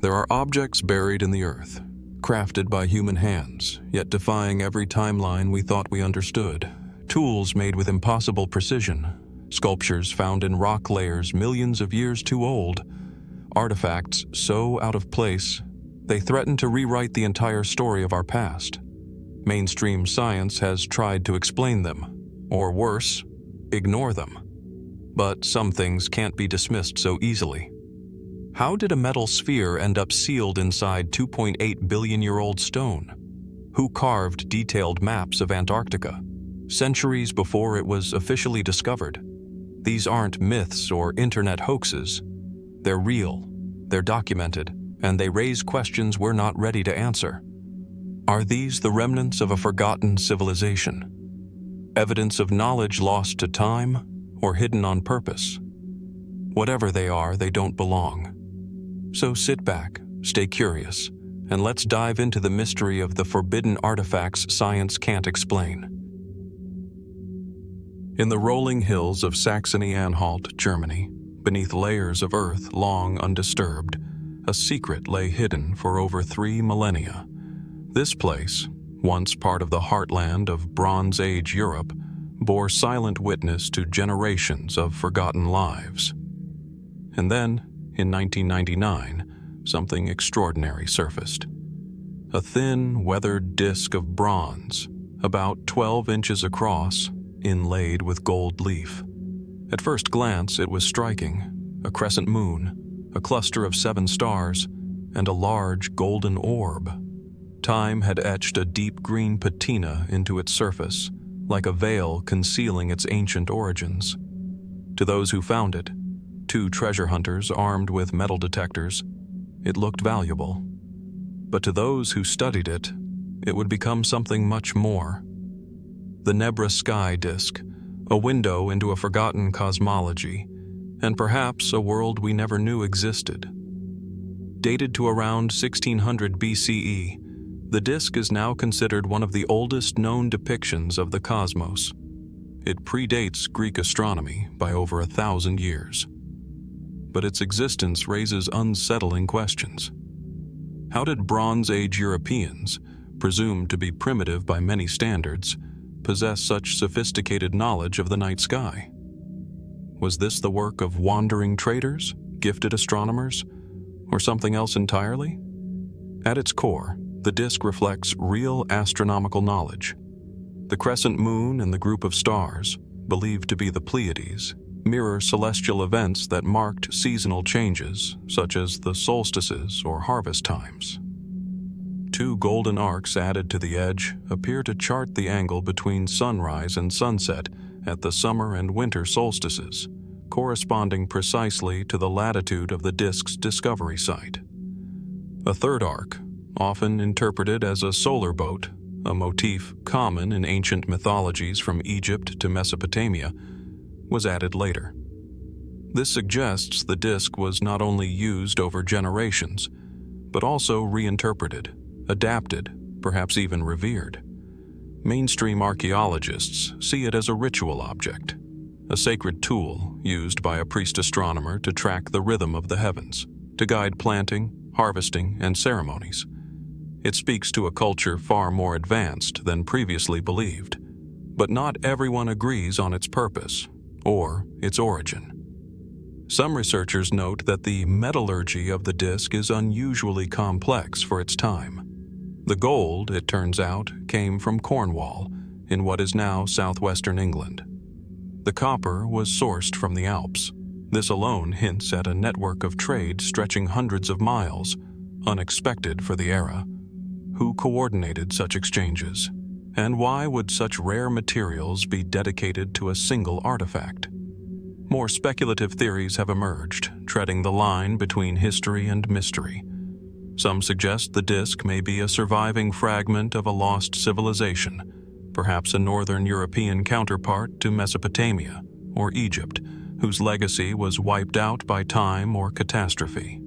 There are objects buried in the earth, crafted by human hands, yet defying every timeline we thought we understood. Tools made with impossible precision, sculptures found in rock layers millions of years too old, artifacts so out of place, they threaten to rewrite the entire story of our past. Mainstream science has tried to explain them, or worse, ignore them. But some things can't be dismissed so easily. How did a metal sphere end up sealed inside 2.8 billion-year-old stone? Who carved detailed maps of Antarctica, centuries before it was officially discovered? These aren't myths or internet hoaxes. They're real, they're documented, and they raise questions we're not ready to answer. Are these the remnants of a forgotten civilization? Evidence of knowledge lost to time or hidden on purpose? Whatever they are, they don't belong. So sit back, stay curious, and let's dive into the mystery of the forbidden artifacts science can't explain. In the rolling hills of Saxony-Anhalt, Germany, beneath layers of earth long undisturbed, a secret lay hidden for over 3 millennia. This place, once part of the heartland of Bronze Age Europe, bore silent witness to generations of forgotten lives. And then, in 1999, something extraordinary surfaced. A thin, weathered disc of bronze, about 12 inches across, inlaid with gold leaf. At first glance, it was striking: a crescent moon, a cluster of 7 stars, and a large golden orb. Time had etched a deep green patina into its surface, like a veil concealing its ancient origins. To those who found it, 2 treasure hunters armed with metal detectors, it looked valuable. But to those who studied it, it would become something much more. The Nebra Sky Disk, a window into a forgotten cosmology, and perhaps a world we never knew existed. Dated to around 1600 BCE, the disk is now considered one of the oldest known depictions of the cosmos. It predates Greek astronomy by over 1,000 years. But its existence raises unsettling questions. How did Bronze Age Europeans, presumed to be primitive by many standards, possess such sophisticated knowledge of the night sky? Was this the work of wandering traders, gifted astronomers, or something else entirely? At its core, the disk reflects real astronomical knowledge. The crescent moon and the group of stars, believed to be the Pleiades, mirror celestial events that marked seasonal changes, such as the solstices or harvest times. 2 golden arcs added to the edge appear to chart the angle between sunrise and sunset at the summer and winter solstices, corresponding precisely to the latitude of the disk's discovery site. A 3rd arc, often interpreted as a solar boat, a motif common in ancient mythologies from Egypt to Mesopotamia, was added later. This suggests the disk was not only used over generations, but also reinterpreted, adapted, perhaps even revered. Mainstream archaeologists see it as a ritual object, a sacred tool used by a priest astronomer to track the rhythm of the heavens, to guide planting, harvesting, and ceremonies. It speaks to a culture far more advanced than previously believed, but not everyone agrees on its purpose or its origin. Some researchers note that the metallurgy of the disk is unusually complex for its time. The gold, it turns out, came from Cornwall, in what is now southwestern England. The copper was sourced from the Alps. This alone hints at a network of trade stretching hundreds of miles, unexpected for the era. Who coordinated such exchanges? And why would such rare materials be dedicated to a single artifact? More speculative theories have emerged, treading the line between history and mystery. Some suggest the disk may be a surviving fragment of a lost civilization, perhaps a northern European counterpart to Mesopotamia or Egypt, whose legacy was wiped out by time or catastrophe.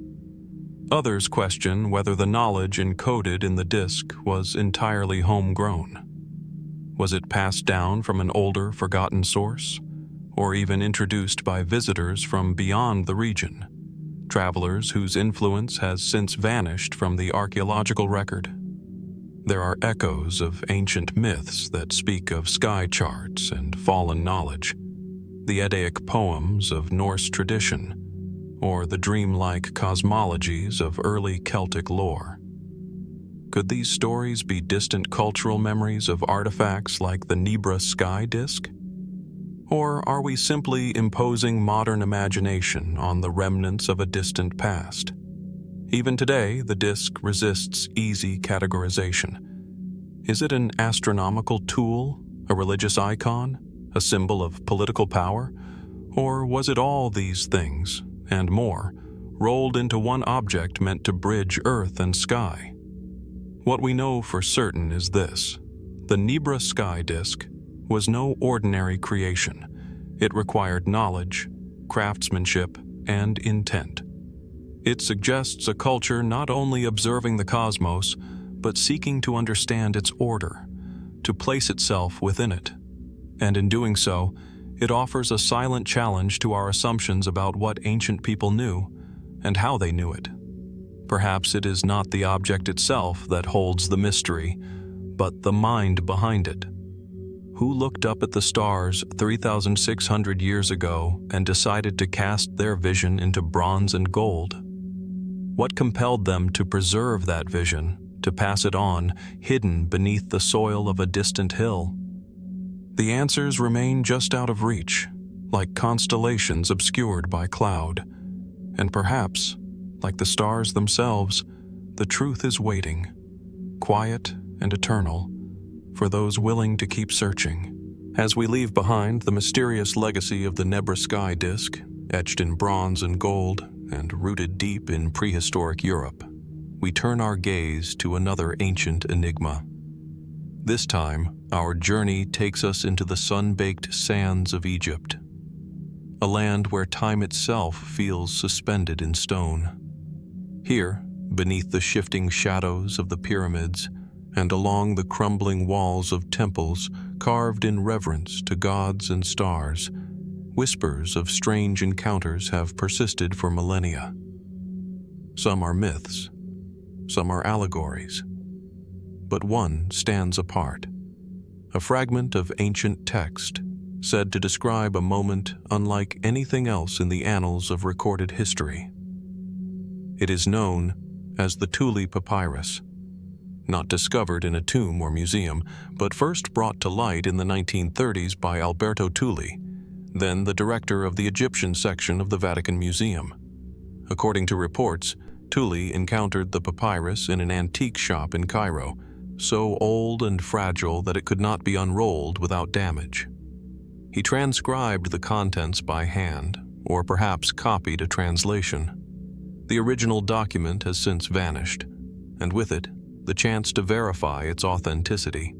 Others question whether the knowledge encoded in the disk was entirely homegrown. Was it passed down from an older, forgotten source, or even introduced by visitors from beyond the region? travelers whose influence has since vanished from the archaeological record. There are echoes of ancient myths that speak of sky charts and fallen knowledge, the Eddaic poems of Norse tradition, or the dreamlike cosmologies of early Celtic lore. Could these stories be distant cultural memories of artifacts like the Nebra Sky Disk? Or are we simply imposing modern imagination on the remnants of a distant past? Even today, the disk resists easy categorization. Is it an astronomical tool, a religious icon, a symbol of political power? Or was it all these things, and more, rolled into one object meant to bridge earth and sky? What we know for certain is this: the Nebra Sky Disk was no ordinary creation. It required knowledge, craftsmanship, and intent. It suggests a culture not only observing the cosmos, but seeking to understand its order, to place itself within it. And in doing so, it offers a silent challenge to our assumptions about what ancient people knew and how they knew it. Perhaps it is not the object itself that holds the mystery, but the mind behind it. Who looked up at the stars 3,600 years ago and decided to cast their vision into bronze and gold? What compelled them to preserve that vision, to pass it on, hidden beneath the soil of a distant hill? The answers remain just out of reach, like constellations obscured by cloud. And perhaps, like the stars themselves, the truth is waiting, quiet and eternal, for those willing to keep searching. As we leave behind the mysterious legacy of the Nebra Sky Disk, etched in bronze and gold and rooted deep in prehistoric Europe, we turn our gaze to another ancient enigma. This time, our journey takes us into the sun-baked sands of Egypt, a land where time itself feels suspended in stone. Here, beneath the shifting shadows of the pyramids and along the crumbling walls of temples carved in reverence to gods and stars, whispers of strange encounters have persisted for millennia. Some are myths, some are allegories, but one stands apart. A fragment of ancient text said to describe a moment unlike anything else in the annals of recorded history. It is known as the Tulli Papyrus, not discovered in a tomb or museum, but first brought to light in the 1930s by Alberto Tulli, then the director of the Egyptian section of the Vatican Museum. According to reports, Tulli encountered the papyrus in an antique shop in Cairo, so old and fragile that it could not be unrolled without damage. He transcribed the contents by hand, or perhaps copied a translation. The original document has since vanished, and with it, the chance to verify its authenticity.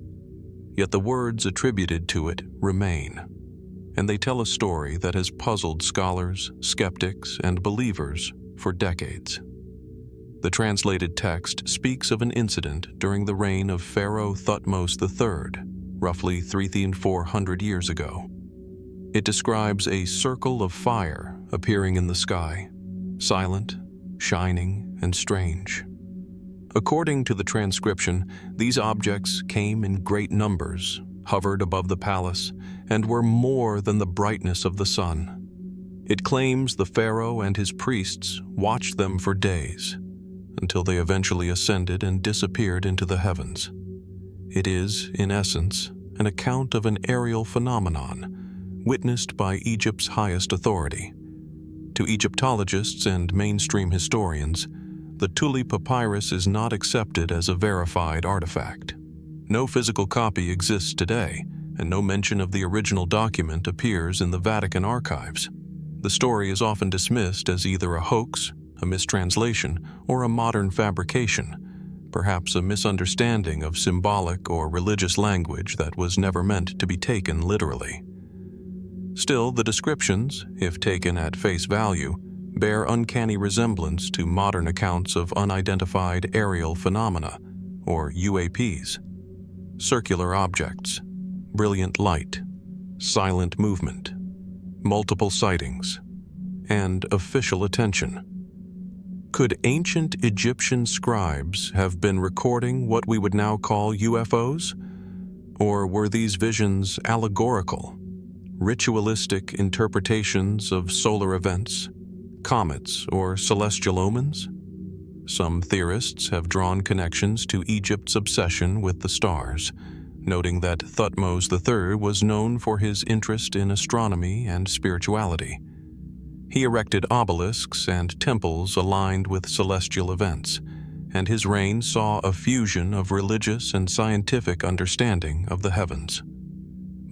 Yet the words attributed to it remain, and they tell a story that has puzzled scholars, skeptics, and believers for decades. The translated text speaks of an incident during the reign of Pharaoh Thutmose III, roughly 3,400 years ago. It describes a circle of fire appearing in the sky, silent, shining, and strange. According to the transcription, these objects came in great numbers, hovered above the palace, and were more than the brightness of the sun. It claims the pharaoh and his priests watched them for days, until they eventually ascended and disappeared into the heavens. It is, in essence, an account of an aerial phenomenon, witnessed by Egypt's highest authority. To Egyptologists and mainstream historians, the Tulli Papyrus is not accepted as a verified artifact. No physical copy exists today, and no mention of the original document appears in the Vatican archives. The story is often dismissed as either a hoax, a mistranslation, or a modern fabrication, perhaps a misunderstanding of symbolic or religious language that was never meant to be taken literally. Still, the descriptions, if taken at face value, bear uncanny resemblance to modern accounts of unidentified aerial phenomena, or UAPs. Circular objects, brilliant light, silent movement, multiple sightings, and official attention. Could ancient Egyptian scribes have been recording what we would now call UFOs? Or were these visions allegorical, ritualistic interpretations of solar events, comets, or celestial omens? Some theorists have drawn connections to Egypt's obsession with the stars, noting that Thutmose III was known for his interest in astronomy and spirituality. He erected obelisks and temples aligned with celestial events, and his reign saw a fusion of religious and scientific understanding of the heavens.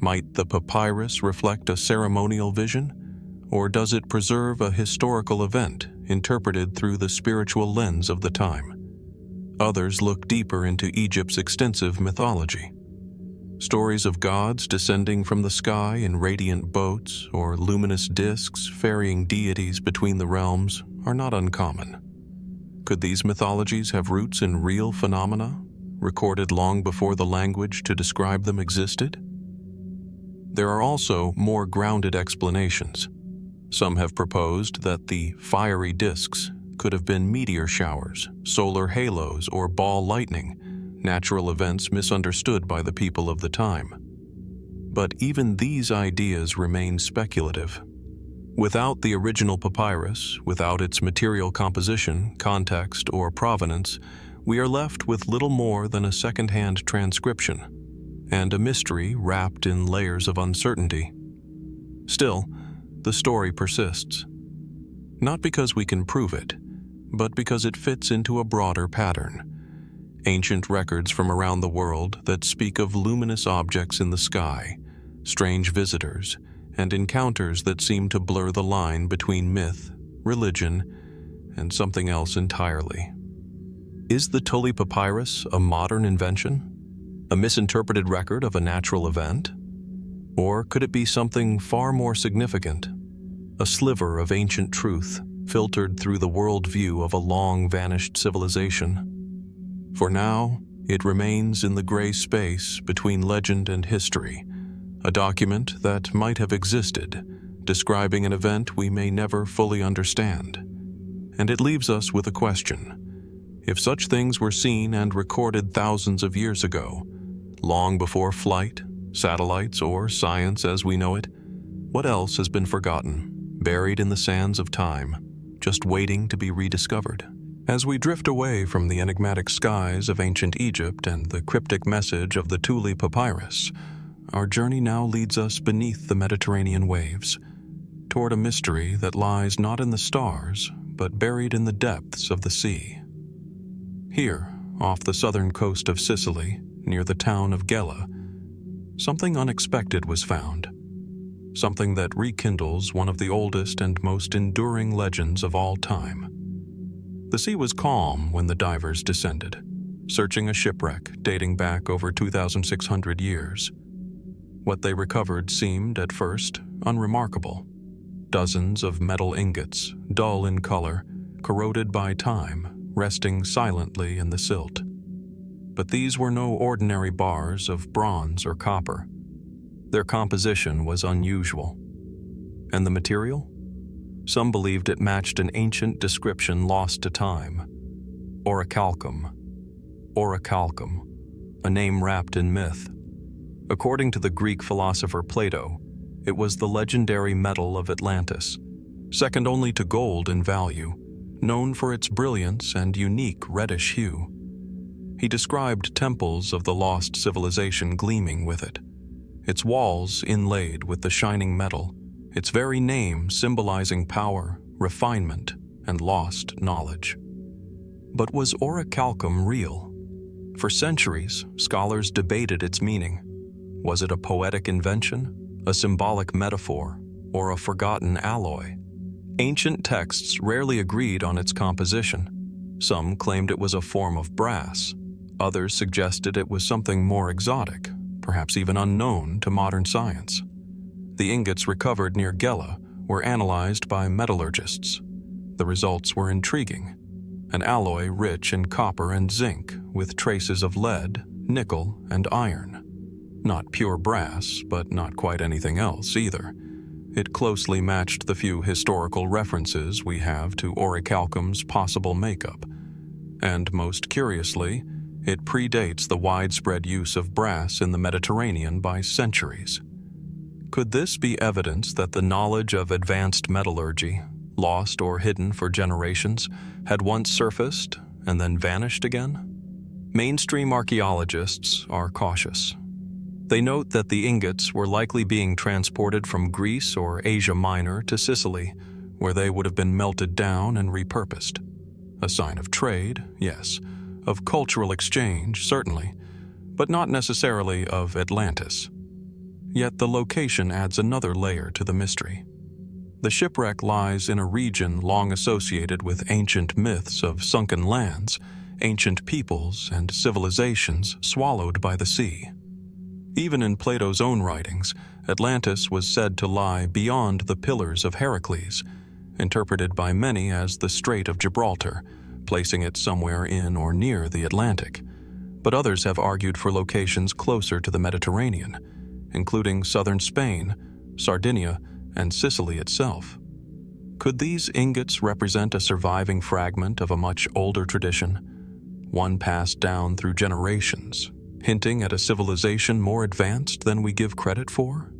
Might the papyrus reflect a ceremonial vision, or does it preserve a historical event interpreted through the spiritual lens of the time? Others look deeper into Egypt's extensive mythology. Stories of gods descending from the sky in radiant boats or luminous discs ferrying deities between the realms are not uncommon. Could these mythologies have roots in real phenomena, recorded long before the language to describe them existed? There are also more grounded explanations. Some have proposed that the fiery discs could have been meteor showers, solar halos, or ball lightning, natural events misunderstood by the people of the time. But even these ideas remain speculative. Without the original papyrus, without its material composition, context, or provenance, we are left with little more than a second-hand transcription, and a mystery wrapped in layers of uncertainty. Still, the story persists. Not because we can prove it, but because it fits into a broader pattern. Ancient records from around the world that speak of luminous objects in the sky, strange visitors, and encounters that seem to blur the line between myth, religion, and something else entirely. Is the Tulli Papyrus a modern invention? A misinterpreted record of a natural event? Or could it be something far more significant? A sliver of ancient truth filtered through the worldview of a long-vanished civilization? For now, it remains in the gray space between legend and history, a document that might have existed, describing an event we may never fully understand. And it leaves us with a question. If such things were seen and recorded thousands of years ago, long before flight, satellites, or science as we know it, what else has been forgotten, buried in the sands of time, just waiting to be rediscovered? As we drift away from the enigmatic skies of ancient Egypt and the cryptic message of the Tulli Papyrus, our journey now leads us beneath the Mediterranean waves, toward a mystery that lies not in the stars, but buried in the depths of the sea. Here, off the southern coast of Sicily, near the town of Gela, something unexpected was found. Something that rekindles one of the oldest and most enduring legends of all time. The sea was calm when the divers descended, searching a shipwreck dating back over 2,600 years. What they recovered seemed, at first, unremarkable. Dozens of metal ingots, dull in color, corroded by time, resting silently in the silt. But these were no ordinary bars of bronze or copper. Their composition was unusual. And the material? Some believed it matched an ancient description lost to time. Orichalcum. Orichalcum, a name wrapped in myth. According to the Greek philosopher Plato, it was the legendary metal of Atlantis, second only to gold in value, known for its brilliance and unique reddish hue. He described temples of the lost civilization gleaming with it, its walls inlaid with the shining metal, its very name symbolizing power, refinement, and lost knowledge. But was orichalcum real? For centuries, scholars debated its meaning. Was it a poetic invention, a symbolic metaphor, or a forgotten alloy? Ancient texts rarely agreed on its composition. Some claimed it was a form of brass. Others suggested it was something more exotic, perhaps even unknown to modern science. The ingots recovered near Gela were analyzed by metallurgists. The results were intriguing. An alloy rich in copper and zinc with traces of lead, nickel, and iron. Not pure brass, but not quite anything else either. It closely matched the few historical references we have to Orichalcum's possible makeup. And most curiously, it predates the widespread use of brass in the Mediterranean by centuries. Could this be evidence that the knowledge of advanced metallurgy, lost or hidden for generations, had once surfaced and then vanished again? Mainstream archaeologists are cautious. They note that the ingots were likely being transported from Greece or Asia Minor to Sicily, where they would have been melted down and repurposed. A sign of trade, yes, of cultural exchange, certainly, but not necessarily of Atlantis. Yet the location adds another layer to the mystery. The shipwreck lies in a region long associated with ancient myths of sunken lands, ancient peoples, and civilizations swallowed by the sea. Even in Plato's own writings, Atlantis was said to lie beyond the Pillars of Heracles, interpreted by many as the Strait of Gibraltar, placing it somewhere in or near the Atlantic. But others have argued for locations closer to the Mediterranean, including southern Spain, Sardinia, and Sicily itself. Could these ingots represent a surviving fragment of a much older tradition, one passed down through generations, hinting at a civilization more advanced than we give credit for?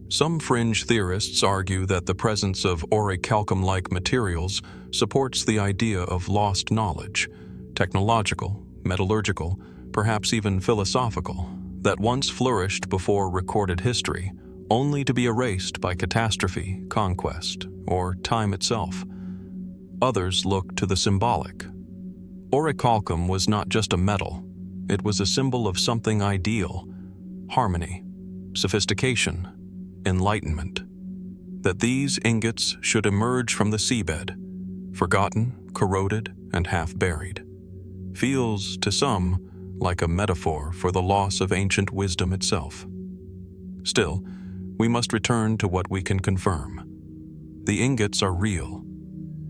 Some fringe theorists argue that the presence of Orichalcum-like materials supports the idea of lost knowledge, technological, metallurgical, perhaps even philosophical, that once flourished before recorded history, only to be erased by catastrophe, conquest, or time itself. Others look to the symbolic. Orichalcum was not just a metal. It was a symbol of something ideal, harmony, sophistication, enlightenment. That these ingots should emerge from the seabed, forgotten, corroded, and half-buried, feels, to some, like a metaphor for the loss of ancient wisdom itself. Still, we must return to what we can confirm. The ingots are real.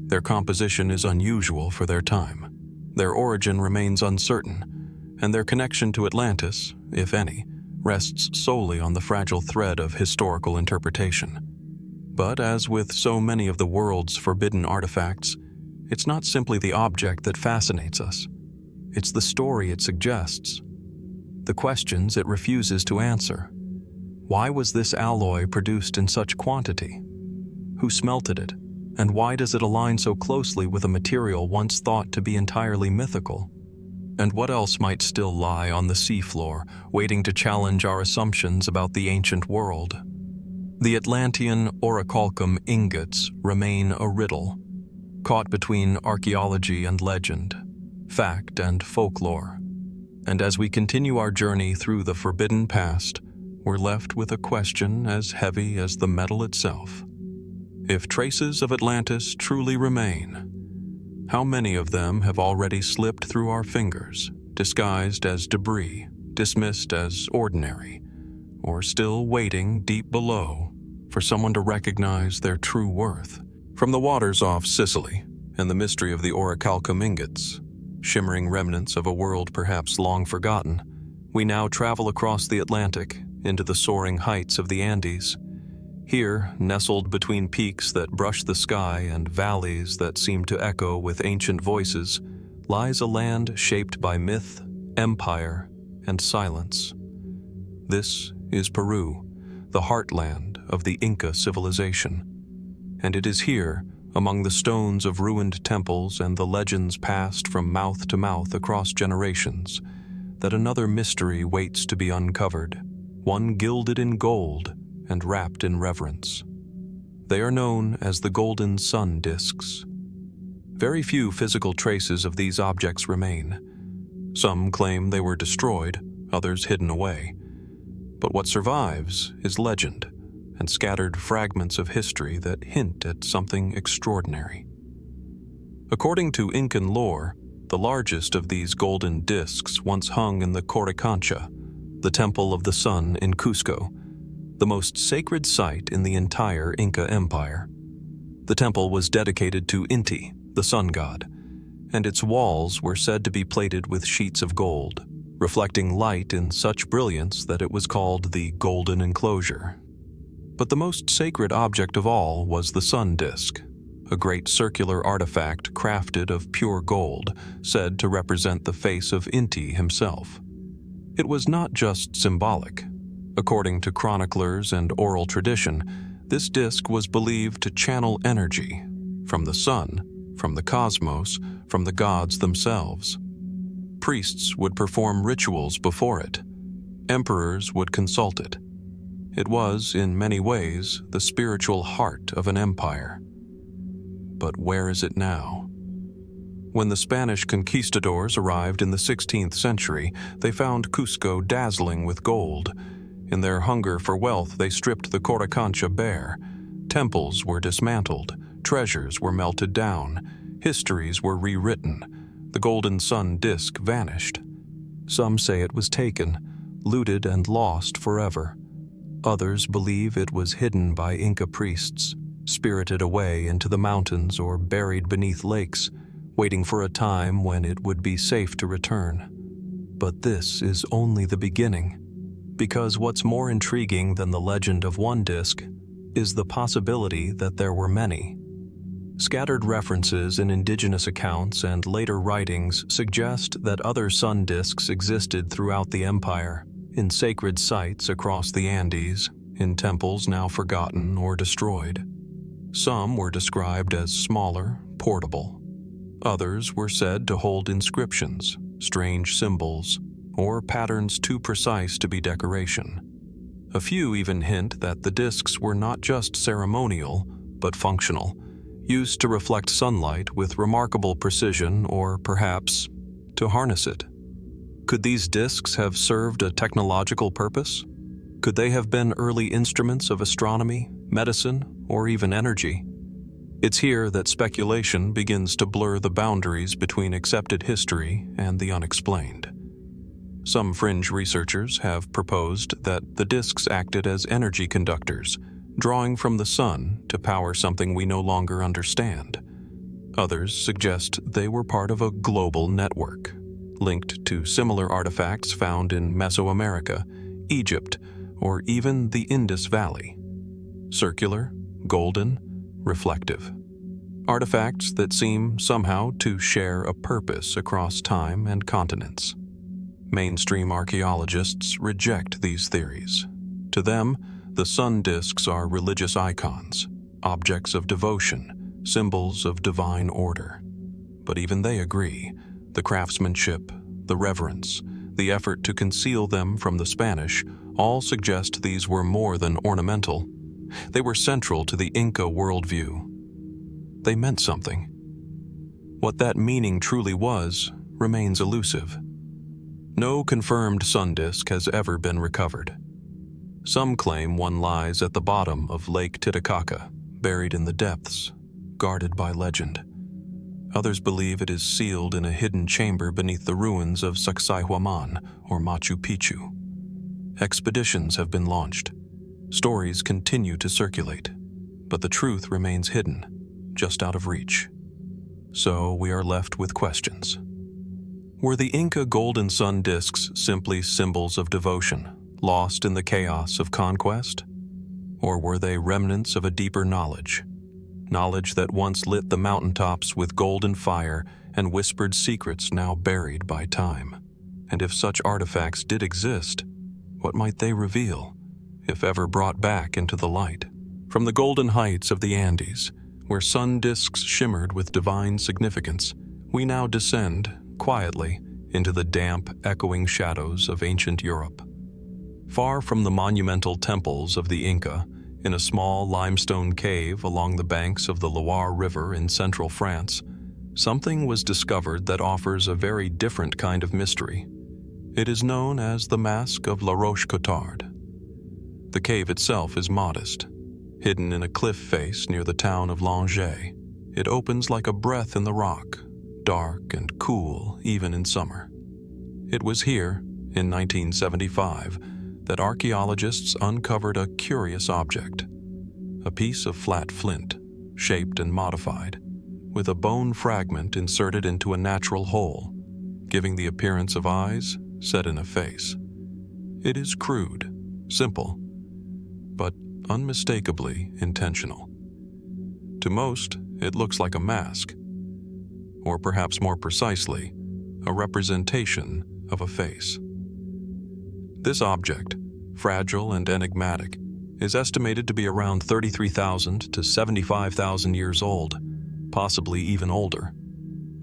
Their composition is unusual for their time. Their origin remains uncertain, and their connection to Atlantis, if any, rests solely on the fragile thread of historical interpretation. But as with so many of the world's forbidden artifacts, it's not simply the object that fascinates us. It's the story it suggests, the questions it refuses to answer. Why was this alloy produced in such quantity? Who smelted it? And why does it align so closely with a material once thought to be entirely mythical? And what else might still lie on the seafloor, waiting to challenge our assumptions about the ancient world? The Atlantean Orichalcum ingots remain a riddle, caught between archaeology and legend, fact and folklore. And as we continue our journey through the forbidden past, we're left with a question as heavy as the metal itself. If traces of Atlantis truly remain, how many of them have already slipped through our fingers, disguised as debris, dismissed as ordinary, or still waiting deep below for someone to recognize their true worth? From the waters off Sicily and the mystery of the Orichalcum ingots, shimmering remnants of a world perhaps long forgotten, we now travel across the Atlantic into the soaring heights of the Andes. Here, nestled between peaks that brush the sky and valleys that seem to echo with ancient voices, lies a land shaped by myth, empire, and silence. This is Peru, the heartland of the Inca civilization. And it is here, among the stones of ruined temples and the legends passed from mouth to mouth across generations, that another mystery waits to be uncovered, one gilded in gold and wrapped in reverence. They are known as the Golden Sun Discs. Very few physical traces of these objects remain. Some claim they were destroyed, others hidden away. But what survives is legend and scattered fragments of history that hint at something extraordinary. According to Incan lore, the largest of these golden discs once hung in the Coricancha, the Temple of the Sun in Cusco, the most sacred site in the entire Inca Empire. The temple was dedicated to Inti, the sun god, and its walls were said to be plated with sheets of gold, reflecting light in such brilliance that it was called the Golden Enclosure. But the most sacred object of all was the sun disk, a great circular artifact crafted of pure gold, said to represent the face of Inti himself. It was not just symbolic. According to chroniclers and oral tradition, this disk was believed to channel energy from the sun, from the cosmos, from the gods themselves. Priests would perform rituals before it. Emperors would consult it. It was, in many ways, the spiritual heart of an empire. But where is it now? When the Spanish conquistadors arrived in the 16th century, they found Cusco dazzling with gold. In their hunger for wealth, they stripped the Coricancha bare. Temples were dismantled, treasures were melted down, histories were rewritten. The golden sun disk vanished. Some say it was taken, looted and lost forever. Others believe it was hidden by Inca priests, spirited away into the mountains or buried beneath lakes, waiting for a time when it would be safe to return. But this is only the beginning, because what's more intriguing than the legend of one disk is the possibility that there were many. Scattered references in indigenous accounts and later writings suggest that other sun disks existed throughout the empire, in sacred sites across the Andes, in temples now forgotten or destroyed. Some were described as smaller, portable. Others were said to hold inscriptions, strange symbols, or patterns too precise to be decoration. A few even hint that the disks were not just ceremonial, but functional, used to reflect sunlight with remarkable precision or, perhaps, to harness it. Could these disks have served a technological purpose? Could they have been early instruments of astronomy, medicine, or even energy? It's here that speculation begins to blur the boundaries between accepted history and the unexplained. Some fringe researchers have proposed that the disks acted as energy conductors, drawing from the sun to power something we no longer understand. Others suggest they were part of a global network, linked to similar artifacts found in Mesoamerica, Egypt, or even the Indus Valley. Circular, golden, reflective. Artifacts that seem somehow to share a purpose across time and continents. Mainstream archaeologists reject these theories. To them, the sun disks are religious icons, objects of devotion, symbols of divine order. But even they agree. The craftsmanship, the reverence, the effort to conceal them from the Spanish all suggest these were more than ornamental. They were central to the Inca worldview. They meant something. What that meaning truly was remains elusive. No confirmed sun disk has ever been recovered. Some claim one lies at the bottom of Lake Titicaca, buried in the depths, guarded by legend. Others believe it is sealed in a hidden chamber beneath the ruins of Sacsayhuaman or Machu Picchu. Expeditions have been launched. Stories continue to circulate, but the truth remains hidden, just out of reach. So we are left with questions. Were the Inca golden sun disks simply symbols of devotion, lost in the chaos of conquest? Or were they remnants of a deeper knowledge? Knowledge that once lit the mountaintops with golden fire and whispered secrets now buried by time. And if such artifacts did exist, what might they reveal, if ever brought back into the light? From the golden heights of the Andes, where sun disks shimmered with divine significance, we now descend, quietly, into the damp, echoing shadows of ancient Europe. Far from the monumental temples of the Inca, in a small limestone cave along the banks of the Loire River in central France, something was discovered that offers a very different kind of mystery. It is known as the Mask of La Roche-Cotard. The cave itself is modest. Hidden in a cliff face near the town of Langeais, it opens like a breath in the rock, dark and cool even in summer. It was here, in 1975, that archaeologists uncovered a curious object. A piece of flat flint, shaped and modified, with a bone fragment inserted into a natural hole, giving the appearance of eyes set in a face. It is crude, simple, but unmistakably intentional. To most, it looks like a mask, or perhaps more precisely, a representation of a face. This object, fragile and enigmatic, is estimated to be around 33,000 to 75,000 years old, possibly even older.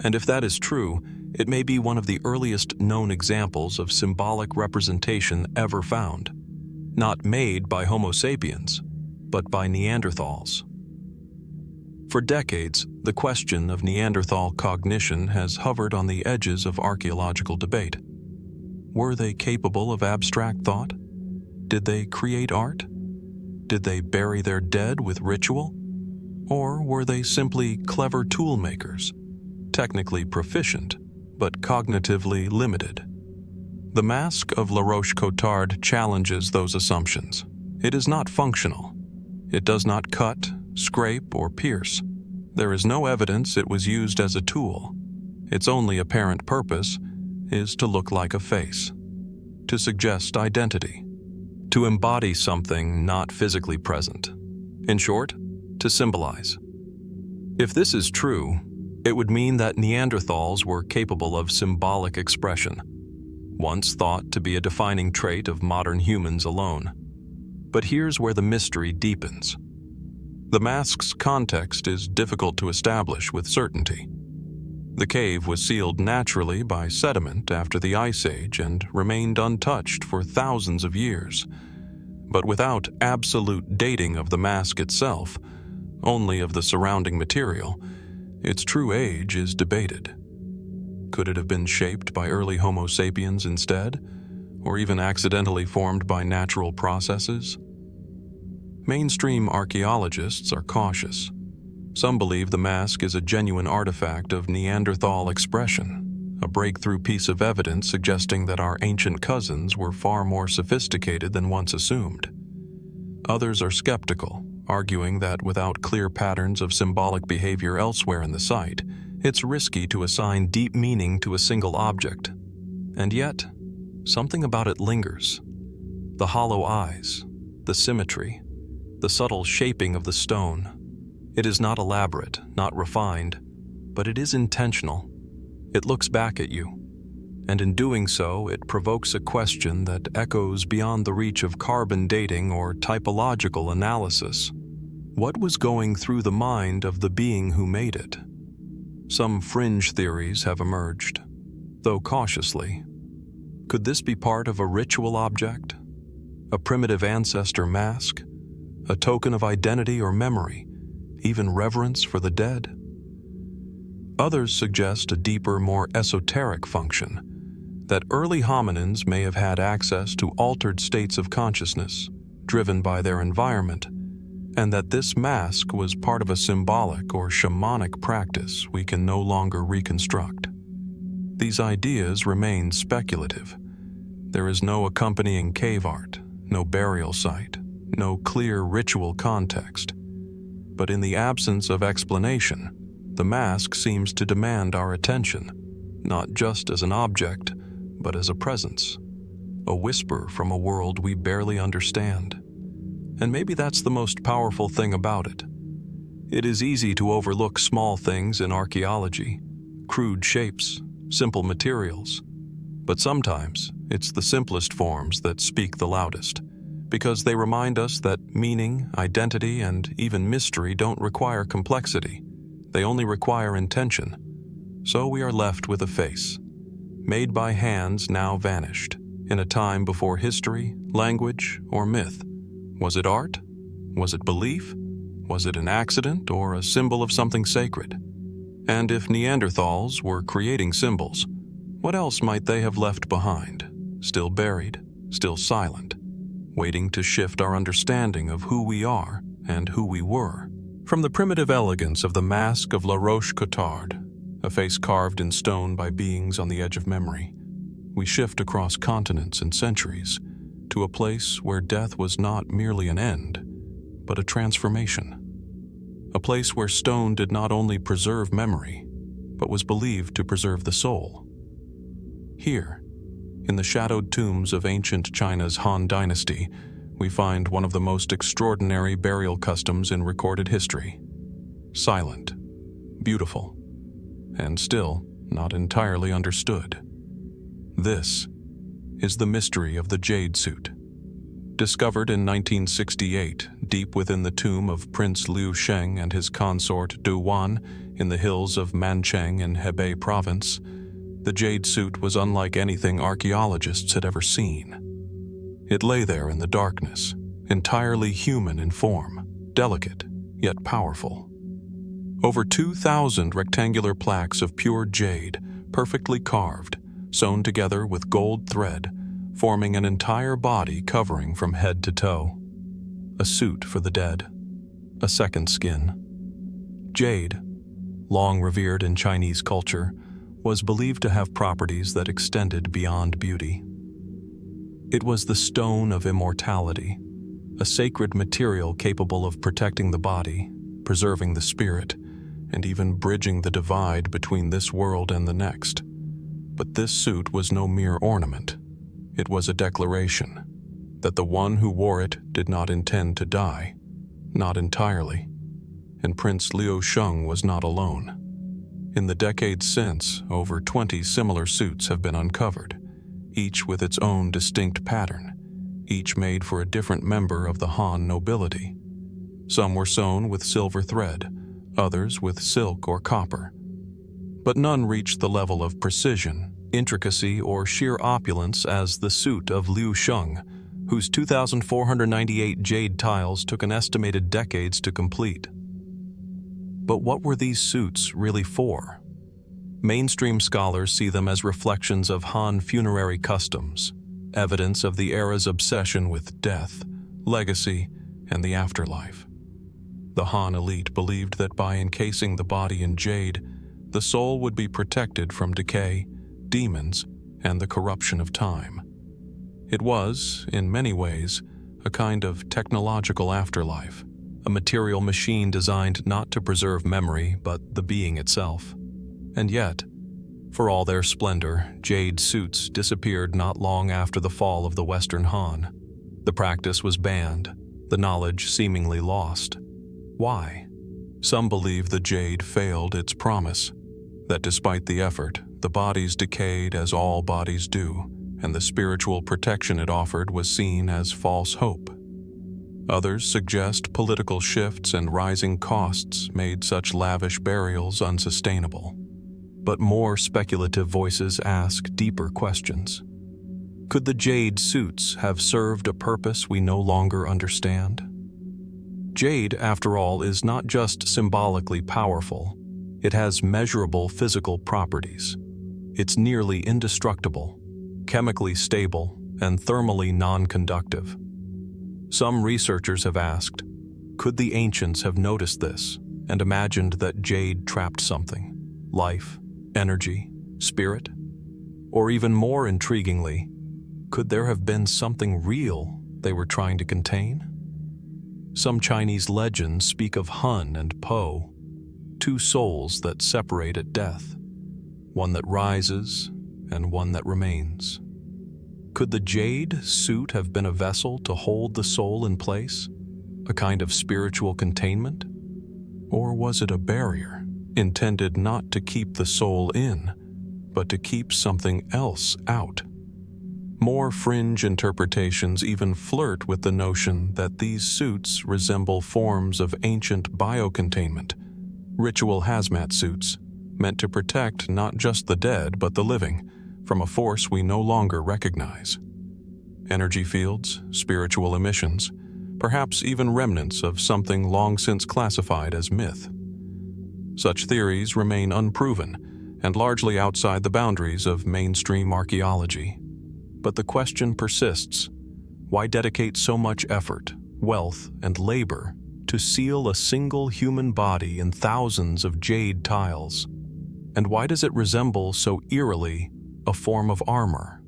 And if that is true, it may be one of the earliest known examples of symbolic representation ever found, not made by Homo sapiens, but by Neanderthals. For decades, the question of Neanderthal cognition has hovered on the edges of archaeological debate. Were they capable of abstract thought? Did they create art? Did they bury their dead with ritual? Or were they simply clever tool makers, technically proficient, but cognitively limited? The Mask of La Roche-Cotard challenges those assumptions. It is not functional. It does not cut, scrape, or pierce. There is no evidence it was used as a tool. Its only apparent purpose is to look like a face, to suggest identity, to embody something not physically present. In short, to symbolize. If this is true, it would mean that Neanderthals were capable of symbolic expression, once thought to be a defining trait of modern humans alone. But here's where the mystery deepens. The mask's context is difficult to establish with certainty. The cave was sealed naturally by sediment after the Ice Age and remained untouched for thousands of years. But without absolute dating of the mask itself, only of the surrounding material, its true age is debated. Could it have been shaped by early Homo sapiens instead, or even accidentally formed by natural processes? Mainstream archaeologists are cautious. Some believe the mask is a genuine artifact of Neanderthal expression, a breakthrough piece of evidence suggesting that our ancient cousins were far more sophisticated than once assumed. Others are skeptical, arguing that without clear patterns of symbolic behavior elsewhere in the site, it's risky to assign deep meaning to a single object. And yet, something about it lingers. The hollow eyes, the symmetry, the subtle shaping of the stone. It is not elaborate, not refined, but it is intentional. It looks back at you, and in doing so, it provokes a question that echoes beyond the reach of carbon dating or typological analysis. What was going through the mind of the being who made it? Some fringe theories have emerged, though cautiously. Could this be part of a ritual object? A primitive ancestor mask? A token of identity or memory, even reverence for the dead? Others suggest a deeper, more esoteric function, that early hominins may have had access to altered states of consciousness, driven by their environment, and that this mask was part of a symbolic or shamanic practice we can no longer reconstruct. These ideas remain speculative. There is no accompanying cave art, no burial site, no clear ritual context. But in the absence of explanation, the mask seems to demand our attention, not just as an object, but as a presence, a whisper from a world we barely understand. And maybe that's the most powerful thing about it. It is easy to overlook small things in archaeology, crude shapes, simple materials. But sometimes it's the simplest forms that speak the loudest, because they remind us that meaning, identity, and even mystery don't require complexity. They only require intention. So we are left with a face, made by hands now vanished, in a time before history, language, or myth. Was it art? Was it belief? Was it an accident or a symbol of something sacred? And if Neanderthals were creating symbols, what else might they have left behind, still buried, still silent, waiting to shift our understanding of who we are and who we were? From the primitive elegance of the Mask of La Roche-Cotard, a face carved in stone by beings on the edge of memory, we shift across continents and centuries to a place where death was not merely an end, but a transformation. A place where stone did not only preserve memory, but was believed to preserve the soul. Here, in the shadowed tombs of ancient China's Han Dynasty, we find one of the most extraordinary burial customs in recorded history. Silent, beautiful, and still not entirely understood. This is the mystery of the Jade suit. Discovered in 1968, deep within the tomb of Prince Liu Sheng and his consort Du Wan in the hills of Mancheng in Hebei province, the Jade suit was unlike anything archaeologists had ever seen. It lay there in the darkness, entirely human in form, delicate yet powerful. Over 2,000 rectangular plaques of pure jade, perfectly carved, sewn together with gold thread, forming an entire body covering from head to toe. A suit for the dead, a second skin. Jade, long revered in Chinese culture, was believed to have properties that extended beyond beauty. It was the stone of immortality, a sacred material capable of protecting the body, preserving the spirit, and even bridging the divide between this world and the next. But this suit was no mere ornament. It was a declaration that the one who wore it did not intend to die, not entirely, and Prince Liu Sheng was not alone. In the decades since, over 20 similar suits have been uncovered, each with its own distinct pattern, each made for a different member of the Han nobility. Some were sewn with silver thread, others with silk or copper. But none reached the level of precision, intricacy, or sheer opulence as the suit of Liu Sheng, whose 2,498 jade tiles took an estimated decades to complete. But what were these suits really for? Mainstream scholars see them as reflections of Han funerary customs, evidence of the era's obsession with death, legacy, and the afterlife. The Han elite believed that by encasing the body in jade, the soul would be protected from decay, demons, and the corruption of time. It was, in many ways, a kind of technological afterlife, a material machine designed not to preserve memory but the being itself. And yet, for all their splendor, jade suits disappeared not long after the fall of the Western Han. The practice was banned, the knowledge seemingly lost. Why? Some believe the jade failed its promise, that despite the effort, the bodies decayed as all bodies do, and the spiritual protection it offered was seen as false hope. Others suggest political shifts and rising costs made such lavish burials unsustainable. But more speculative voices ask deeper questions. Could the jade suits have served a purpose we no longer understand? Jade, after all, is not just symbolically powerful. It has measurable physical properties. It's nearly indestructible, chemically stable, and thermally non-conductive. Some researchers have asked, could the ancients have noticed this and imagined that jade trapped something, life, energy, spirit? Or even more intriguingly, could there have been something real they were trying to contain? Some Chinese legends speak of Hun and Po, two souls that separate at death, one that rises and one that remains. Could the jade suit have been a vessel to hold the soul in place, a kind of spiritual containment? Or was it a barrier, intended not to keep the soul in, but to keep something else out? More fringe interpretations even flirt with the notion that these suits resemble forms of ancient biocontainment, ritual hazmat suits, meant to protect not just the dead but the living from a force we no longer recognize. Energy fields, spiritual emissions, perhaps even remnants of something long since classified as myth. Such theories remain unproven and largely outside the boundaries of mainstream archaeology. But the question persists: why dedicate so much effort, wealth, and labor to seal a single human body in thousands of jade tiles? And why does it resemble so eerily a form of armor?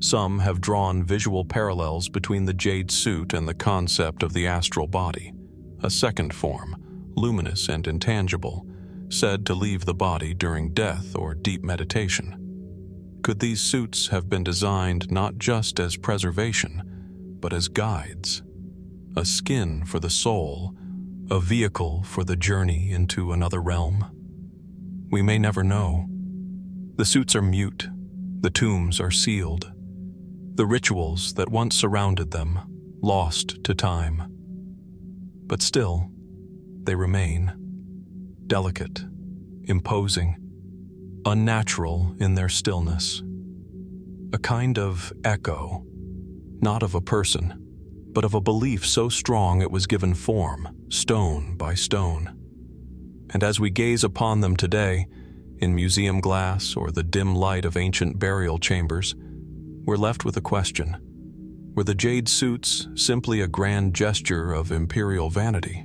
Some have drawn visual parallels between the jade suit and the concept of the astral body, a second form, luminous and intangible, said to leave the body during death or deep meditation. Could these suits have been designed not just as preservation, but as guides, a skin for the soul, a vehicle for the journey into another realm. We may never know. The suits are mute, the tombs are sealed, the rituals that once surrounded them lost to time. But still, they remain, delicate, imposing, unnatural in their stillness. A kind of echo, not of a person, but of a belief so strong it was given form, stone by stone. And as we gaze upon them today, in museum glass or the dim light of ancient burial chambers, we're left with a question. Were the jade suits simply a grand gesture of imperial vanity?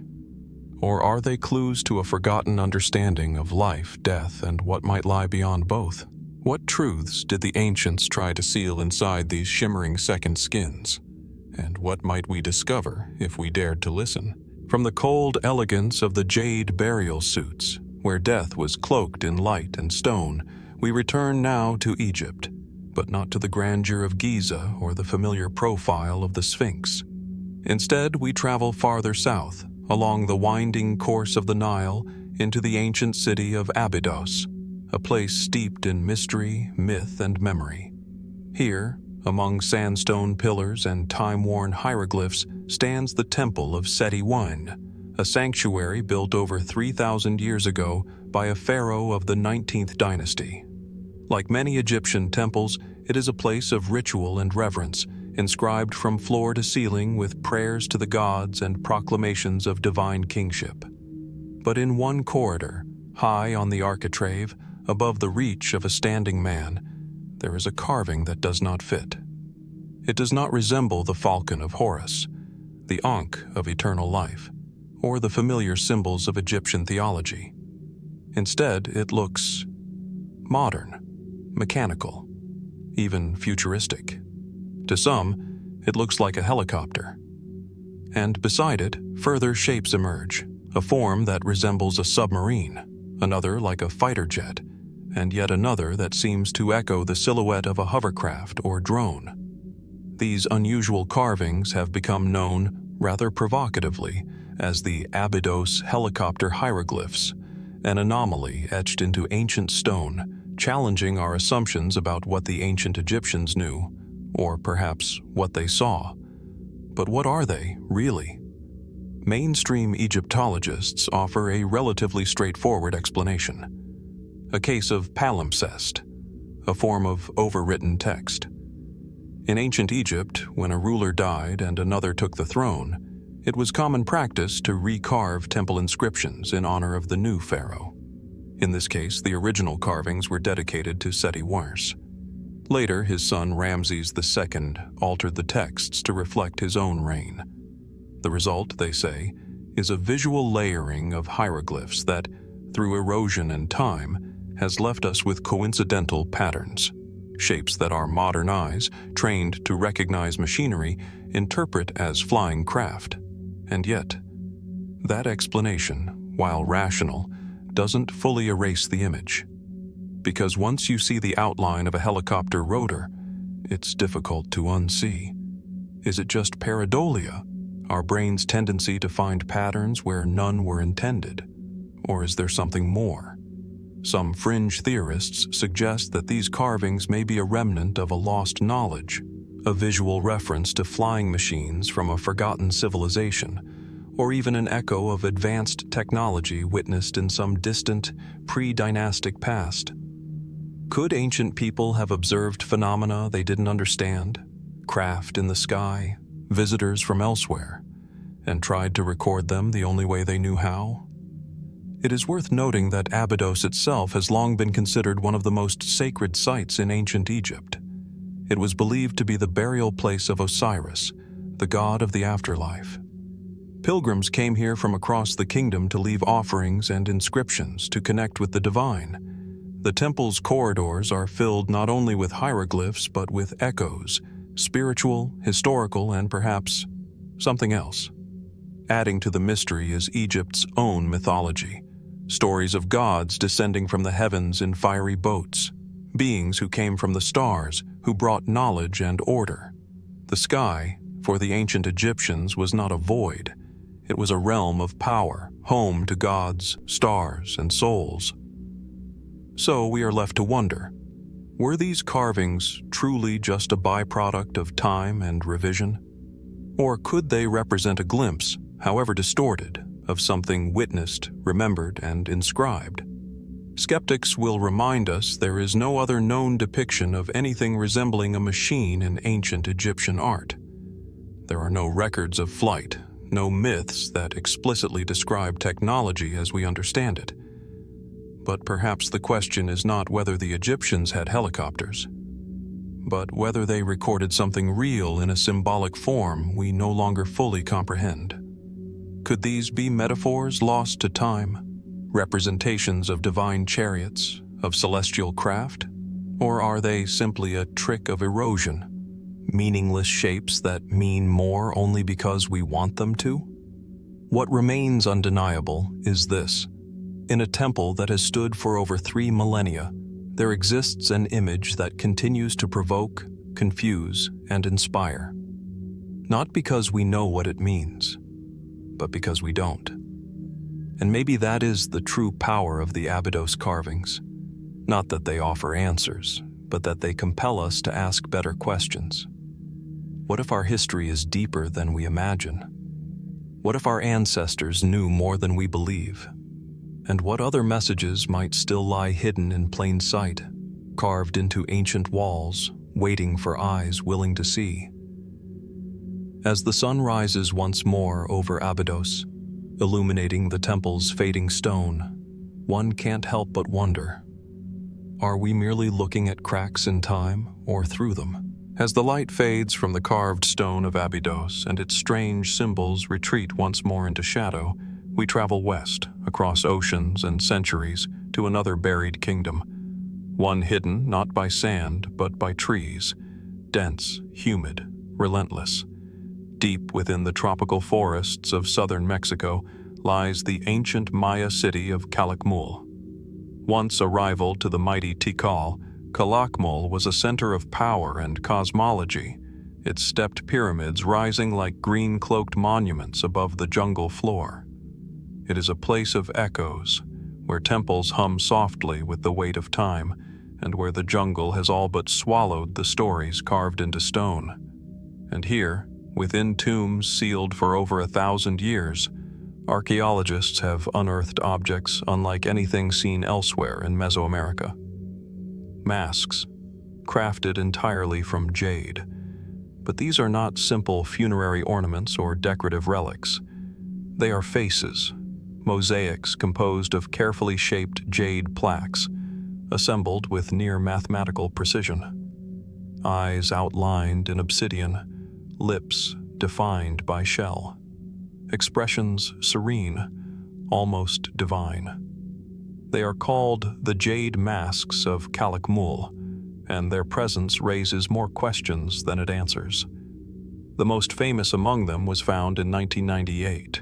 Or are they clues to a forgotten understanding of life, death, and what might lie beyond both? What truths did the ancients try to seal inside these shimmering second skins? And what might we discover if we dared to listen? From the cold elegance of the jade burial suits, where death was cloaked in light and stone, we return now to Egypt, but not to the grandeur of Giza or the familiar profile of the Sphinx. Instead, we travel farther south, along the winding course of the Nile, into the ancient city of Abydos, a place steeped in mystery, myth, and memory. Here, among sandstone pillars and time-worn hieroglyphs, stands the Temple of Seti I, a sanctuary built over 3,000 years ago by a pharaoh of the 19th dynasty. Like many Egyptian temples, it is a place of ritual and reverence, inscribed from floor to ceiling with prayers to the gods and proclamations of divine kingship. But in one corridor, high on the architrave, above the reach of a standing man, there is a carving that does not fit. It does not resemble the falcon of Horus, the Ankh of eternal life, or the familiar symbols of Egyptian theology. Instead, it looks modern, mechanical, even futuristic. To some, it looks like a helicopter. And beside it, further shapes emerge, a form that resembles a submarine, another like a fighter jet, and yet another that seems to echo the silhouette of a hovercraft or drone. These unusual carvings have become known, rather provocatively, as the Abydos helicopter hieroglyphs, an anomaly etched into ancient stone, challenging our assumptions about what the ancient Egyptians knew, or perhaps what they saw. But what are they, really? Mainstream Egyptologists offer a relatively straightforward explanation. A case of palimpsest, a form of overwritten text. In ancient Egypt, when a ruler died and another took the throne, it was common practice to recarve temple inscriptions in honor of the new pharaoh. In this case, the original carvings were dedicated to Seti I. Later, his son Ramses II altered the texts to reflect his own reign. The result, they say, is a visual layering of hieroglyphs that, through erosion and time, has left us with coincidental patterns, shapes that our modern eyes, trained to recognize machinery, interpret as flying craft. And yet, that explanation, while rational, doesn't fully erase the image. Because once you see the outline of a helicopter rotor, it's difficult to unsee. Is it just pareidolia, our brain's tendency to find patterns where none were intended? Or is there something more? Some fringe theorists suggest that these carvings may be a remnant of a lost knowledge, a visual reference to flying machines from a forgotten civilization, or even an echo of advanced technology witnessed in some distant, pre-dynastic past. Could ancient people have observed phenomena they didn't understand, craft in the sky, visitors from elsewhere, and tried to record them the only way they knew how? It is worth noting that Abydos itself has long been considered one of the most sacred sites in ancient Egypt. It was believed to be the burial place of Osiris, the god of the afterlife. Pilgrims came here from across the kingdom to leave offerings and inscriptions to connect with the divine. The temple's corridors are filled not only with hieroglyphs but with echoes, spiritual, historical, and perhaps something else. Adding to the mystery is Egypt's own mythology. Stories of gods descending from the heavens in fiery boats, beings who came from the stars, who brought knowledge and order. The sky, for the ancient Egyptians was not a void. It was a realm of power, home to gods, stars, and souls. So we are left to wonder, were these carvings truly just a byproduct of time and revision? Or could they represent a glimpse, however distorted, of something witnessed, remembered, and inscribed? Skeptics will remind us there is no other known depiction of anything resembling a machine in ancient Egyptian art. There are no records of flight, no myths that explicitly describe technology as we understand it. But perhaps the question is not whether the Egyptians had helicopters, but whether they recorded something real in a symbolic form we no longer fully comprehend. Could these be metaphors lost to time, representations of divine chariots, of celestial craft? Or are they simply a trick of erosion, meaningless shapes that mean more only because we want them to? What remains undeniable is this. In a temple that has stood for over 3 millennia, there exists an image that continues to provoke, confuse, and inspire. Not because we know what it means, but because we don't. And maybe that is the true power of the Abydos carvings. Not that they offer answers, but that they compel us to ask better questions. What if our history is deeper than we imagine? What if our ancestors knew more than we believe? And what other messages might still lie hidden in plain sight, carved into ancient walls, waiting for eyes willing to see? As the sun rises once more over Abydos, illuminating the temple's fading stone, one can't help but wonder, are we merely looking at cracks in time or through them? As the light fades from the carved stone of Abydos and its strange symbols retreat once more into shadow, we travel west, across oceans and centuries, to another buried kingdom. One hidden not by sand, but by trees, dense, humid, relentless. Deep within the tropical forests of southern Mexico lies the ancient Maya city of Calakmul. Once a rival to the mighty Tikal, Calakmul was a center of power and cosmology, its stepped pyramids rising like green-cloaked monuments above the jungle floor. It is a place of echoes, where temples hum softly with the weight of time, and where the jungle has all but swallowed the stories carved into stone. And here, within tombs sealed for over 1,000 years, archaeologists have unearthed objects unlike anything seen elsewhere in Mesoamerica. Masks, crafted entirely from jade. But these are not simple funerary ornaments or decorative relics. They are faces, mosaics composed of carefully shaped jade plaques, assembled with near mathematical precision. Eyes outlined in obsidian, lips defined by shell. Expressions serene, almost divine. They are called the Jade Masks of Calakmul, and their presence raises more questions than it answers. The most famous among them was found in 1998,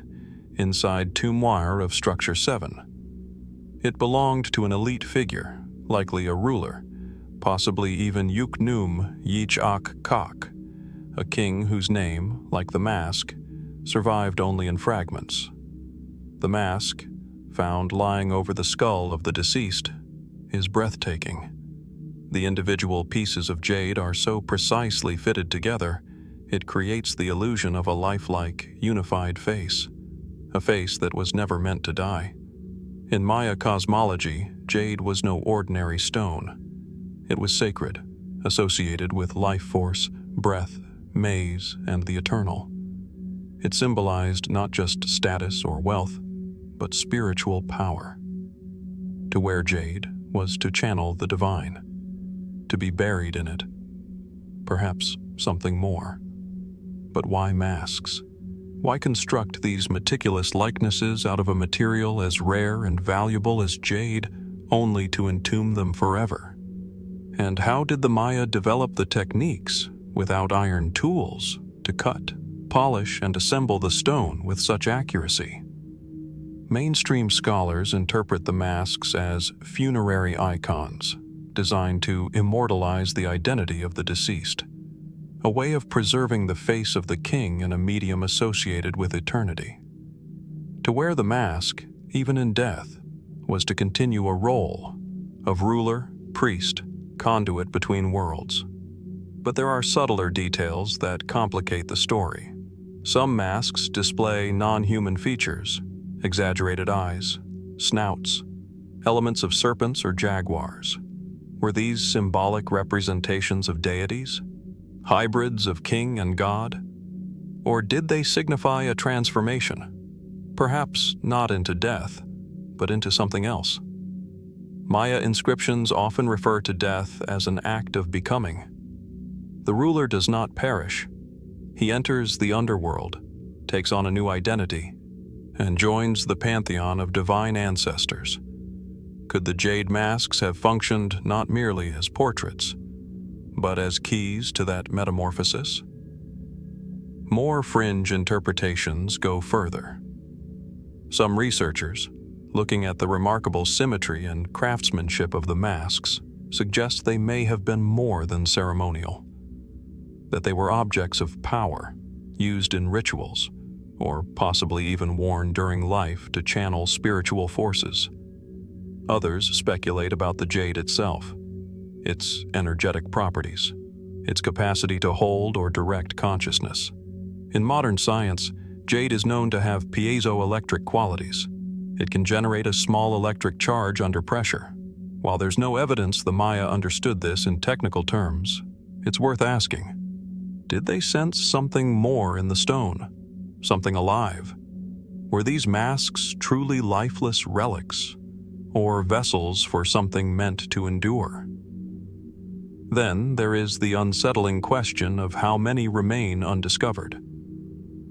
inside tomb wire of Structure 7. It belonged to an elite figure, likely a ruler, possibly even Uknum Yichak Kak, a king whose name, like the mask, survived only in fragments. The mask, found lying over the skull of the deceased, is breathtaking. The individual pieces of jade are so precisely fitted together, it creates the illusion of a lifelike, unified face, a face that was never meant to die. In Maya cosmology, jade was no ordinary stone. It was sacred, associated with life force, breath, maize, and the eternal. It symbolized not just status or wealth, but spiritual power. To wear jade was to channel the divine, to be buried in it. Perhaps something more. But why masks? Why construct these meticulous likenesses out of a material as rare and valuable as jade, only to entomb them forever? And how did the Maya develop the techniques, without iron tools, to cut, polish, and assemble the stone with such accuracy? Mainstream scholars interpret the masks as funerary icons, designed to immortalize the identity of the deceased. a way of preserving the face of the king in a medium associated with eternity. To wear the mask, even in death, was to continue a role of ruler, priest, conduit between worlds. But there are subtler details that complicate the story. Some masks display non-human features, exaggerated eyes, snouts, elements of serpents or jaguars. Were these symbolic representations of deities? Hybrids of king and god? Or did they signify a transformation? Perhaps not into death, but into something else. Maya inscriptions often refer to death as an act of becoming. The ruler does not perish. He enters the underworld, takes on a new identity, and joins the pantheon of divine ancestors. Could the jade masks have functioned not merely as portraits, but as keys to that metamorphosis? More fringe interpretations go further. Some researchers, looking at the remarkable symmetry and craftsmanship of the masks, suggest they may have been more than ceremonial, that they were objects of power, used in rituals, or possibly even worn during life to channel spiritual forces. Others speculate about the jade itself, its energetic properties, its capacity to hold or direct consciousness. In modern science, jade is known to have piezoelectric qualities. It can generate a small electric charge under pressure. While there's no evidence the Maya understood this in technical terms, it's worth asking, did they sense something more in the stone? Something alive? Were these masks truly lifeless relics, or vessels for something meant to endure? Then there is the unsettling question of how many remain undiscovered.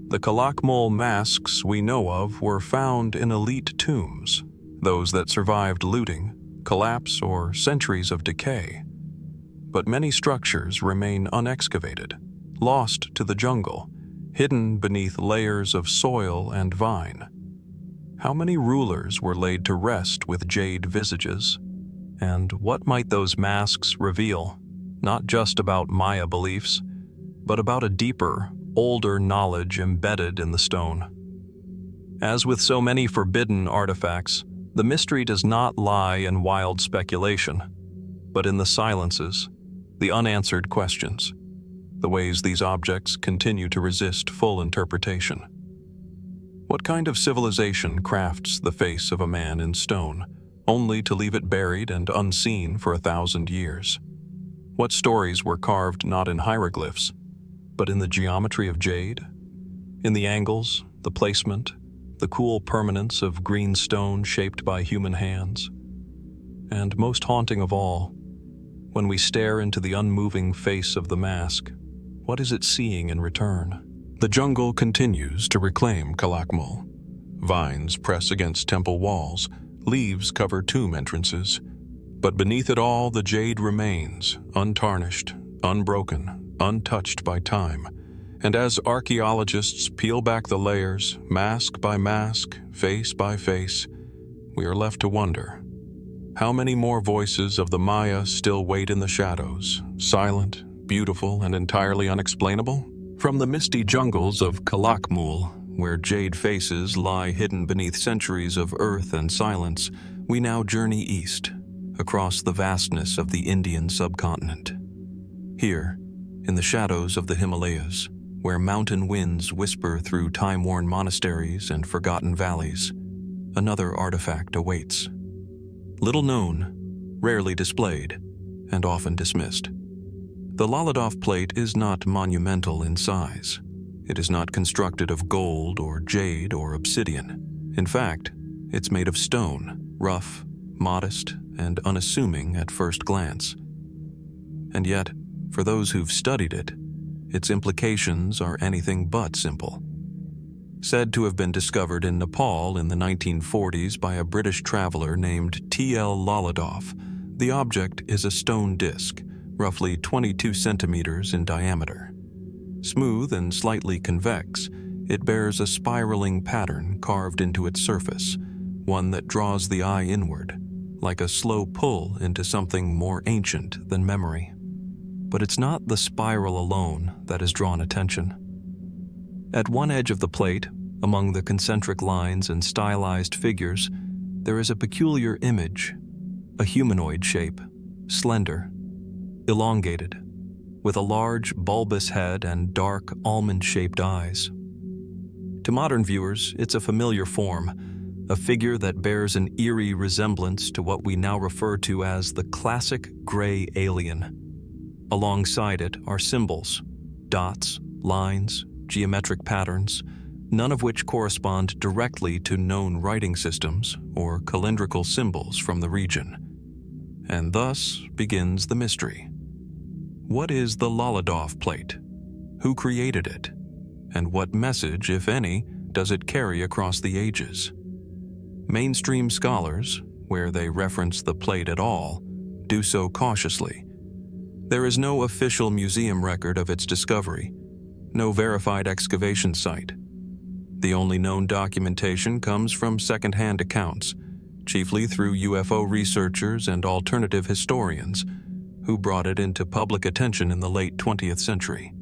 The Calakmul masks we know of were found in elite tombs, those that survived looting, collapse, or centuries of decay. But many structures remain unexcavated, lost to the jungle, hidden beneath layers of soil and vine. How many rulers were laid to rest with jade visages? And what might those masks reveal, not just about Maya beliefs, but about a deeper, older knowledge embedded in the stone? As with so many forbidden artifacts, the mystery does not lie in wild speculation, but in the silences, the unanswered questions, the ways these objects continue to resist full interpretation. What kind of civilization crafts the face of a man in stone, only to leave it buried and unseen for 1,000 years? What stories were carved not in hieroglyphs, but in the geometry of jade? In the angles, the placement, the cool permanence of green stone shaped by human hands? And most haunting of all, when we stare into the unmoving face of the mask, what is it seeing in return? The jungle continues to reclaim Calakmul. Vines press against temple walls, leaves cover tomb entrances, but beneath it all the jade remains, untarnished, unbroken, untouched by time. And as archaeologists peel back the layers, mask by mask, face by face, we are left to wonder, how many more voices of the Maya still wait in the shadows, silent, beautiful, and entirely unexplainable? From the misty jungles of Calakmul, where jade faces lie hidden beneath centuries of earth and silence, we now journey east, across the vastness of the Indian subcontinent. Here, in the shadows of the Himalayas, where mountain winds whisper through time-worn monasteries and forgotten valleys, another artifact awaits. Little known, rarely displayed, and often dismissed. The Lolladoff Plate is not monumental in size. It is not constructed of gold or jade or obsidian. In fact, it's made of stone, rough, modest, and unassuming at first glance. And yet, for those who've studied it, its implications are anything but simple. Said to have been discovered in Nepal in the 1940s by a British traveler named T.L. Lolladoff, the object is a stone disc, roughly 22 centimeters in diameter. Smooth and slightly convex, it bears a spiraling pattern carved into its surface, one that draws the eye inward, like a slow pull into something more ancient than memory. But it's not the spiral alone that has drawn attention. At one edge of the plate, among the concentric lines and stylized figures, there is a peculiar image, a humanoid shape, slender, elongated, with a large bulbous head and dark almond-shaped eyes. To modern viewers, it's a familiar form, a figure that bears an eerie resemblance to what we now refer to as the classic gray alien. Alongside it are symbols, dots, lines, geometric patterns, none of which correspond directly to known writing systems or calendrical symbols from the region. And thus begins the mystery. What is the Lolladoff Plate? Who created it? And what message, if any, does it carry across the ages? Mainstream scholars, where they reference the plate at all, do so cautiously. There is no official museum record of its discovery, no verified excavation site. The only known documentation comes from second-hand accounts, chiefly through UFO researchers and alternative historians, who brought it into public attention in the late 20th century.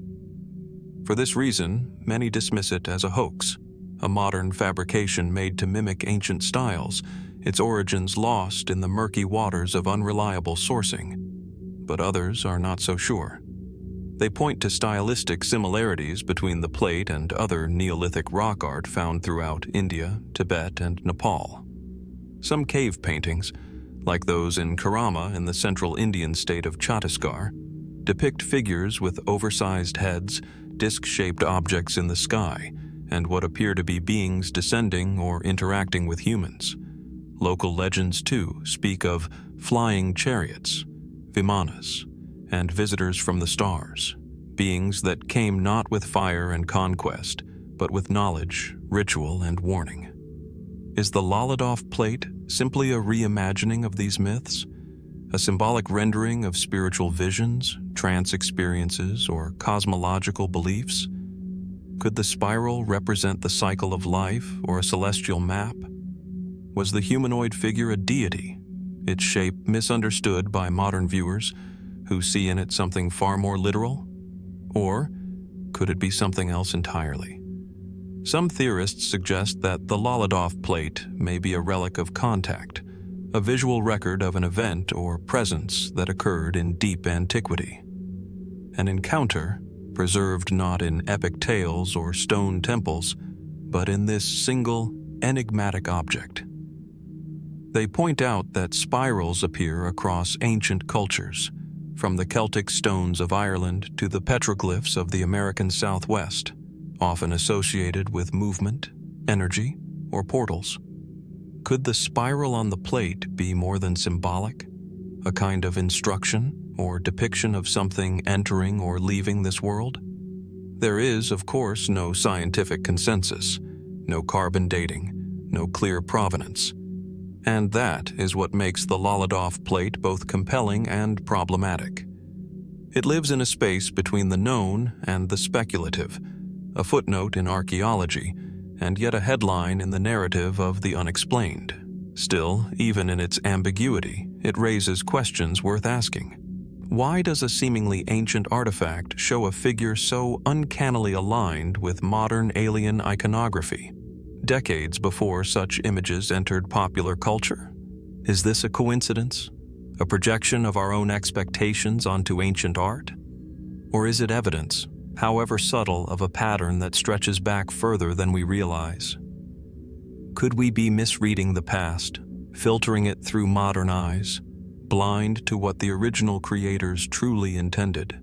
For this reason, many dismiss it as a hoax, a modern fabrication made to mimic ancient styles, its origins lost in the murky waters of unreliable sourcing. But others are not so sure. They point to stylistic similarities between the plate and other Neolithic rock art found throughout India, Tibet, and Nepal. Some cave paintings, like those in Karama in the central Indian state of Chhattisgarh, depict figures with oversized heads, disc-shaped objects in the sky, and what appear to be beings descending or interacting with humans. Local legends, too, speak of flying chariots, vimanas, and visitors from the stars, beings that came not with fire and conquest, but with knowledge, ritual, and warning. Is the Lolladoff Plate simply a reimagining of these myths? A symbolic rendering of spiritual visions, trance experiences, or cosmological beliefs? Could the spiral represent the cycle of life or a celestial map? Was the humanoid figure a deity, its shape misunderstood by modern viewers who see in it something far more literal? Or could it be something else entirely? Some theorists suggest that the Lolladoff Plate may be a relic of contact, a visual record of an event or presence that occurred in deep antiquity. An encounter preserved not in epic tales or stone temples, but in this single, enigmatic object. They point out that spirals appear across ancient cultures, from the Celtic stones of Ireland to the petroglyphs of the American Southwest, often associated with movement, energy, or portals. Could the spiral on the plate be more than symbolic, a kind of instruction or depiction of something entering or leaving this world? There is, of course, no scientific consensus, no carbon dating, no clear provenance. And that is what makes the Lolladoff Plate both compelling and problematic. It lives in a space between the known and the speculative, a footnote in archaeology, and yet a headline in the narrative of the unexplained. Still, even in its ambiguity, it raises questions worth asking. Why does a seemingly ancient artifact show a figure so uncannily aligned with modern alien iconography, decades before such images entered popular culture? Is this a coincidence? A projection of our own expectations onto ancient art? Or is it evidence, however subtle, of a pattern that stretches back further than we realize? Could we be misreading the past, filtering it through modern eyes, blind to what the original creators truly intended?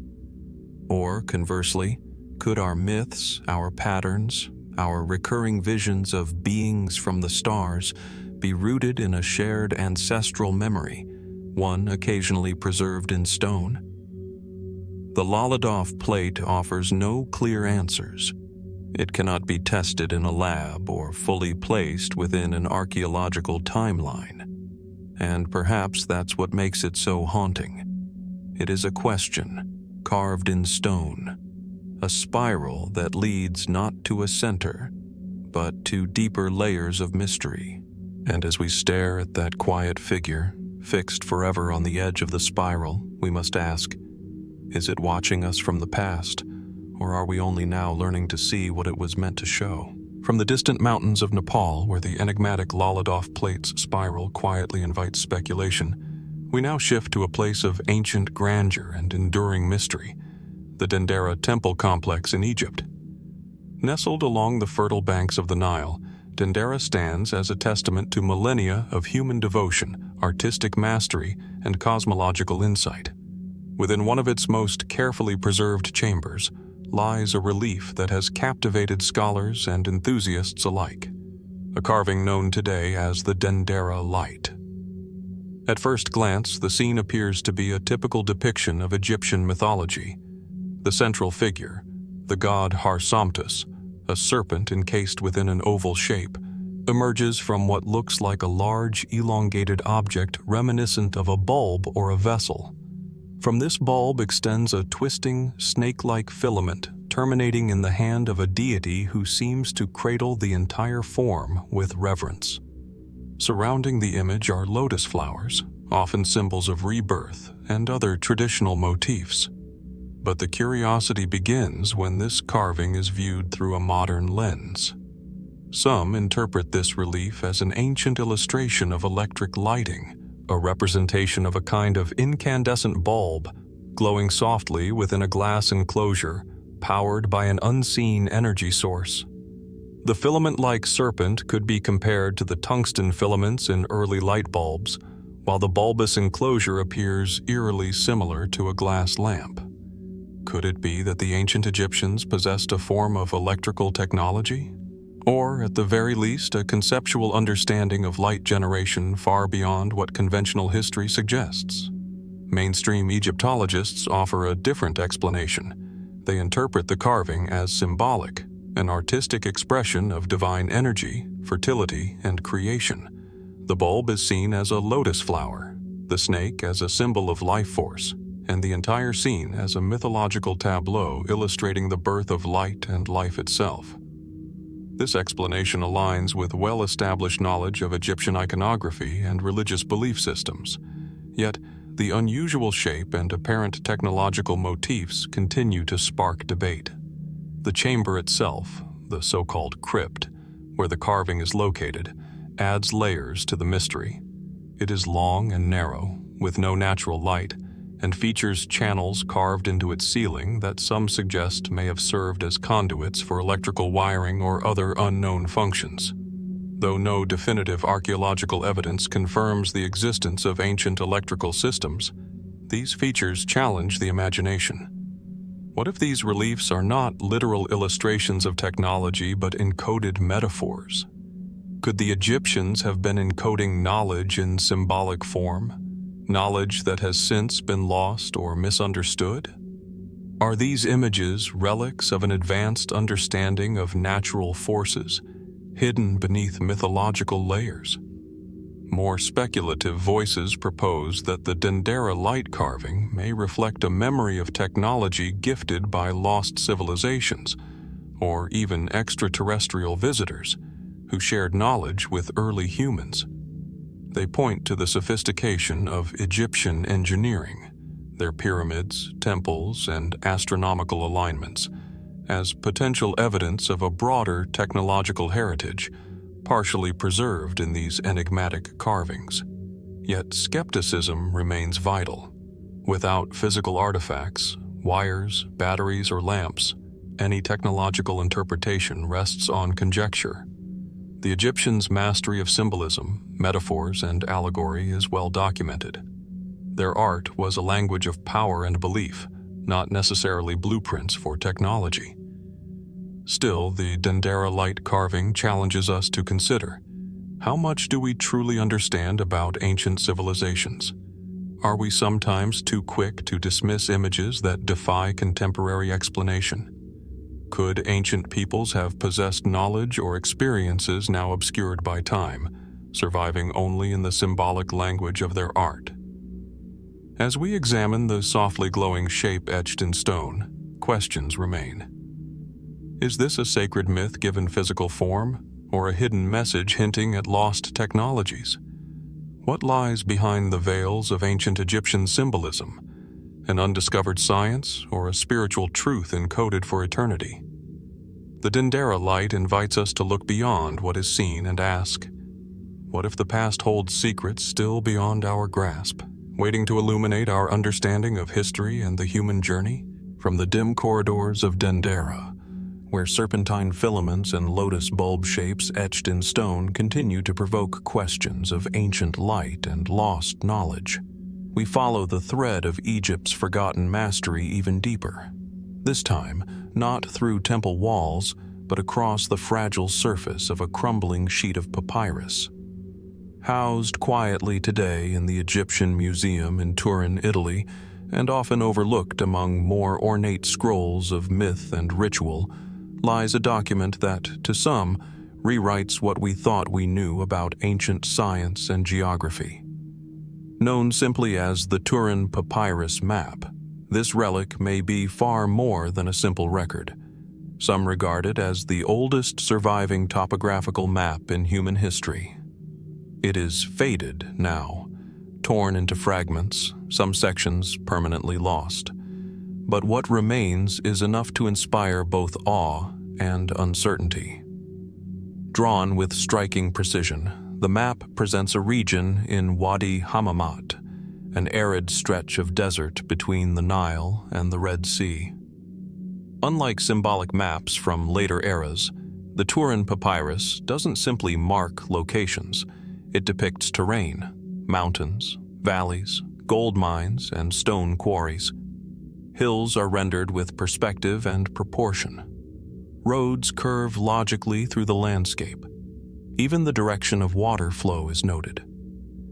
Or, conversely, could our myths, our patterns, our recurring visions of beings from the stars be rooted in a shared ancestral memory, one occasionally preserved in stone? The Lolladoff Plate offers no clear answers. It cannot be tested in a lab or fully placed within an archaeological timeline. And perhaps that's what makes it so haunting. It is a question, carved in stone, a spiral that leads not to a center, but to deeper layers of mystery. And as we stare at that quiet figure, fixed forever on the edge of the spiral, we must ask, Is it watching us from the past, or are we only now learning to see what it was meant to show? From the distant mountains of Nepal, where the enigmatic Lolladoff Plate's spiral quietly invites speculation, we now shift to a place of ancient grandeur and enduring mystery, the Dendera temple complex in Egypt. Nestled along the fertile banks of the Nile, Dendera stands as a testament to millennia of human devotion, artistic mastery, and cosmological insight. Within one of its most carefully preserved chambers lies a relief that has captivated scholars and enthusiasts alike, a carving known today as the Dendera Light. At first glance, the scene appears to be a typical depiction of Egyptian mythology. The central figure, the god Har-Somptus, a serpent encased within an oval shape, emerges from what looks like a large, elongated object reminiscent of a bulb or a vessel. From this bulb extends a twisting, snake-like filament terminating in the hand of a deity who seems to cradle the entire form with reverence. Surrounding the image are lotus flowers, often symbols of rebirth, and other traditional motifs. But the curiosity begins when this carving is viewed through a modern lens. Some interpret this relief as an ancient illustration of electric lighting, a representation of a kind of incandescent bulb glowing softly within a glass enclosure powered by an unseen energy source. The filament-like serpent could be compared to the tungsten filaments in early light bulbs, while the bulbous enclosure appears eerily similar to a glass lamp. Could it be that the ancient Egyptians possessed a form of electrical technology? Or, at the very least, a conceptual understanding of light generation far beyond what conventional history suggests? Mainstream Egyptologists offer a different explanation. They interpret the carving as symbolic, an artistic expression of divine energy, fertility, and creation. The bulb is seen as a lotus flower, the snake as a symbol of life force, and the entire scene as a mythological tableau illustrating the birth of light and life itself. This explanation aligns with well-established knowledge of Egyptian iconography and religious belief systems. Yet, the unusual shape and apparent technological motifs continue to spark debate. The chamber itself, the so-called crypt, where the carving is located, adds layers to the mystery. It is long and narrow, with no natural light, and features channels carved into its ceiling that some suggest may have served as conduits for electrical wiring or other unknown functions. Though no definitive archaeological evidence confirms the existence of ancient electrical systems, these features challenge the imagination. What if these reliefs are not literal illustrations of technology but encoded metaphors? Could the Egyptians have been encoding knowledge in symbolic form? Knowledge that has since been lost or misunderstood? Are these images relics of an advanced understanding of natural forces, hidden beneath mythological layers? More speculative voices propose that the Dendera light carving may reflect a memory of technology gifted by lost civilizations, or even extraterrestrial visitors, who shared knowledge with early humans. They point to the sophistication of Egyptian engineering, their pyramids, temples, and astronomical alignments, as potential evidence of a broader technological heritage, partially preserved in these enigmatic carvings. Yet skepticism remains vital. Without physical artifacts, wires, batteries, or lamps, any technological interpretation rests on conjecture. The Egyptians' mastery of symbolism, metaphors, and allegory is well documented. Their art was a language of power and belief, not necessarily blueprints for technology. Still, the Dendera light carving challenges us to consider: how much do we truly understand about ancient civilizations? Are we sometimes too quick to dismiss images that defy contemporary explanation? Could ancient peoples have possessed knowledge or experiences now obscured by time, surviving only in the symbolic language of their art? As we examine the softly glowing shape etched in stone, questions remain. Is this a sacred myth given physical form, or a hidden message hinting at lost technologies? What lies behind the veils of ancient Egyptian symbolism? An undiscovered science or a spiritual truth encoded for eternity? The Dendera light invites us to look beyond what is seen and ask, what if the past holds secrets still beyond our grasp, waiting to illuminate our understanding of history and the human journey? From the dim corridors of Dendera, where serpentine filaments and lotus bulb shapes etched in stone continue to provoke questions of ancient light and lost knowledge, we follow the thread of Egypt's forgotten mastery even deeper. This time, not through temple walls, but across the fragile surface of a crumbling sheet of papyrus. Housed quietly today in the Egyptian Museum in Turin, Italy, and often overlooked among more ornate scrolls of myth and ritual, lies a document that, to some, rewrites what we thought we knew about ancient science and geography. Known simply as the Turin Papyrus Map, this relic may be far more than a simple record. Some regard it as the oldest surviving topographical map in human history. It is faded now, torn into fragments, some sections permanently lost. But what remains is enough to inspire both awe and uncertainty. Drawn with striking precision, the map presents a region in Wadi Hammamat, an arid stretch of desert between the Nile and the Red Sea. Unlike symbolic maps from later eras, the Turin Papyrus doesn't simply mark locations. It depicts terrain, mountains, valleys, gold mines, and stone quarries. Hills are rendered with perspective and proportion. Roads curve logically through the landscape. Even the direction of water flow is noted.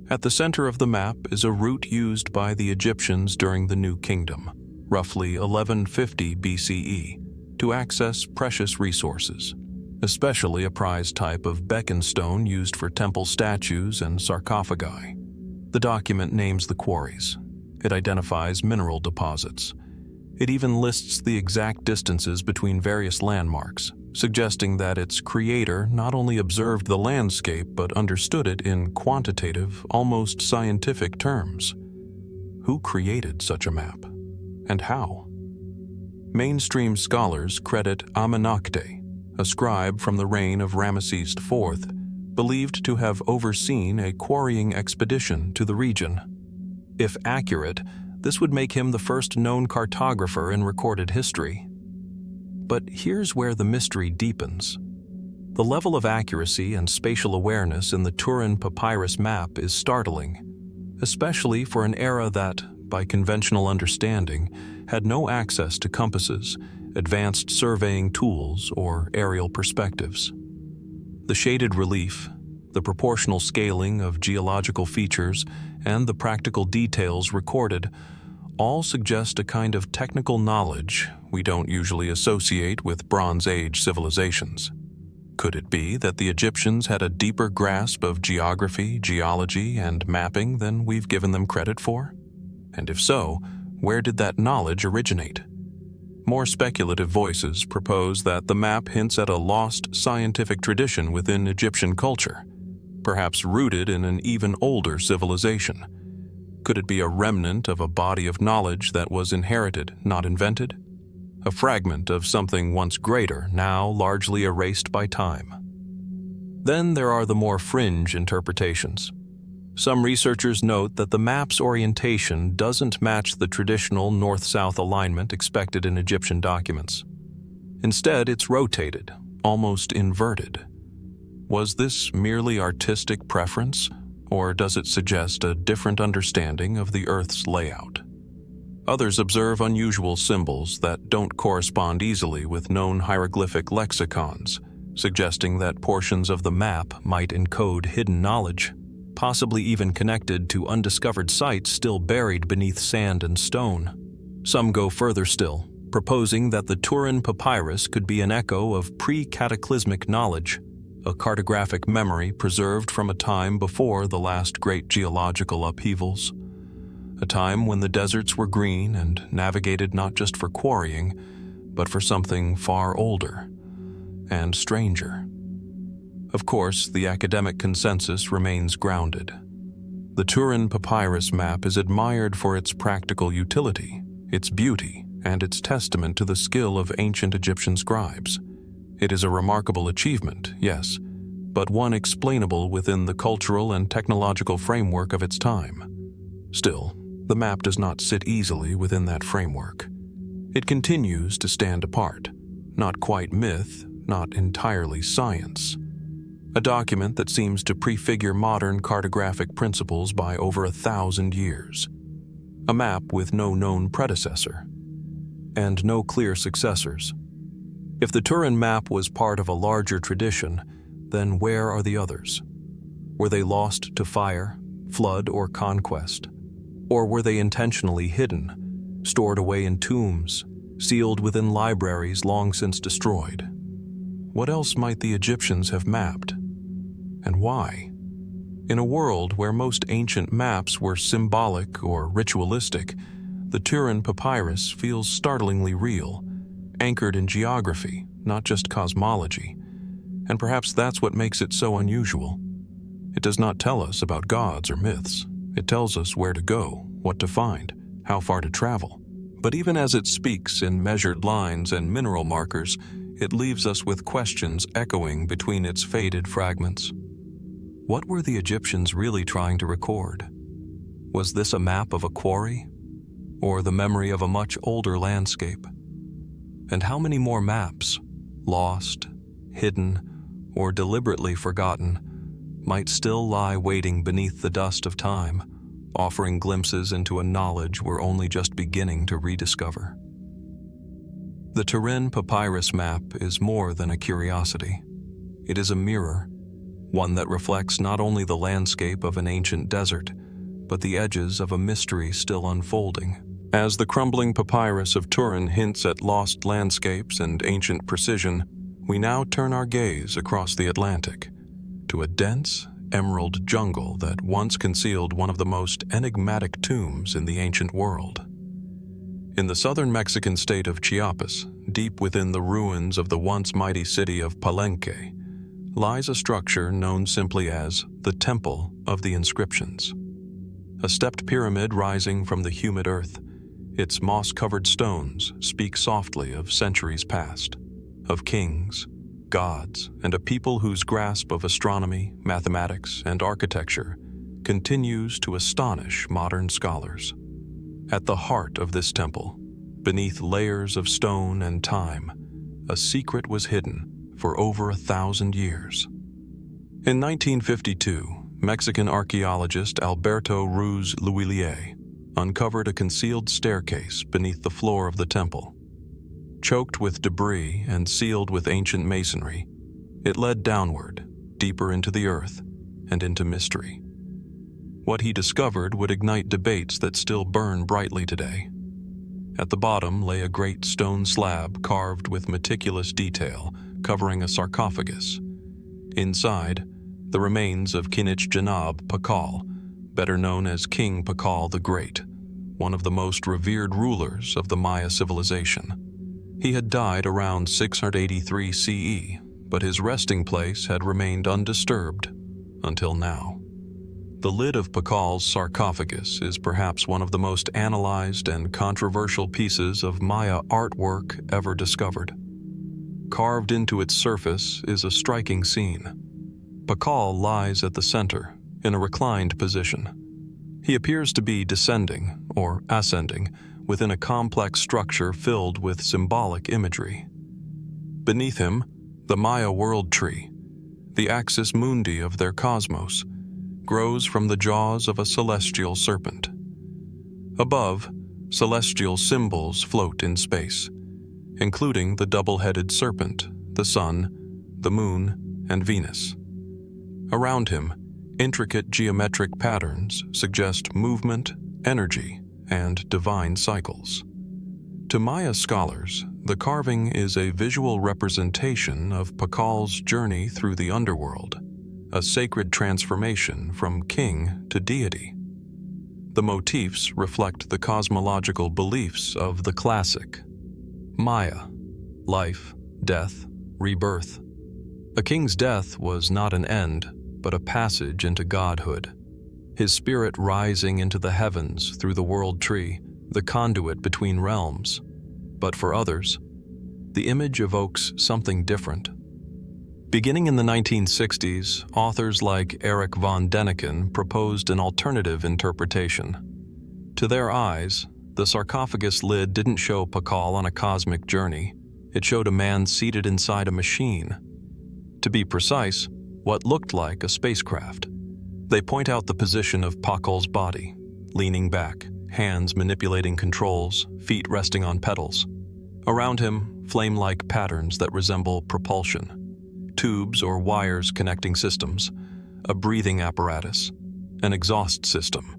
At the center of the map is a route used by the Egyptians during the New Kingdom, roughly 1150 BCE, to access precious resources, especially a prized type of beacon stone used for temple statues and sarcophagi. The document names the quarries. It identifies mineral deposits. It even lists the exact distances between various landmarks, suggesting that its creator not only observed the landscape but understood it in quantitative, almost scientific terms. Who created such a map? And how? Mainstream scholars credit Amenhotep, a scribe from the reign of Ramesses IV, believed to have overseen a quarrying expedition to the region. If accurate, this would make him the first known cartographer in recorded history. But here's where the mystery deepens. The level of accuracy and spatial awareness in the Turin Papyrus Map is startling, especially for an era that, by conventional understanding, had no access to compasses, advanced surveying tools, or aerial perspectives. The shaded relief, the proportional scaling of geological features, and the practical details recorded all suggest a kind of technical knowledge we don't usually associate with Bronze Age civilizations. Could it be that the Egyptians had a deeper grasp of geography, geology, and mapping than we've given them credit for? And if so, where did that knowledge originate? More speculative voices propose that the map hints at a lost scientific tradition within Egyptian culture, perhaps rooted in an even older civilization. Could it be a remnant of a body of knowledge that was inherited, not invented? A fragment of something once greater, now largely erased by time. Then there are the more fringe interpretations. Some researchers note that the map's orientation doesn't match the traditional north-south alignment expected in Egyptian documents. Instead, it's rotated, almost inverted. Was this merely artistic preference, or does it suggest a different understanding of the Earth's layout? Others observe unusual symbols that don't correspond easily with known hieroglyphic lexicons, suggesting that portions of the map might encode hidden knowledge, possibly even connected to undiscovered sites still buried beneath sand and stone. Some go further still, proposing that the Turin Papyrus could be an echo of pre-cataclysmic knowledge, a cartographic memory preserved from a time before the last great geological upheavals, a time when the deserts were green and navigated not just for quarrying, but for something far older and stranger. Of course, the academic consensus remains grounded. The Turin Papyrus Map is admired for its practical utility, its beauty, and its testament to the skill of ancient Egyptian scribes. It is a remarkable achievement, yes, but one explainable within the cultural and technological framework of its time. Still, the map does not sit easily within that framework. It continues to stand apart, not quite myth, not entirely science. A document that seems to prefigure modern cartographic principles by over 1,000 years. A map with no known predecessor, and no clear successors. If the Turin map was part of a larger tradition, then where are the others? Were they lost to fire, flood, or conquest? Or were they intentionally hidden, stored away in tombs, sealed within libraries long since destroyed? What else might the Egyptians have mapped? And why? In a world where most ancient maps were symbolic or ritualistic, the Turin Papyrus feels startlingly real, anchored in geography, not just cosmology. And perhaps that's what makes it so unusual. It does not tell us about gods or myths. It tells us where to go, what to find, how far to travel. But even as it speaks in measured lines and mineral markers, it leaves us with questions echoing between its faded fragments. What were the Egyptians really trying to record? Was this a map of a quarry? Or the memory of a much older landscape? And how many more maps, lost, hidden, or deliberately forgotten, might still lie waiting beneath the dust of time, offering glimpses into a knowledge we're only just beginning to rediscover? The Turin Papyrus Map is more than a curiosity. It is a mirror, one that reflects not only the landscape of an ancient desert, but the edges of a mystery still unfolding. As the crumbling papyrus of Turin hints at lost landscapes and ancient precision, we now turn our gaze across the Atlantic to a dense, emerald jungle that once concealed one of the most enigmatic tombs in the ancient world. In the southern Mexican state of Chiapas, deep within the ruins of the once mighty city of Palenque, lies a structure known simply as the Temple of the Inscriptions. A stepped pyramid rising from the humid earth, its moss-covered stones speak softly of centuries past, of kings, gods, and a people whose grasp of astronomy, mathematics, and architecture continues to astonish modern scholars. At the heart of this temple, beneath layers of stone and time, a secret was hidden for over 1,000 years. In 1952, Mexican archaeologist Alberto Ruiz Luillier uncovered a concealed staircase beneath the floor of the temple. Choked with debris and sealed with ancient masonry, it led downward, deeper into the earth and into mystery. What he discovered would ignite debates that still burn brightly today. At the bottom lay a great stone slab carved with meticulous detail, covering a sarcophagus. Inside, the remains of Kinich Janab Pakal, better known as King Pakal the Great, one of the most revered rulers of the Maya civilization. He had died around 683 CE, but his resting place had remained undisturbed until now. The lid of Pakal's sarcophagus is perhaps one of the most analyzed and controversial pieces of Maya artwork ever discovered. Carved into its surface is a striking scene. Pakal lies at the center, in a reclined position. He appears to be descending, or ascending, within a complex structure filled with symbolic imagery. Beneath him, the Maya world tree, the axis mundi of their cosmos, grows from the jaws of a celestial serpent. Above, celestial symbols float in space, including the double-headed serpent, the sun, the moon, and Venus. Around him, intricate geometric patterns suggest movement, energy, and divine cycles. To Maya scholars, the carving is a visual representation of Pakal's journey through the underworld, a sacred transformation from king to deity. The motifs reflect the cosmological beliefs of the classic Maya: life, death, rebirth. A king's death was not an end, but a passage into godhood. His spirit rising into the heavens through the world tree, the conduit between realms. But for others, the image evokes something different. Beginning in the 1960s, authors like Erich von Däniken proposed an alternative interpretation. To their eyes, the sarcophagus lid didn't show Pakal on a cosmic journey. It showed a man seated inside a machine. To be precise, what looked like a spacecraft. They point out the position of Pakal's body, leaning back, hands manipulating controls, feet resting on pedals. Around him, flame-like patterns that resemble propulsion, tubes or wires connecting systems, a breathing apparatus, an exhaust system.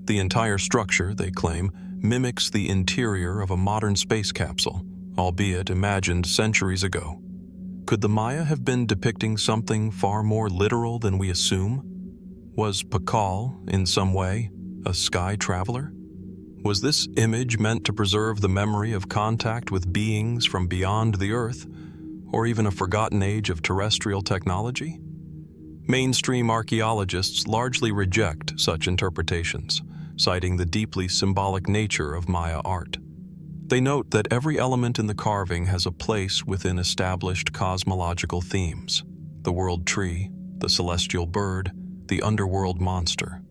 The entire structure, they claim, mimics the interior of a modern space capsule, albeit imagined centuries ago. Could the Maya have been depicting something far more literal than we assume? Was Pakal, in some way, a sky traveler? Was this image meant to preserve the memory of contact with beings from beyond the Earth, or even a forgotten age of terrestrial technology? Mainstream archaeologists largely reject such interpretations, citing the deeply symbolic nature of Maya art. They note that every element in the carving has a place within established cosmological themes: the world tree, the celestial bird, the underworld monster.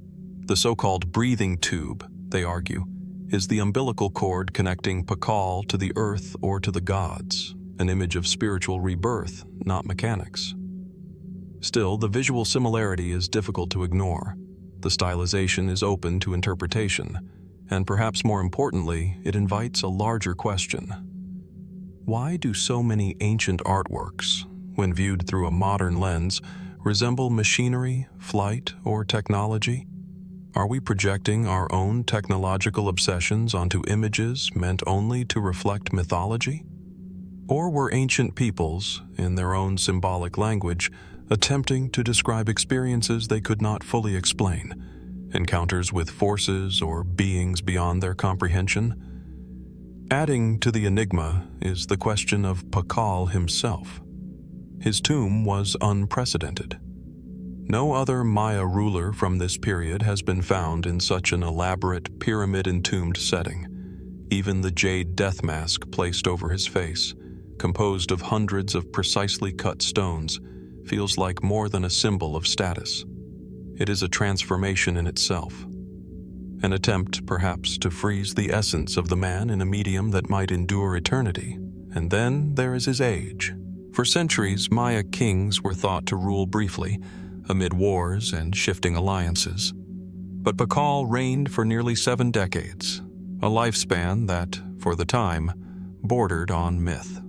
The so-called breathing tube, they argue, is the umbilical cord connecting Pakal to the earth or to the gods, an image of spiritual rebirth, not mechanics. Still, the visual similarity is difficult to ignore. The stylization is open to interpretation, and perhaps more importantly, it invites a larger question. Why do so many ancient artworks, when viewed through a modern lens, resemble machinery, flight, or technology? Are we projecting our own technological obsessions onto images meant only to reflect mythology? Or were ancient peoples, in their own symbolic language, attempting to describe experiences they could not fully explain, encounters with forces or beings beyond their comprehension? Adding to the enigma is the question of Pakal himself. His tomb was unprecedented. No other Maya ruler from this period has been found in such an elaborate, pyramid-entombed setting. Even the jade death mask placed over his face, composed of hundreds of precisely cut stones, feels like more than a symbol of status. It is a transformation in itself. An attempt, perhaps, to freeze the essence of the man in a medium that might endure eternity. And then there is his age. For centuries, Maya kings were thought to rule briefly, amid wars and shifting alliances. But Pakal reigned for nearly 7 decades, a lifespan that, for the time, bordered on myth.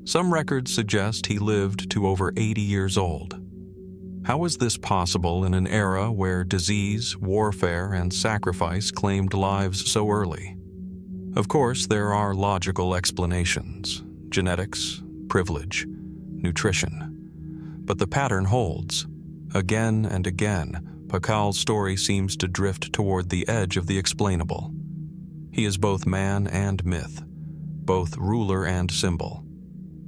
Some records suggest he lived to over 80 years old. How is this possible in an era where disease, warfare, and sacrifice claimed lives so early? Of course, there are logical explanations: genetics, privilege, nutrition. But the pattern holds. Again and again, Pakal's story seems to drift toward the edge of the explainable. He is both man and myth, both ruler and symbol.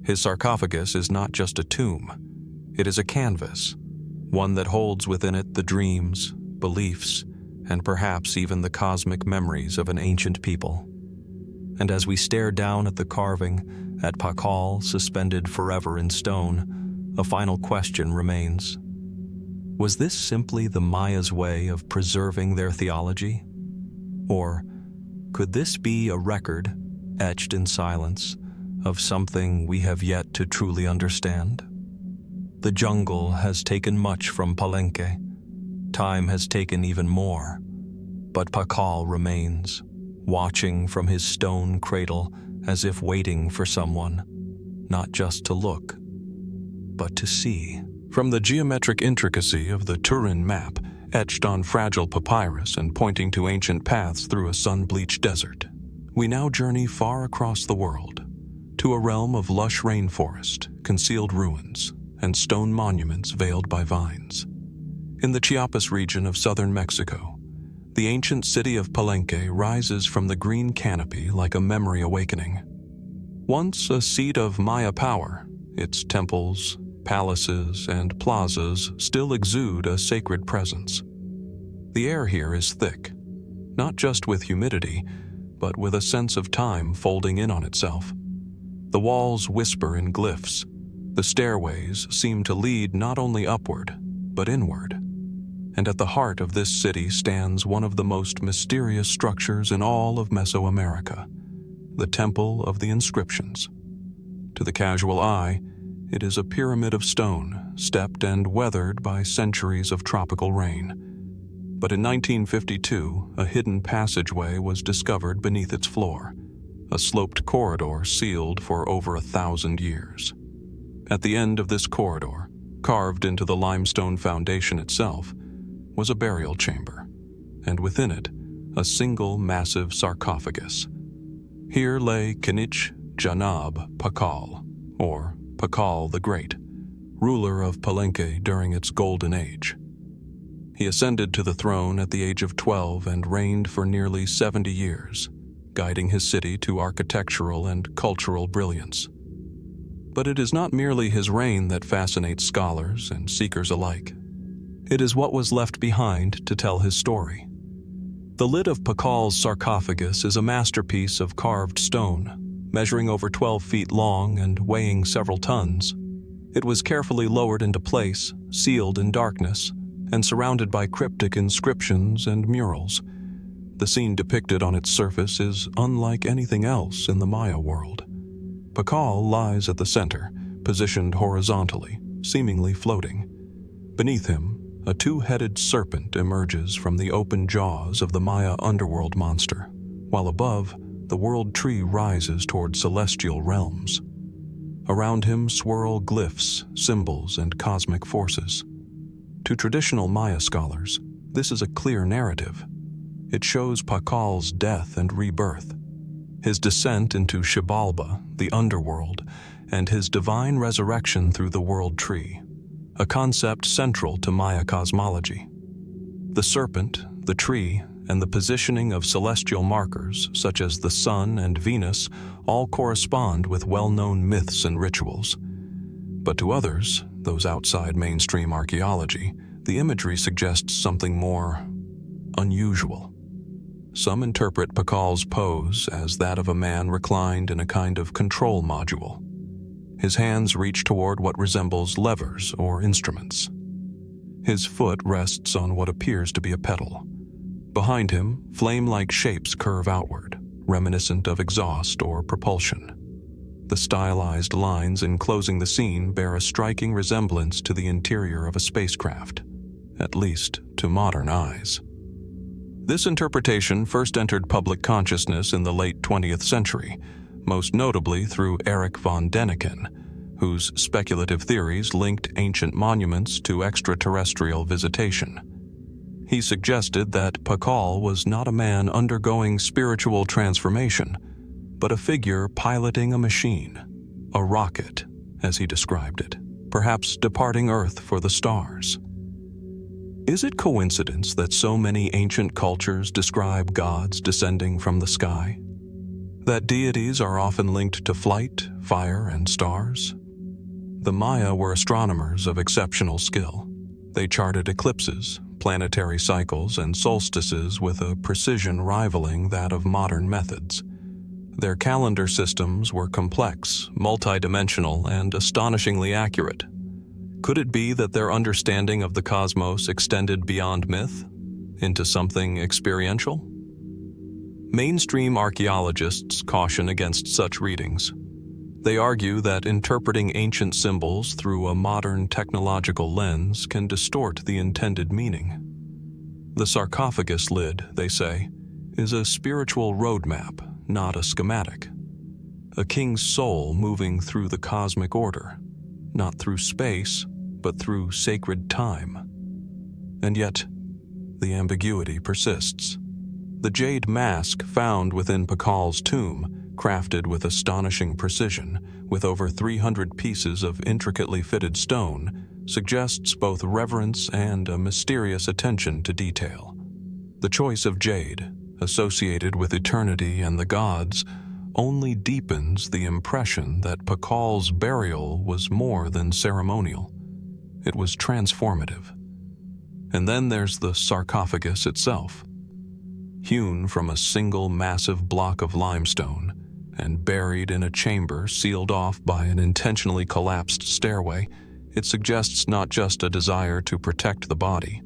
His sarcophagus is not just a tomb. It is a canvas, one that holds within it the dreams, beliefs, and perhaps even the cosmic memories of an ancient people. And as we stare down at the carving, at Pakal suspended forever in stone, a final question remains. Was this simply the Maya's way of preserving their theology? Or could this be a record, etched in silence, of something we have yet to truly understand? The jungle has taken much from Palenque. Time has taken even more. But Pakal remains, watching from his stone cradle as if waiting for someone, not just to look, but to see. From the geometric intricacy of the Turin Map, etched on fragile papyrus and pointing to ancient paths through a sun-bleached desert, we now journey far across the world, to a realm of lush rainforest, concealed ruins, and stone monuments veiled by vines. In the Chiapas region of southern Mexico, the ancient city of Palenque rises from the green canopy like a memory awakening. Once a seat of Maya power, its temples, palaces, and plazas still exude a sacred presence. The air here is thick, not just with humidity, but with a sense of time folding in on itself. The walls whisper in glyphs. The stairways seem to lead not only upward, but inward. And at the heart of this city stands one of the most mysterious structures in all of Mesoamerica, the Temple of the Inscriptions. To the casual eye, it is a pyramid of stone, stepped and weathered by centuries of tropical rain. But in 1952, a hidden passageway was discovered beneath its floor, a sloped corridor sealed for over 1,000 years. At the end of this corridor, carved into the limestone foundation itself, was a burial chamber, and within it, a single massive sarcophagus. Here lay Kinich Janab Pakal, or Pakal the Great, ruler of Palenque during its golden age. He ascended to the throne at the age of 12 and reigned for nearly 70 years, guiding his city to architectural and cultural brilliance. But it is not merely his reign that fascinates scholars and seekers alike. It is what was left behind to tell his story. The lid of Pakal's sarcophagus is a masterpiece of carved stone, measuring over 12 feet long and weighing several tons. It was carefully lowered into place, sealed in darkness, and surrounded by cryptic inscriptions and murals. The scene depicted on its surface is unlike anything else in the Maya world. Pakal lies at the center, positioned horizontally, seemingly floating. Beneath him, a two-headed serpent emerges from the open jaws of the Maya underworld monster, while above, the world tree rises toward celestial realms. Around him swirl glyphs, symbols, and cosmic forces. To traditional Maya scholars, this is a clear narrative. It shows Pakal's death and rebirth, his descent into Xibalba, the underworld, and his divine resurrection through the world tree, a concept central to Maya cosmology. The serpent, the tree, and the positioning of celestial markers such as the sun and Venus all correspond with well-known myths and rituals. But to others, those outside mainstream archaeology, the imagery suggests something more unusual. Some interpret Pakal's pose as that of a man reclined in a kind of control module. His hands reach toward what resembles levers or instruments. His foot rests on what appears to be a pedal. Behind him, flame-like shapes curve outward, reminiscent of exhaust or propulsion. The stylized lines enclosing the scene bear a striking resemblance to the interior of a spacecraft, at least to modern eyes. This interpretation first entered public consciousness in the late 20th century, most notably through Erich von Däniken, whose speculative theories linked ancient monuments to extraterrestrial visitation. He suggested that Pakal was not a man undergoing spiritual transformation, but a figure piloting a machine, a rocket, as he described it, perhaps departing Earth for the stars. Is it coincidence that so many ancient cultures describe gods descending from the sky? That deities are often linked to flight, fire, and stars? The Maya were astronomers of exceptional skill. They charted eclipses, planetary cycles, and solstices with a precision rivaling that of modern methods. Their calendar systems were complex, multidimensional, and astonishingly accurate. Could it be that their understanding of the cosmos extended beyond myth, into something experiential? Mainstream archaeologists caution against such readings. They argue that interpreting ancient symbols through a modern technological lens can distort the intended meaning. The sarcophagus lid, they say, is a spiritual roadmap, not a schematic. A king's soul moving through the cosmic order, not through space, but through sacred time. And yet, the ambiguity persists. The jade mask found within Pakal's tomb, crafted with astonishing precision, with over 300 pieces of intricately fitted stone, suggests both reverence and a mysterious attention to detail. The choice of jade, associated with eternity and the gods, only deepens the impression that Pakal's burial was more than ceremonial. It was transformative. And then there's the sarcophagus itself. hewn from a single massive block of limestone and buried in a chamber sealed off by an intentionally collapsed stairway, it suggests not just a desire to protect the body,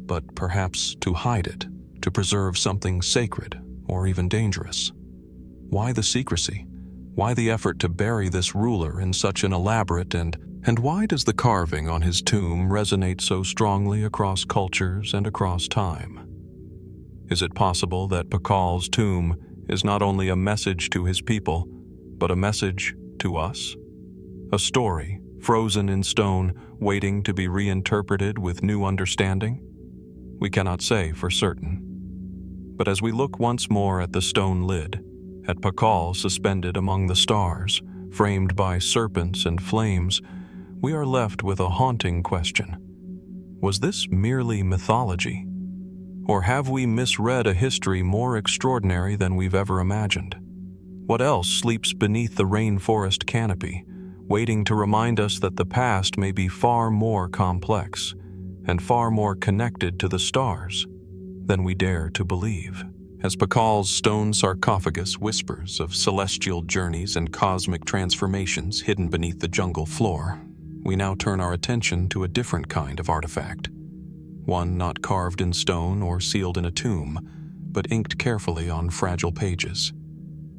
but perhaps to hide it, to preserve something sacred or even dangerous. Why the secrecy? Why the effort to bury this ruler in such an elaborate and why does the carving on his tomb resonate so strongly across cultures and across time? Is it possible that Pakal's tomb is not only a message to his people, but a message to us? A story, frozen in stone, waiting to be reinterpreted with new understanding? We cannot say for certain. But as we look once more at the stone lid, at Pakal suspended among the stars, framed by serpents and flames, we are left with a haunting question. Was this merely mythology? Or have we misread a history more extraordinary than we've ever imagined? What else sleeps beneath the rainforest canopy, waiting to remind us that the past may be far more complex and far more connected to the stars than we dare to believe? As Pakal's stone sarcophagus whispers of celestial journeys and cosmic transformations hidden beneath the jungle floor, we now turn our attention to a different kind of artifact. One not carved in stone or sealed in a tomb, but inked carefully on fragile pages.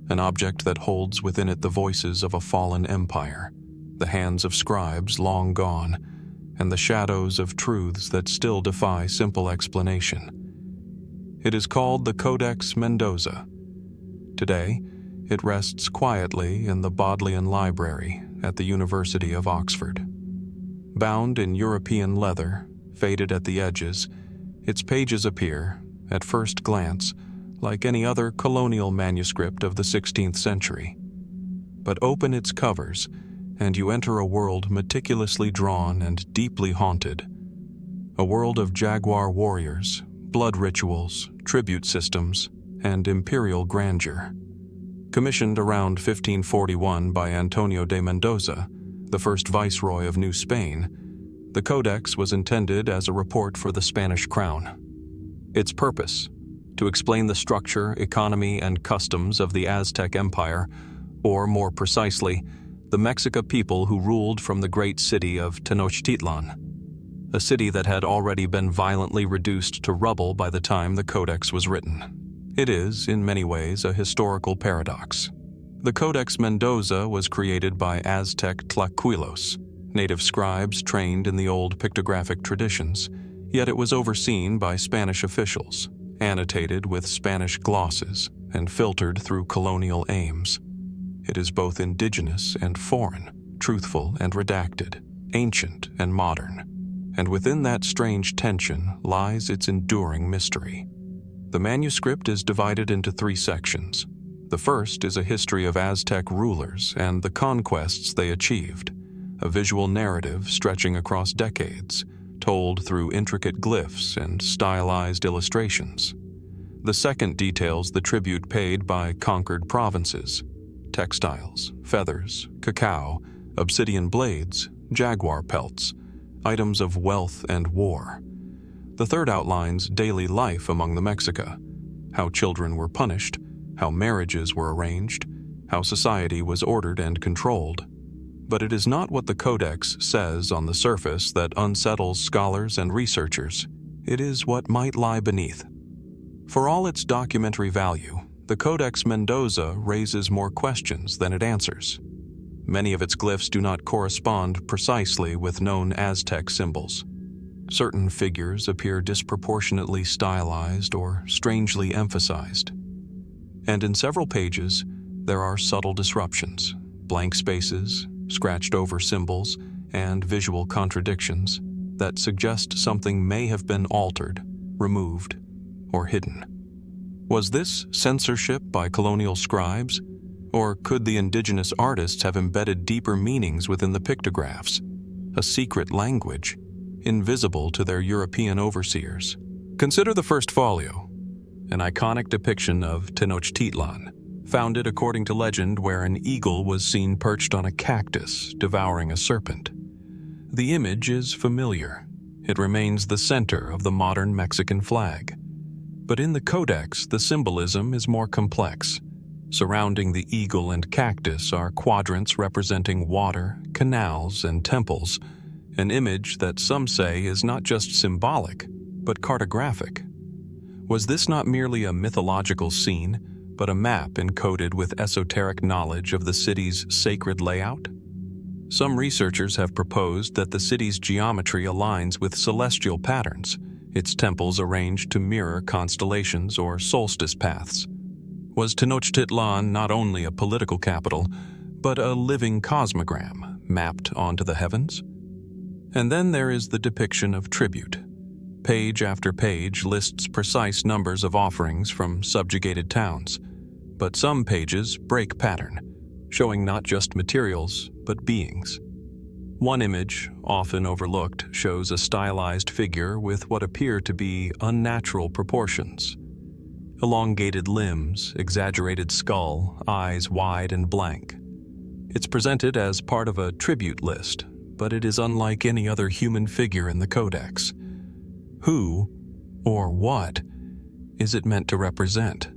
An object that holds within it the voices of a fallen empire, the hands of scribes long gone, and the shadows of truths that still defy simple explanation. It is called the Codex Mendoza. Today, it rests quietly in the Bodleian Library at the University of Oxford. Bound in European leather, faded at the edges, its pages appear, at first glance, like any other colonial manuscript of the 16th century. But open its covers, and you enter a world meticulously drawn and deeply haunted. A world of jaguar warriors, blood rituals, tribute systems, and imperial grandeur. Commissioned around 1541 by Antonio de Mendoza, the first viceroy of New Spain, the Codex was intended as a report for the Spanish crown. Its purpose: to explain the structure, economy, and customs of the Aztec Empire, or more precisely, the Mexica people who ruled from the great city of Tenochtitlan, a city that had already been violently reduced to rubble by the time the Codex was written. It is, in many ways, a historical paradox. The Codex Mendoza was created by Aztec Tlacuilos, native scribes trained in the old pictographic traditions, yet it was overseen by Spanish officials, annotated with Spanish glosses, and filtered through colonial aims. It is both indigenous and foreign, truthful and redacted, ancient and modern. And within that strange tension lies its enduring mystery. The manuscript is divided into 3 sections. The first is a history of Aztec rulers and the conquests they achieved, a visual narrative stretching across decades, told through intricate glyphs and stylized illustrations. The second details the tribute paid by conquered provinces: textiles, feathers, cacao, obsidian blades, jaguar pelts, items of wealth and war. The third outlines daily life among the Mexica, how children were punished, how marriages were arranged, how society was ordered and controlled. But it is not what the Codex says on the surface that unsettles scholars and researchers. It is what might lie beneath. For all its documentary value, the Codex Mendoza raises more questions than it answers. Many of its glyphs do not correspond precisely with known Aztec symbols. Certain figures appear disproportionately stylized or strangely emphasized. And in several pages, there are subtle disruptions, blank spaces, scratched-over symbols, and visual contradictions that suggest something may have been altered, removed, or hidden. Was this censorship by colonial scribes? Or could the indigenous artists have embedded deeper meanings within the pictographs, a secret language, invisible to their European overseers? Consider the first folio, an iconic depiction of Tenochtitlan, founded according to legend where an eagle was seen perched on a cactus, devouring a serpent. The image is familiar. It remains the center of the modern Mexican flag. But in the Codex, the symbolism is more complex. Surrounding the eagle and cactus are quadrants representing water, canals, and temples, an image that some say is not just symbolic, but cartographic. Was this not merely a mythological scene, but a map encoded with esoteric knowledge of the city's sacred layout? Some researchers have proposed that the city's geometry aligns with celestial patterns, its temples arranged to mirror constellations or solstice paths. Was Tenochtitlan not only a political capital, but a living cosmogram mapped onto the heavens? And then there is the depiction of tribute. Page after page lists precise numbers of offerings from subjugated towns, but some pages break pattern, showing not just materials, but beings. One image, often overlooked, shows a stylized figure with what appear to be unnatural proportions. Elongated limbs, exaggerated skull, eyes wide and blank. It's presented as part of a tribute list, but it is unlike any other human figure in the Codex. Who, or what, is it meant to represent?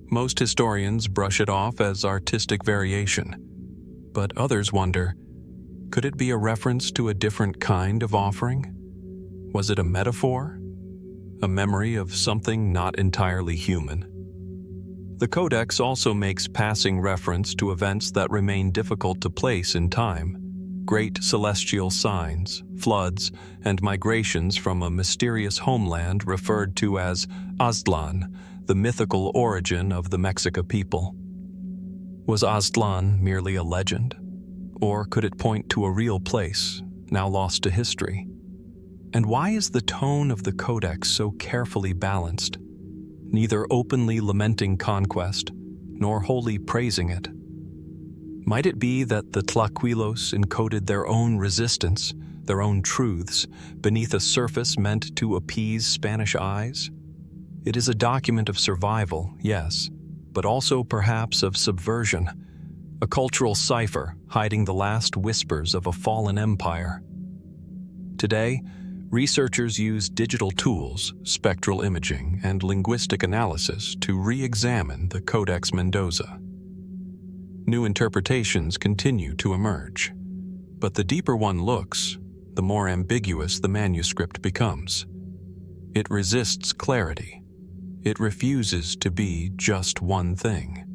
Most historians brush it off as artistic variation, but others wonder, could it be a reference to a different kind of offering? Was it a metaphor? A memory of something not entirely human? The Codex also makes passing reference to events that remain difficult to place in time. Great celestial signs, floods, and migrations from a mysterious homeland referred to as Aztlan, the mythical origin of the Mexica people. Was Aztlan merely a legend? Or could it point to a real place, now lost to history? And why is the tone of the Codex so carefully balanced, neither openly lamenting conquest, nor wholly praising it? Might it be that the Tlaquilos encoded their own resistance, their own truths, beneath a surface meant to appease Spanish eyes? It is a document of survival, yes, but also perhaps of subversion, a cultural cipher hiding the last whispers of a fallen empire. Today, researchers use digital tools, spectral imaging, and linguistic analysis to re-examine the Codex Mendoza. New interpretations continue to emerge, but the deeper one looks, the more ambiguous the manuscript becomes. It resists clarity. It refuses to be just one thing.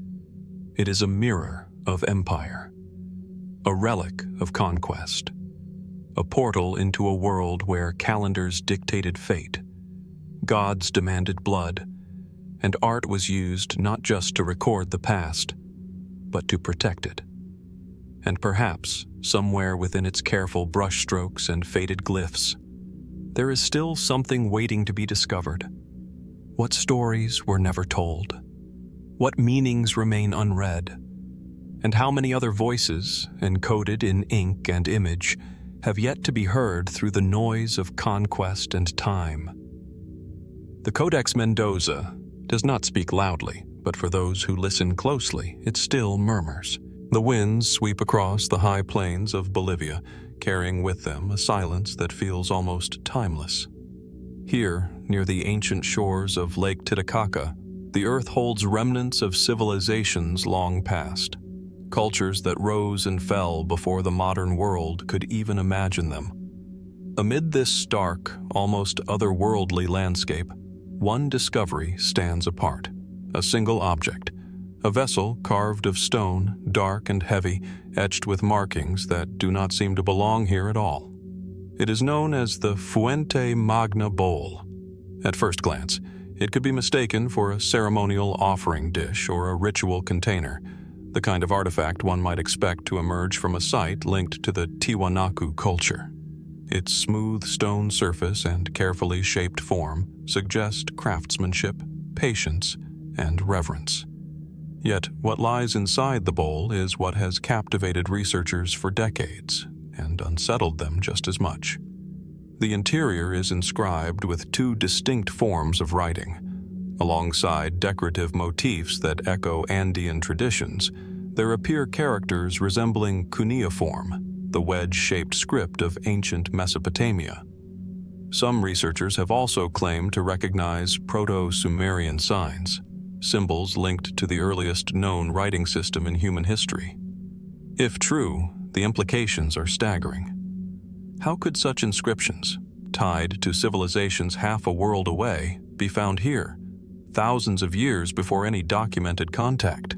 It is a mirror of empire, a relic of conquest, a portal into a world where calendars dictated fate, gods demanded blood, and art was used not just to record the past, but to protect it. And perhaps, somewhere within its careful brushstrokes and faded glyphs, there is still something waiting to be discovered. What stories were never told? What meanings remain unread? And how many other voices, encoded in ink and image, have yet to be heard through the noise of conquest and time? The Codex Mendoza does not speak loudly, but for those who listen closely, it still murmurs. The winds sweep across the high plains of Bolivia, carrying with them a silence that feels almost timeless. Here, near the ancient shores of Lake Titicaca, the earth holds remnants of civilizations long past, cultures that rose and fell before the modern world could even imagine them. Amid this stark, almost otherworldly landscape, one discovery stands apart. A single object, a vessel carved of stone, dark and heavy, etched with markings that do not seem to belong here at all. It is known as the Fuente Magna Bowl. At first glance, it could be mistaken for a ceremonial offering dish or a ritual container, the kind of artifact one might expect to emerge from a site linked to the Tiwanaku culture. Its smooth stone surface and carefully shaped form suggest craftsmanship, patience, and reverence. Yet, what lies inside the bowl is what has captivated researchers for decades and unsettled them just as much. The interior is inscribed with two distinct forms of writing. Alongside decorative motifs that echo Andean traditions, there appear characters resembling cuneiform, the wedge-shaped script of ancient Mesopotamia. Some researchers have also claimed to recognize Proto-Sumerian signs, symbols linked to the earliest known writing system in human history. If true, the implications are staggering. How could such inscriptions, tied to civilizations half a world away, be found here, thousands of years before any documented contact?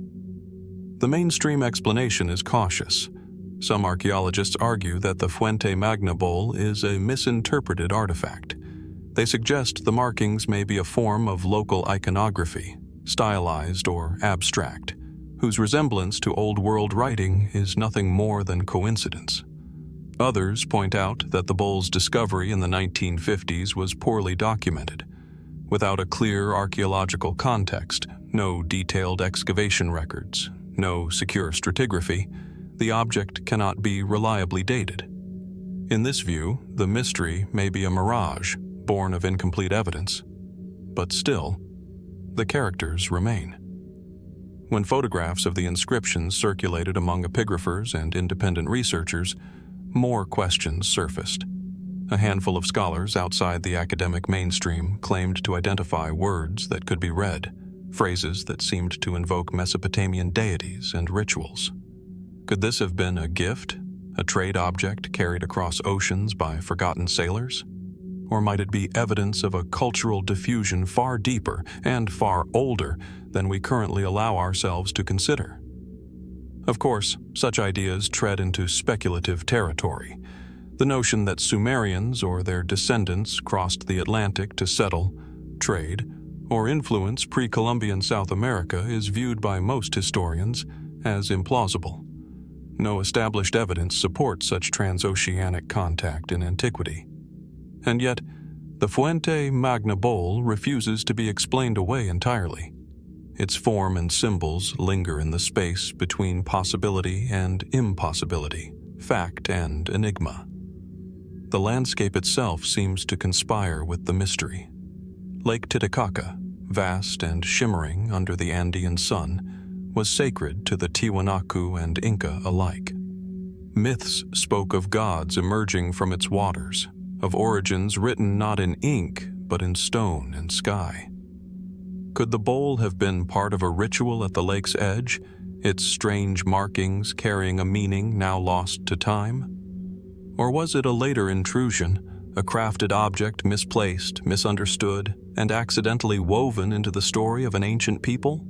The mainstream explanation is cautious. Some archaeologists argue that the Fuente Magna bowl is a misinterpreted artifact. They suggest the markings may be a form of local iconography, stylized or abstract, whose resemblance to Old World writing is nothing more than coincidence. Others point out that the bowl's discovery in the 1950s was poorly documented. Without a clear archaeological context, no detailed excavation records, no secure stratigraphy, the object cannot be reliably dated. In this view, the mystery may be a mirage, born of incomplete evidence. But still, the characters remain. When photographs of the inscriptions circulated among epigraphers and independent researchers, more questions surfaced. A handful of scholars outside the academic mainstream claimed to identify words that could be read, phrases that seemed to invoke Mesopotamian deities and rituals. Could this have been a gift, a trade object carried across oceans by forgotten sailors? Or might it be evidence of a cultural diffusion far deeper and far older than we currently allow ourselves to consider? Of course, such ideas tread into speculative territory. The notion that Sumerians or their descendants crossed the Atlantic to settle, trade, or influence pre-Columbian South America is viewed by most historians as implausible. No established evidence supports such transoceanic contact in antiquity. And yet, the Fuente Magna bowl refuses to be explained away entirely. Its form and symbols linger in the space between possibility and impossibility, fact and enigma. The landscape itself seems to conspire with the mystery. Lake Titicaca, vast and shimmering under the Andean sun, was sacred to the Tiwanaku and Inca alike. Myths spoke of gods emerging from its waters, of origins written not in ink but in stone and sky. Could the bowl have been part of a ritual at the lake's edge, its strange markings carrying a meaning now lost to time? Or was it a later intrusion, a crafted object misplaced, misunderstood, and accidentally woven into the story of an ancient people?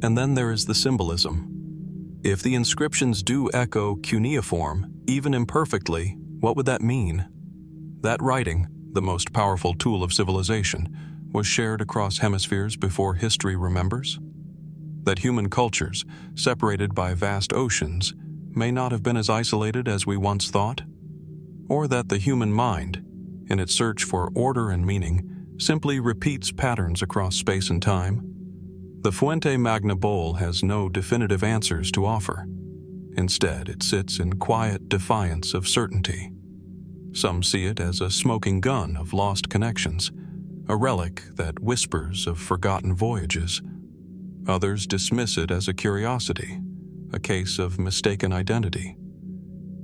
And then there is the symbolism. If the inscriptions do echo cuneiform, even imperfectly, what would that mean? That writing, the most powerful tool of civilization, was shared across hemispheres before history remembers? That human cultures, separated by vast oceans, may not have been as isolated as we once thought? Or that the human mind, in its search for order and meaning, simply repeats patterns across space and time? The Fuente Magna bowl has no definitive answers to offer. Instead, it sits in quiet defiance of certainty. Some see it as a smoking gun of lost connections, a relic that whispers of forgotten voyages. Others dismiss it as a curiosity, a case of mistaken identity.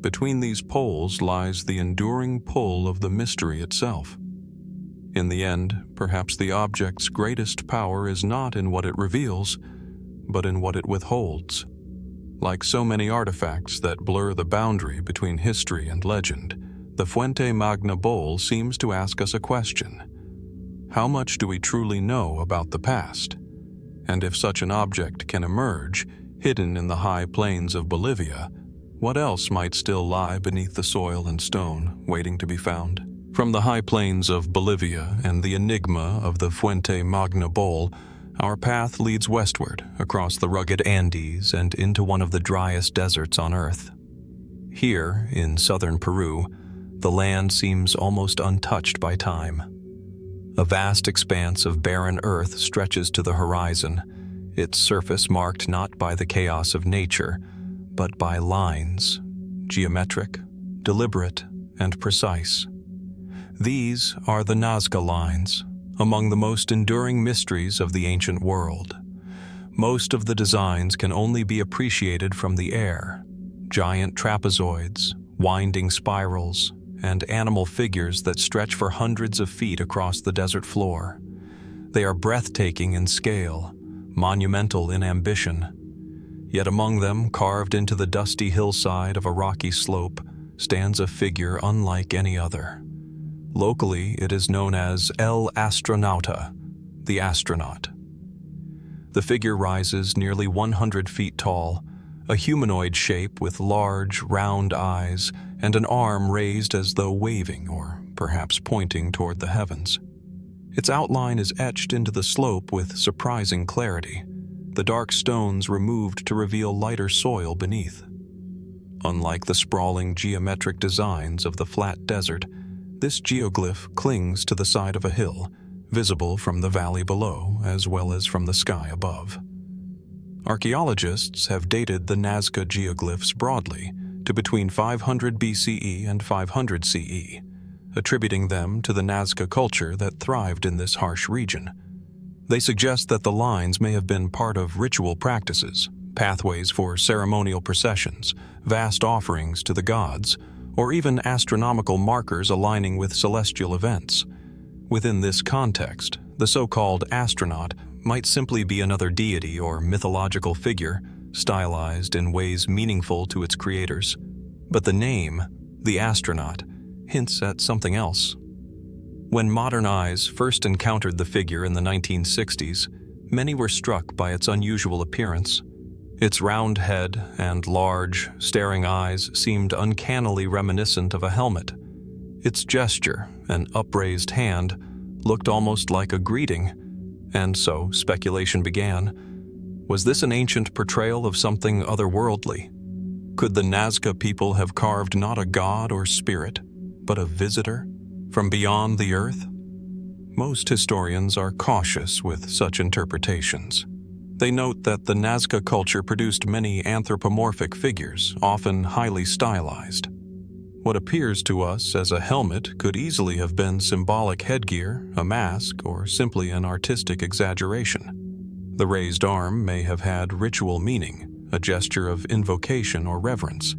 Between these poles lies the enduring pull of the mystery itself. In the end, perhaps the object's greatest power is not in what it reveals, but in what it withholds. Like so many artifacts that blur the boundary between history and legend, the Fuente Magna bowl seems to ask us a question. How much do we truly know about the past? And if such an object can emerge, hidden in the high plains of Bolivia, what else might still lie beneath the soil and stone, waiting to be found? From the high plains of Bolivia and the enigma of the Fuente Magna bowl, our path leads westward across the rugged Andes and into one of the driest deserts on Earth. Here, in southern Peru, the land seems almost untouched by time. A vast expanse of barren earth stretches to the horizon, its surface marked not by the chaos of nature, but by lines, geometric, deliberate, and precise. These are the Nazca lines, among the most enduring mysteries of the ancient world. Most of the designs can only be appreciated from the air. Giant trapezoids, winding spirals, and animal figures that stretch for hundreds of feet across the desert floor. They are breathtaking in scale, monumental in ambition. Yet among them, carved into the dusty hillside of a rocky slope, stands a figure unlike any other. Locally, it is known as El Astronauta, the astronaut. The figure rises nearly 100 feet tall, a humanoid shape with large, round eyes and an arm raised as though waving or perhaps pointing toward the heavens. Its outline is etched into the slope with surprising clarity, the dark stones removed to reveal lighter soil beneath. Unlike the sprawling geometric designs of the flat desert, this geoglyph clings to the side of a hill, visible from the valley below as well as from the sky above. Archaeologists have dated the Nazca geoglyphs broadly to between 500 BCE and 500 CE, attributing them to the Nazca culture that thrived in this harsh region. They suggest that the lines may have been part of ritual practices, pathways for ceremonial processions, vast offerings to the gods, or even astronomical markers aligning with celestial events. Within this context, the so-called astronaut might simply be another deity or mythological figure, stylized in ways meaningful to its creators. But the name, the astronaut, hints at something else. When modern eyes first encountered the figure in the 1960s, many were struck by its unusual appearance. Its round head and large, staring eyes seemed uncannily reminiscent of a helmet. Its gesture, an upraised hand, looked almost like a greeting, and so speculation began. Was this an ancient portrayal of something otherworldly? Could the Nazca people have carved not a god or spirit, but a visitor from beyond the earth? Most historians are cautious with such interpretations. They note that the Nazca culture produced many anthropomorphic figures, often highly stylized. What appears to us as a helmet could easily have been symbolic headgear, a mask, or simply an artistic exaggeration. The raised arm may have had ritual meaning, a gesture of invocation or reverence.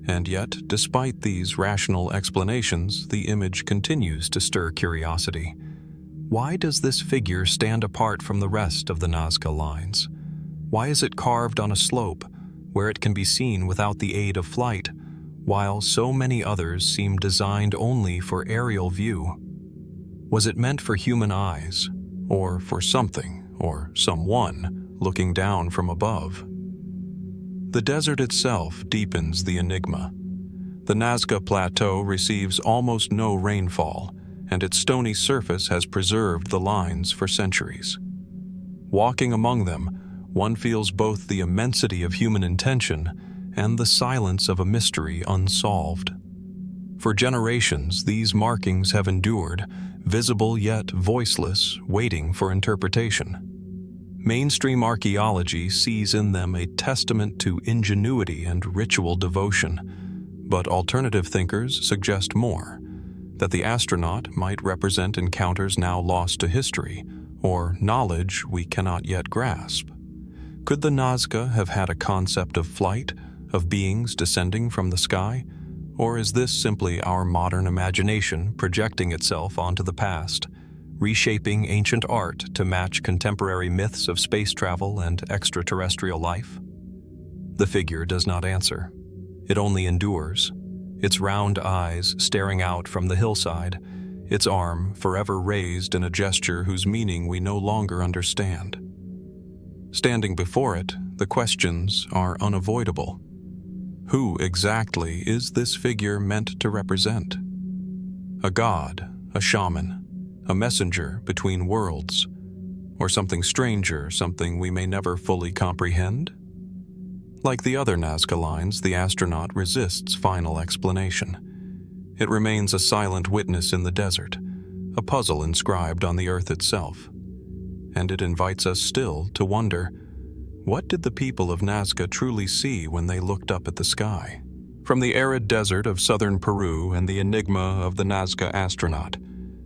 And yet, despite these rational explanations, the image continues to stir curiosity. Why does this figure stand apart from the rest of the Nazca lines? Why is it carved on a slope, where it can be seen without the aid of flight, while so many others seem designed only for aerial view? Was it meant for human eyes, or for something, or someone, looking down from above? The desert itself deepens the enigma. The Nazca Plateau receives almost no rainfall, and its stony surface has preserved the lines for centuries. Walking among them, one feels both the immensity of human intention and the silence of a mystery unsolved. For generations, these markings have endured, visible yet voiceless, waiting for interpretation. Mainstream archaeology sees in them a testament to ingenuity and ritual devotion, but alternative thinkers suggest more, that the astronaut might represent encounters now lost to history, or knowledge we cannot yet grasp. Could the Nazca have had a concept of flight, of beings descending from the sky, or is this simply our modern imagination projecting itself onto the past, reshaping ancient art to match contemporary myths of space travel and extraterrestrial life? The figure does not answer. It only endures, its round eyes staring out from the hillside, its arm forever raised in a gesture whose meaning we no longer understand. Standing before it, the questions are unavoidable. Who exactly is this figure meant to represent? A god, a shaman, a messenger between worlds, or something stranger, something we may never fully comprehend? Like the other Nazca lines, the astronaut resists final explanation. It remains a silent witness in the desert, a puzzle inscribed on the earth itself. And it invites us still to wonder, what did the people of Nazca truly see when they looked up at the sky? From the arid desert of southern Peru and the enigma of the Nazca astronaut,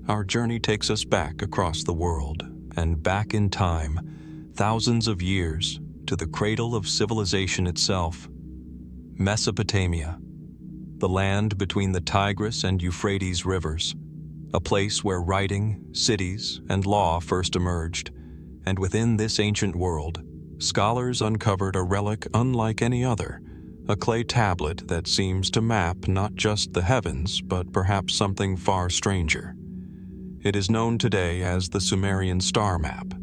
our journey takes us back across the world and back in time, thousands of years, to the cradle of civilization itself, Mesopotamia. the land between the Tigris and Euphrates rivers, a place where writing, cities, and law first emerged. And within this ancient world, scholars uncovered a relic unlike any other, a clay tablet that seems to map not just the heavens, but perhaps something far stranger. It is known today as the Sumerian Star Map.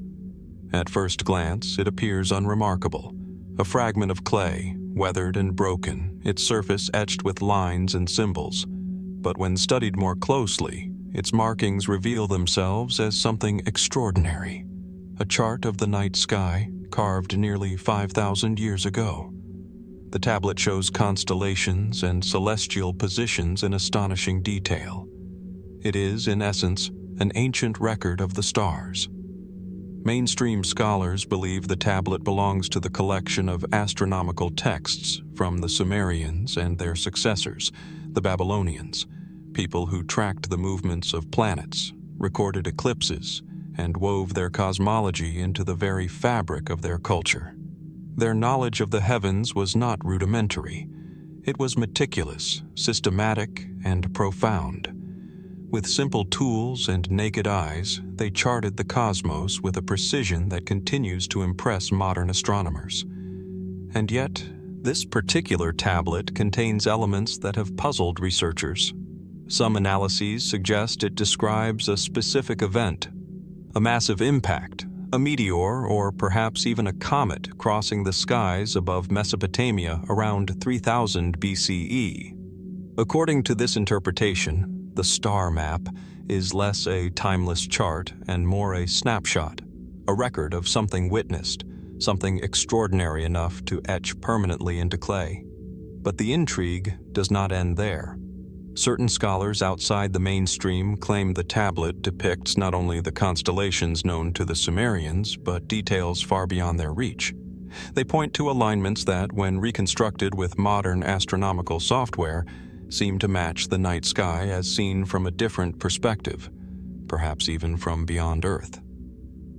At first glance, it appears unremarkable, a fragment of clay, weathered and broken, its surface etched with lines and symbols. But when studied more closely, its markings reveal themselves as something extraordinary, a chart of the night sky carved nearly 5,000 years ago. The tablet shows constellations and celestial positions in astonishing detail. It is, in essence, an ancient record of the stars. Mainstream scholars believe the tablet belongs to the collection of astronomical texts from the Sumerians and their successors, the Babylonians, people who tracked the movements of planets, recorded eclipses, and wove their cosmology into the very fabric of their culture. Their knowledge of the heavens was not rudimentary. It was meticulous, systematic, and profound. With simple tools and naked eyes, they charted the cosmos with a precision that continues to impress modern astronomers. And yet, this particular tablet contains elements that have puzzled researchers. Some analyses suggest it describes a specific event, a massive impact, a meteor, or perhaps even a comet crossing the skies above Mesopotamia around 3000 BCE. According to this interpretation, the star map is less a timeless chart and more a snapshot, a record of something witnessed, something extraordinary enough to etch permanently into clay. But the intrigue does not end there. Certain scholars outside the mainstream claim the tablet depicts not only the constellations known to the Sumerians, but details far beyond their reach. They point to alignments that, when reconstructed with modern astronomical software, seem to match the night sky as seen from a different perspective, perhaps even from beyond Earth.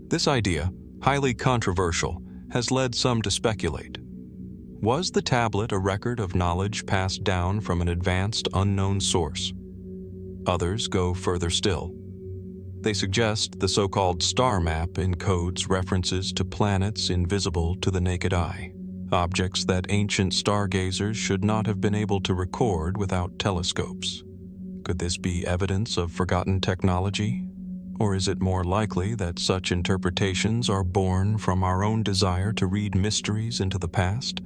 This idea, highly controversial, has led some to speculate. Was the tablet a record of knowledge passed down from an advanced, unknown source? Others go further still. They suggest the so-called star map encodes references to planets invisible to the naked eye, objects that ancient stargazers should not have been able to record without telescopes. Could this be evidence of forgotten technology? Or is it more likely that such interpretations are born from our own desire to read mysteries into the past?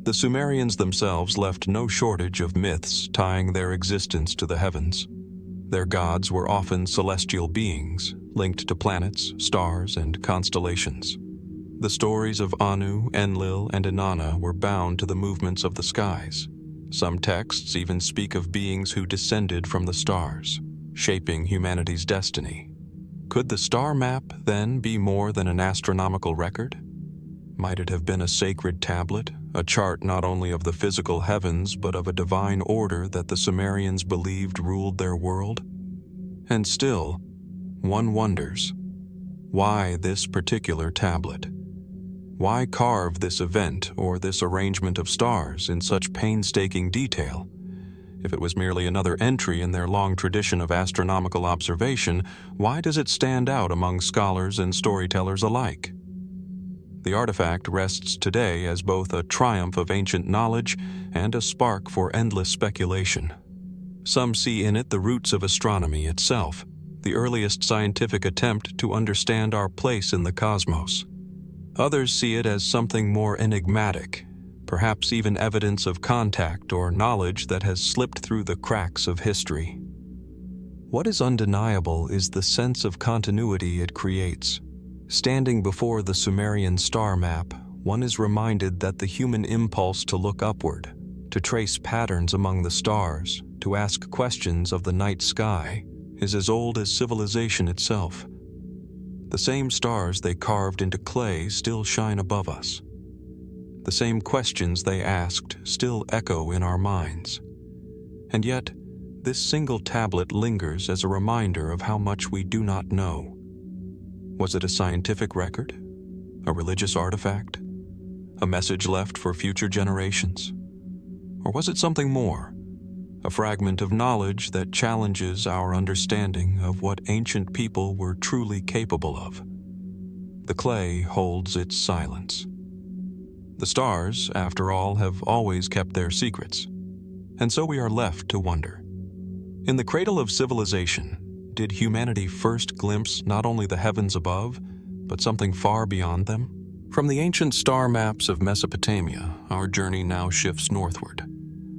The Sumerians themselves left no shortage of myths tying their existence to the heavens. Their gods were often celestial beings, linked to planets, stars, and constellations. The stories of Anu, Enlil, and Inanna were bound to the movements of the skies. Some texts even speak of beings who descended from the stars, shaping humanity's destiny. Could the star map, then, be more than an astronomical record? Might it have been a sacred tablet, a chart not only of the physical heavens but of a divine order that the Sumerians believed ruled their world? And still, one wonders, why this particular tablet? Why carve this event or this arrangement of stars in such painstaking detail? If it was merely another entry in their long tradition of astronomical observation, why does it stand out among scholars and storytellers alike? The artifact rests today as both a triumph of ancient knowledge and a spark for endless speculation. Some see in it the roots of astronomy itself, the earliest scientific attempt to understand our place in the cosmos. Others see it as something more enigmatic, perhaps even evidence of contact or knowledge that has slipped through the cracks of history. What is undeniable is the sense of continuity it creates. Standing before the Sumerian star map, one is reminded that the human impulse to look upward, to trace patterns among the stars, to ask questions of the night sky, is as old as civilization itself. The same stars they carved into clay still shine above us. The same questions they asked still echo in our minds. And yet, this single tablet lingers as a reminder of how much we do not know. Was it a scientific record? A religious artifact? A message left for future generations? Or was it something more? a fragment of knowledge that challenges our understanding of what ancient people were truly capable of. The clay holds its silence. The stars, after all, have always kept their secrets, and so we are left to wonder. In the cradle of civilization, did humanity first glimpse not only the heavens above, but something far beyond them? From the ancient star maps of Mesopotamia, our journey now shifts northward,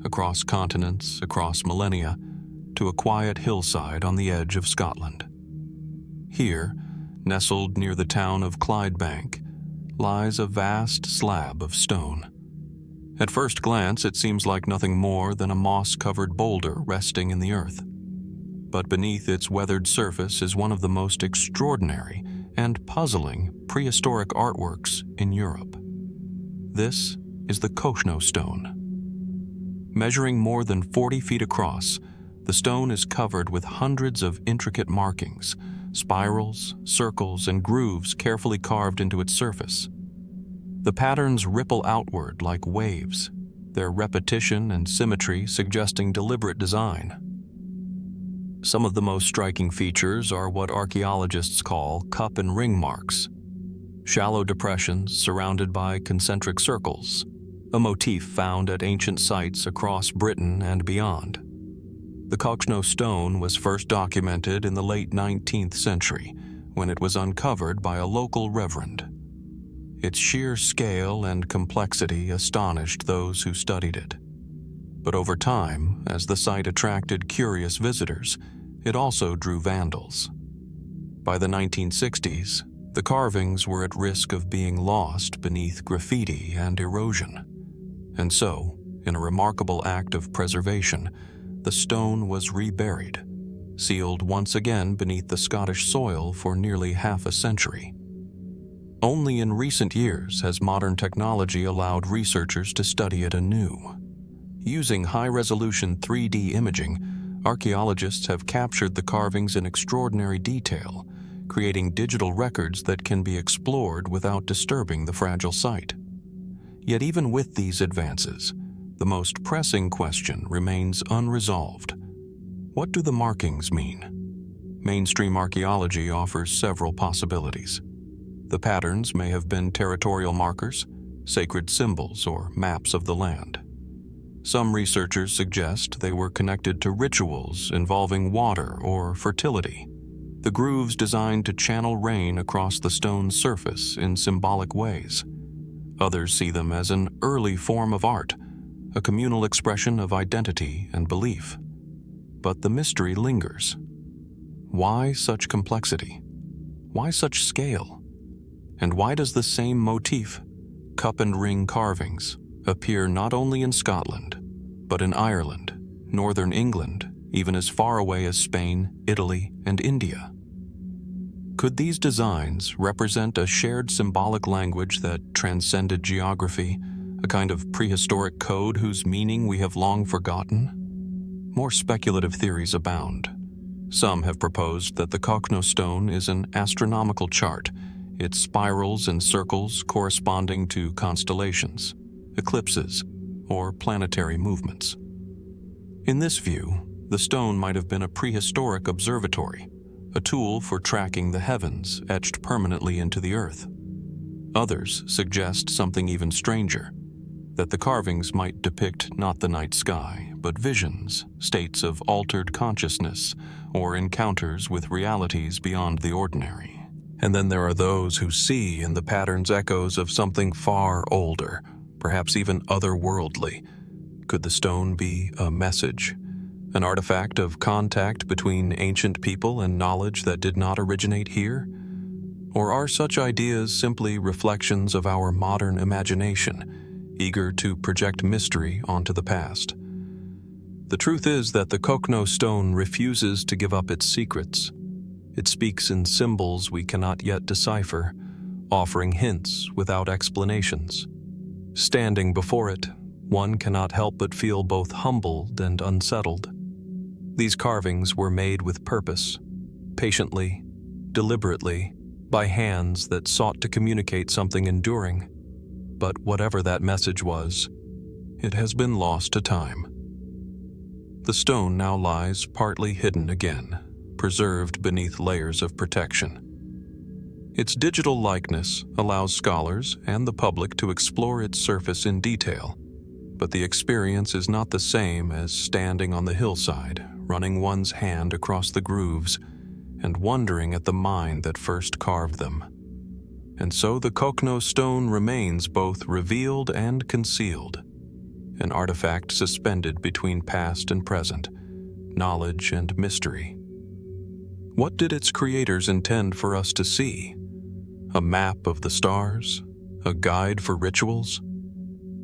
across continents, across millennia, to a quiet hillside on the edge of Scotland. Here, nestled near the town of Clydebank, lies a vast slab of stone. At first glance, it seems like nothing more than a moss-covered boulder resting in the earth. But beneath its weathered surface is one of the most extraordinary and puzzling prehistoric artworks in Europe. This is the Cochno Stone. Measuring more than 40 feet across, the stone is covered with hundreds of intricate markings, spirals, circles, and grooves carefully carved into its surface. The patterns ripple outward like waves, their repetition and symmetry suggesting deliberate design. Some of the most striking features are what archaeologists call cup and ring marks, shallow depressions surrounded by concentric circles, a motif found at ancient sites across Britain and beyond. The Cochno Stone was first documented in the late 19th century when it was uncovered by a local reverend. Its sheer scale and complexity astonished those who studied it. But over time, as the site attracted curious visitors, it also drew vandals. By the 1960s, the carvings were at risk of being lost beneath graffiti and erosion. And so, in a remarkable act of preservation, the stone was reburied, sealed once again beneath the Scottish soil for nearly half a century. Only in recent years has modern technology allowed researchers to study it anew. Using high-resolution 3D imaging, archaeologists have captured the carvings in extraordinary detail, creating digital records that can be explored without disturbing the fragile site. Yet even with these advances, the most pressing question remains unresolved. What do the markings mean? Mainstream archaeology offers several possibilities. The patterns may have been territorial markers, sacred symbols, or maps of the land. Some researchers suggest they were connected to rituals involving water or fertility, the grooves designed to channel rain across the stone's surface in symbolic ways. Others see them as an early form of art, a communal expression of identity and belief. But the mystery lingers. Why such complexity? Why such scale? And why does the same motif, cup and ring carvings, appear not only in Scotland, but in Ireland, northern England, even as far away as Spain, Italy, and India? Could these designs represent a shared symbolic language that transcended geography, a kind of prehistoric code whose meaning we have long forgotten? More speculative theories abound. Some have proposed that the Cochno Stone is an astronomical chart, its spirals and circles corresponding to constellations, eclipses, or planetary movements. In this view, the stone might have been a prehistoric observatory, a tool for tracking the heavens etched permanently into the earth. Others suggest something even stranger, that the carvings might depict not the night sky, but visions, states of altered consciousness, or encounters with realities beyond the ordinary. And then there are those who see in the patterns echoes of something far older, perhaps even otherworldly. Could the stone be a message, an artifact of contact between ancient people and knowledge that did not originate here? Or are such ideas simply reflections of our modern imagination, eager to project mystery onto the past? The truth is that the Cochno Stone refuses to give up its secrets. It speaks in symbols we cannot yet decipher, offering hints without explanations. Standing before it, one cannot help but feel both humbled and unsettled. These carvings were made with purpose, patiently, deliberately, by hands that sought to communicate something enduring. But whatever that message was, it has been lost to time. The stone now lies partly hidden again, preserved beneath layers of protection. Its digital likeness allows scholars and the public to explore its surface in detail, but the experience is not the same as standing on the hillside, running one's hand across the grooves, and wondering at the mind that first carved them. And so the Cochno Stone remains both revealed and concealed, an artifact suspended between past and present, knowledge and mystery. What did its creators intend for us to see? A map of the stars? A guide for rituals?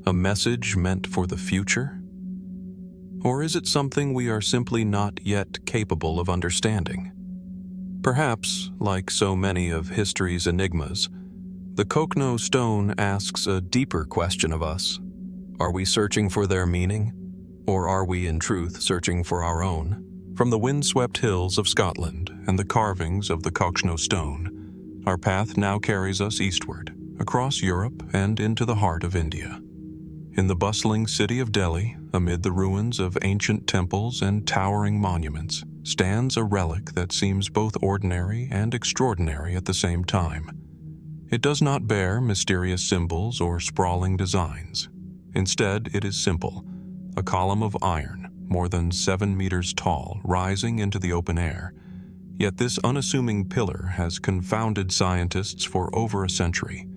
A message meant for the future? Or is it something we are simply not yet capable of understanding? Perhaps, like so many of history's enigmas, the Cochno Stone asks a deeper question of us. Are we searching for their meaning? Or are we, in truth, searching for our own? From the windswept hills of Scotland and the carvings of the Cochno Stone, our path now carries us eastward, across Europe and into the heart of India. In the bustling city of Delhi, amid the ruins of ancient temples and towering monuments, stands a relic that seems both ordinary and extraordinary at the same time. It does not bear mysterious symbols or sprawling designs. Instead, it is simple, a column of iron, more than 7 meters tall, rising into the open air. Yet this unassuming pillar has confounded scientists for over a century.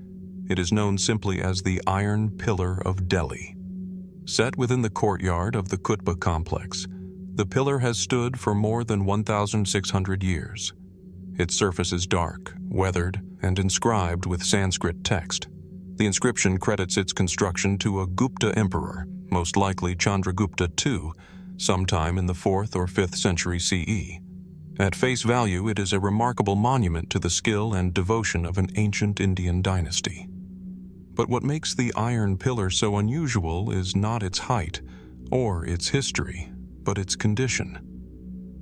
It is known simply as the Iron Pillar of Delhi. Set within the courtyard of the Qutb complex, the pillar has stood for more than 1,600 years. Its surface is dark, weathered, and inscribed with Sanskrit text. The inscription credits its construction to a Gupta emperor, most likely Chandragupta II, sometime in the 4th or 5th century CE. At face value, it is a remarkable monument to the skill and devotion of an ancient Indian dynasty. But what makes the iron pillar so unusual is not its height or its history, but its condition.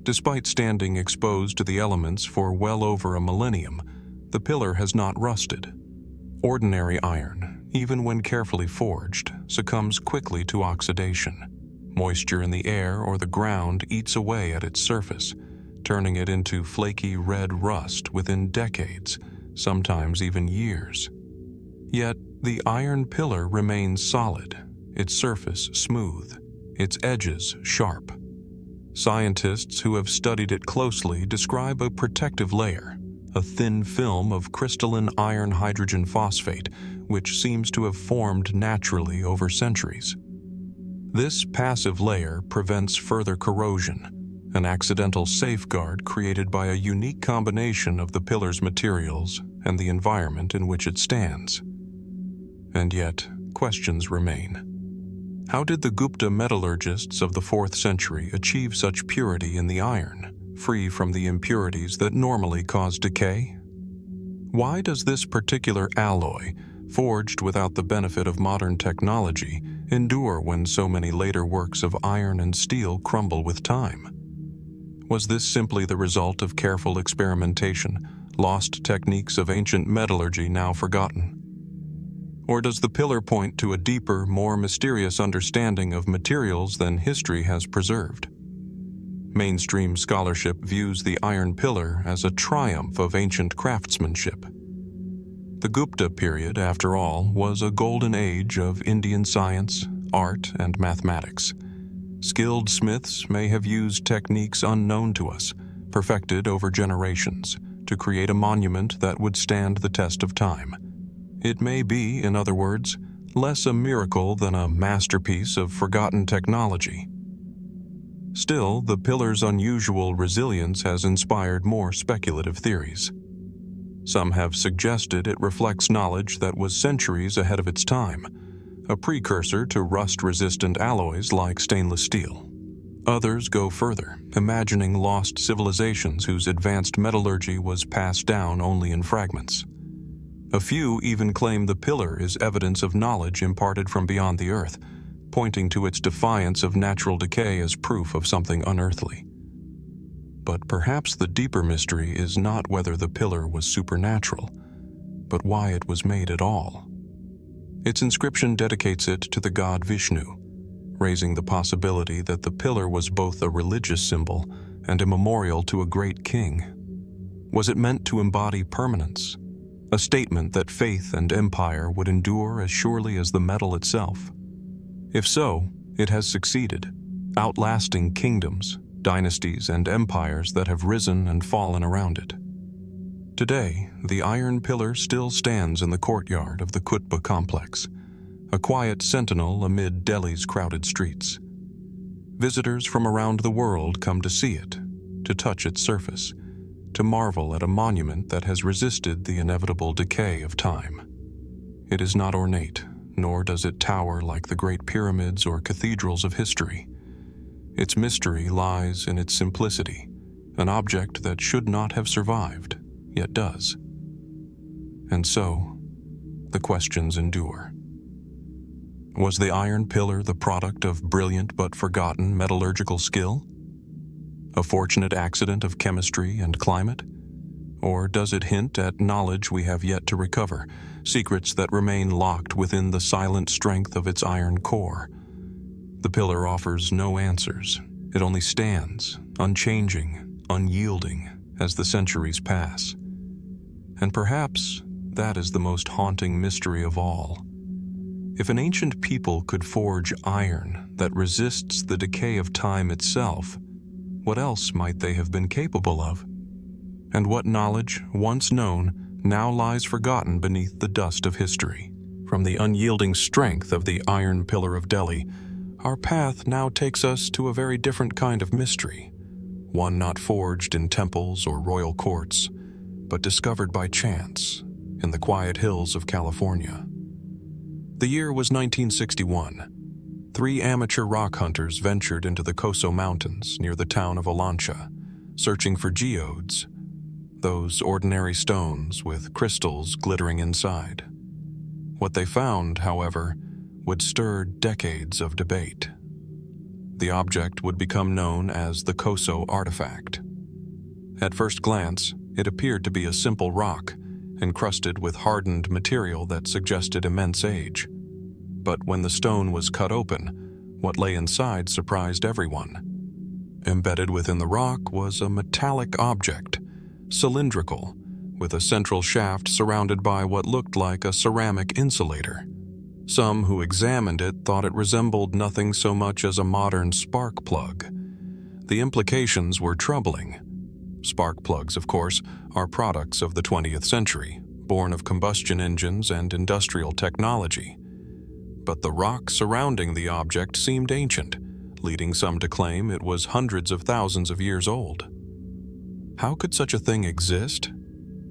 Despite standing exposed to the elements for well over a millennium, the pillar has not rusted. Ordinary iron, even when carefully forged, succumbs quickly to oxidation. Moisture in the air or the ground eats away at its surface, turning it into flaky red rust within decades, sometimes even years. Yet, the iron pillar remains solid, its surface smooth, its edges sharp. Scientists who have studied it closely describe a protective layer, a thin film of crystalline iron hydrogen phosphate, which seems to have formed naturally over centuries. This passive layer prevents further corrosion, an accidental safeguard created by a unique combination of the pillar's materials and the environment in which it stands. And yet, questions remain. How did the Gupta metallurgists of the 4th century achieve such purity in the iron, free from the impurities that normally cause decay? Why does this particular alloy, forged without the benefit of modern technology, endure when so many later works of iron and steel crumble with time? Was this simply the result of careful experimentation, lost techniques of ancient metallurgy now forgotten? Or does the pillar point to a deeper, more mysterious understanding of materials than history has preserved? Mainstream scholarship views the iron pillar as a triumph of ancient craftsmanship. The Gupta period, after all, was a golden age of Indian science, art, and mathematics. Skilled smiths may have used techniques unknown to us, perfected over generations, to create a monument that would stand the test of time. It may be, in other words, less a miracle than a masterpiece of forgotten technology. Still, the pillar's unusual resilience has inspired more speculative theories. Some have suggested it reflects knowledge that was centuries ahead of its time, a precursor to rust-resistant alloys like stainless steel. Others go further, imagining lost civilizations whose advanced metallurgy was passed down only in fragments. A few even claim the pillar is evidence of knowledge imparted from beyond the earth, pointing to its defiance of natural decay as proof of something unearthly. But perhaps the deeper mystery is not whether the pillar was supernatural, but why it was made at all. Its inscription dedicates it to the god Vishnu, raising the possibility that the pillar was both a religious symbol and a memorial to a great king. Was it meant to embody permanence, a statement that faith and empire would endure as surely as the metal itself? If so, it has succeeded, outlasting kingdoms, dynasties, and empires that have risen and fallen around it. Today, the iron pillar still stands in the courtyard of the Qutb complex, a quiet sentinel amid Delhi's crowded streets. Visitors from around the world come to see it, to touch its surface, to marvel at a monument that has resisted the inevitable decay of time. It is not ornate, nor does it tower like the great pyramids or cathedrals of history. Its mystery lies in its simplicity, an object that should not have survived, yet does. And so, the questions endure. Was the iron pillar the product of brilliant but forgotten metallurgical skill? A fortunate accident of chemistry and climate? Or does it hint at knowledge we have yet to recover, secrets that remain locked within the silent strength of its iron core? The pillar offers no answers. It only stands, unchanging, unyielding, as the centuries pass. And perhaps that is the most haunting mystery of all. If an ancient people could forge iron that resists the decay of time itself, what else might they have been capable of? And what knowledge, once known, now lies forgotten beneath the dust of history? From the unyielding strength of the iron pillar of Delhi, our path now takes us to a very different kind of mystery, one not forged in temples or royal courts, but discovered by chance in the quiet hills of California. The year was 1961. 3 amateur rock hunters ventured into the Coso Mountains near the town of Olancha, searching for geodes, those ordinary stones with crystals glittering inside. What they found, however, would stir decades of debate. The object would become known as the Coso Artifact. At first glance, it appeared to be a simple rock, encrusted with hardened material that suggested immense age. But when the stone was cut open, what lay inside surprised everyone. Embedded within the rock was a metallic object, cylindrical, with a central shaft surrounded by what looked like a ceramic insulator. Some who examined it thought it resembled nothing so much as a modern spark plug. The implications were troubling. Spark plugs, of course, are products of the 20th century, born of combustion engines and industrial technology. But the rock surrounding the object seemed ancient, leading some to claim it was hundreds of thousands of years old. How could such a thing exist?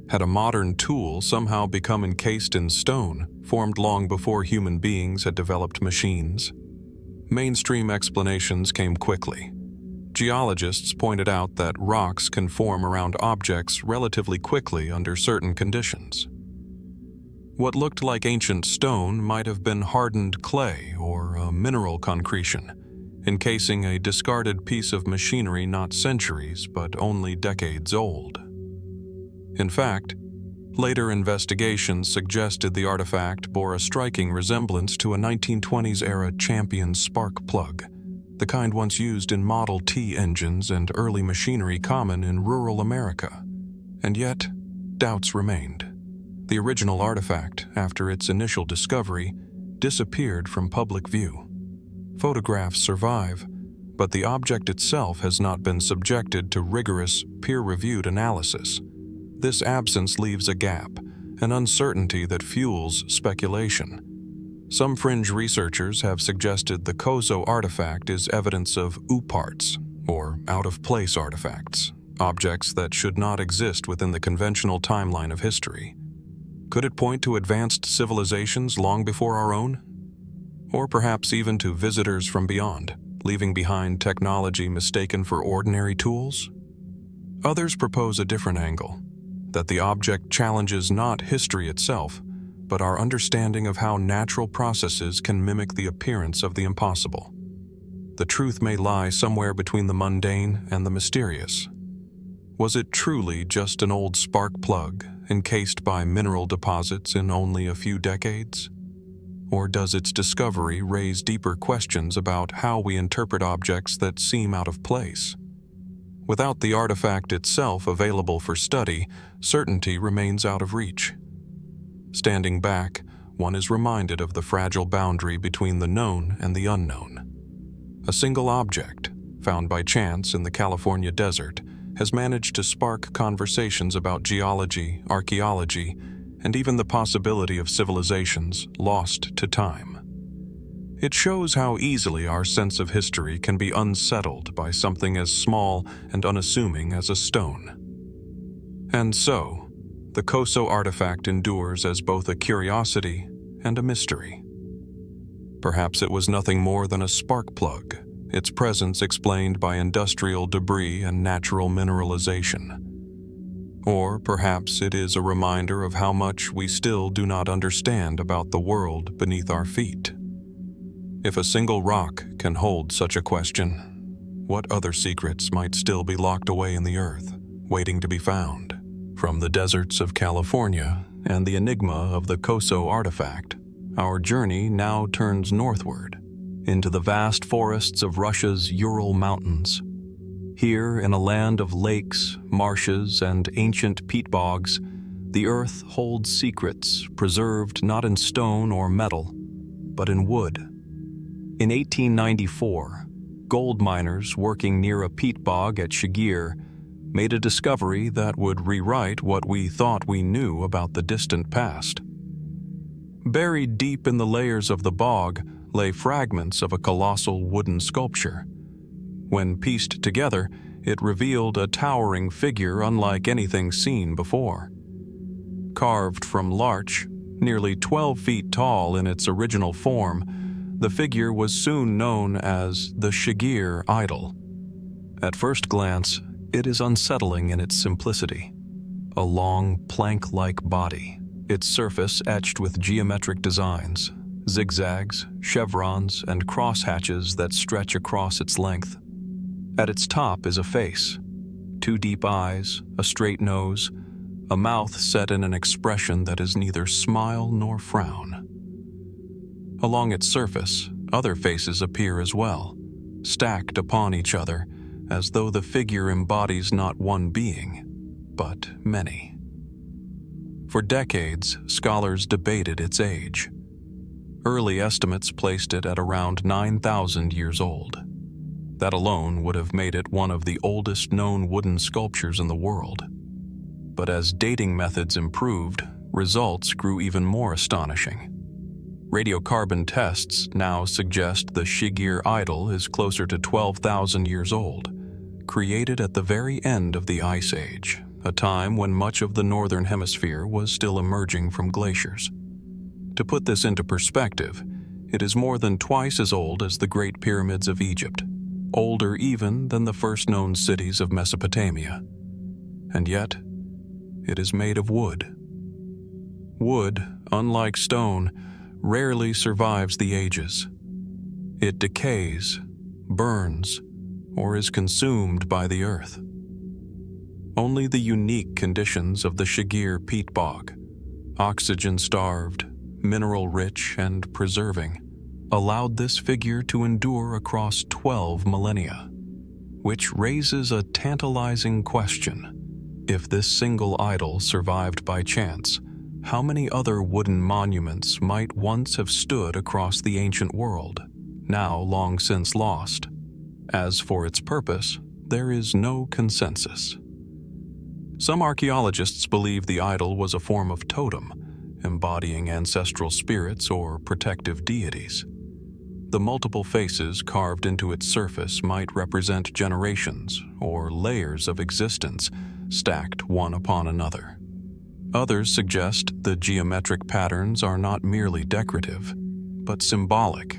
Had a modern tool somehow become encased in stone, formed long before human beings had developed machines? Mainstream explanations came quickly. Geologists pointed out that rocks can form around objects relatively quickly under certain conditions. What looked like ancient stone might have been hardened clay or a mineral concretion, encasing a discarded piece of machinery not centuries but only decades old. In fact, later investigations suggested the artifact bore a striking resemblance to a 1920s-era Champion spark plug, the kind once used in Model T engines and early machinery common in rural America. And yet, doubts remained. The original artifact, after its initial discovery, disappeared from public view. Photographs survive, but the object itself has not been subjected to rigorous, peer-reviewed analysis. This absence leaves a gap, an uncertainty that fuels speculation. Some fringe researchers have suggested the Coso artifact is evidence of ooparts, or out-of-place artifacts, objects that should not exist within the conventional timeline of history. Could it point to advanced civilizations long before our own? Or perhaps even to visitors from beyond, leaving behind technology mistaken for ordinary tools? Others propose a different angle, that the object challenges not history itself, but our understanding of how natural processes can mimic the appearance of the impossible. The truth may lie somewhere between the mundane and the mysterious. Was it truly just an old spark plug, encased by mineral deposits in only a few decades? Or does its discovery raise deeper questions about how we interpret objects that seem out of place? Without the artifact itself available for study, certainty remains out of reach. Standing back, one is reminded of the fragile boundary between the known and the unknown. A single object, found by chance in the California desert, has managed to spark conversations about geology, archaeology, and even the possibility of civilizations lost to time. It shows how easily our sense of history can be unsettled by something as small and unassuming as a stone. And so, the Coso Artifact endures as both a curiosity and a mystery. Perhaps it was nothing more than a spark plug, its presence explained by industrial debris and natural mineralization. Or perhaps it is a reminder of how much we still do not understand about the world beneath our feet. If a single rock can hold such a question, what other secrets might still be locked away in the earth, waiting to be found? From the deserts of California and the enigma of the Coso Artifact, our journey now turns northward, into the vast forests of Russia's Ural Mountains. Here, in a land of lakes, marshes, and ancient peat bogs, the earth holds secrets preserved not in stone or metal, but in wood. In 1894, gold miners working near a peat bog at Shigir made a discovery that would rewrite what we thought we knew about the distant past. Buried deep in the layers of the bog lay fragments of a colossal wooden sculpture. When pieced together, it revealed a towering figure unlike anything seen before. Carved from larch, nearly 12 feet tall in its original form, the figure was soon known as the Shigir Idol. At first glance, it is unsettling in its simplicity. A long, plank-like body, its surface etched with geometric designs, zigzags, chevrons, and crosshatches that stretch across its length. At its top is a face, 2 deep eyes, a straight nose, a mouth set in an expression that is neither smile nor frown. Along its surface, other faces appear as well, stacked upon each other, as though the figure embodies not one being, but many. For decades, scholars debated its age. Early estimates placed it at around 9,000 years old. That alone would have made it one of the oldest known wooden sculptures in the world. But as dating methods improved, results grew even more astonishing. Radiocarbon tests now suggest the Shigir Idol is closer to 12,000 years old, created at the very end of the Ice Age, a time when much of the northern hemisphere was still emerging from glaciers. To put this into perspective, it is more than twice as old as the Great Pyramids of Egypt, older even than the first known cities of Mesopotamia. And yet, it is made of wood. Wood, unlike stone, rarely survives the ages. It decays, burns, or is consumed by the earth. Only the unique conditions of the Shigir peat bog, oxygen-starved, mineral-rich, and preserving, allowed this figure to endure across 12 millennia, which raises a tantalizing question. If this single idol survived by chance, how many other wooden monuments might once have stood across the ancient world, now long since lost? As for its purpose, there is no consensus. Some archaeologists believe the idol was a form of totem, embodying ancestral spirits or protective deities. The multiple faces carved into its surface might represent generations or layers of existence stacked one upon another. Others suggest the geometric patterns are not merely decorative, but symbolic,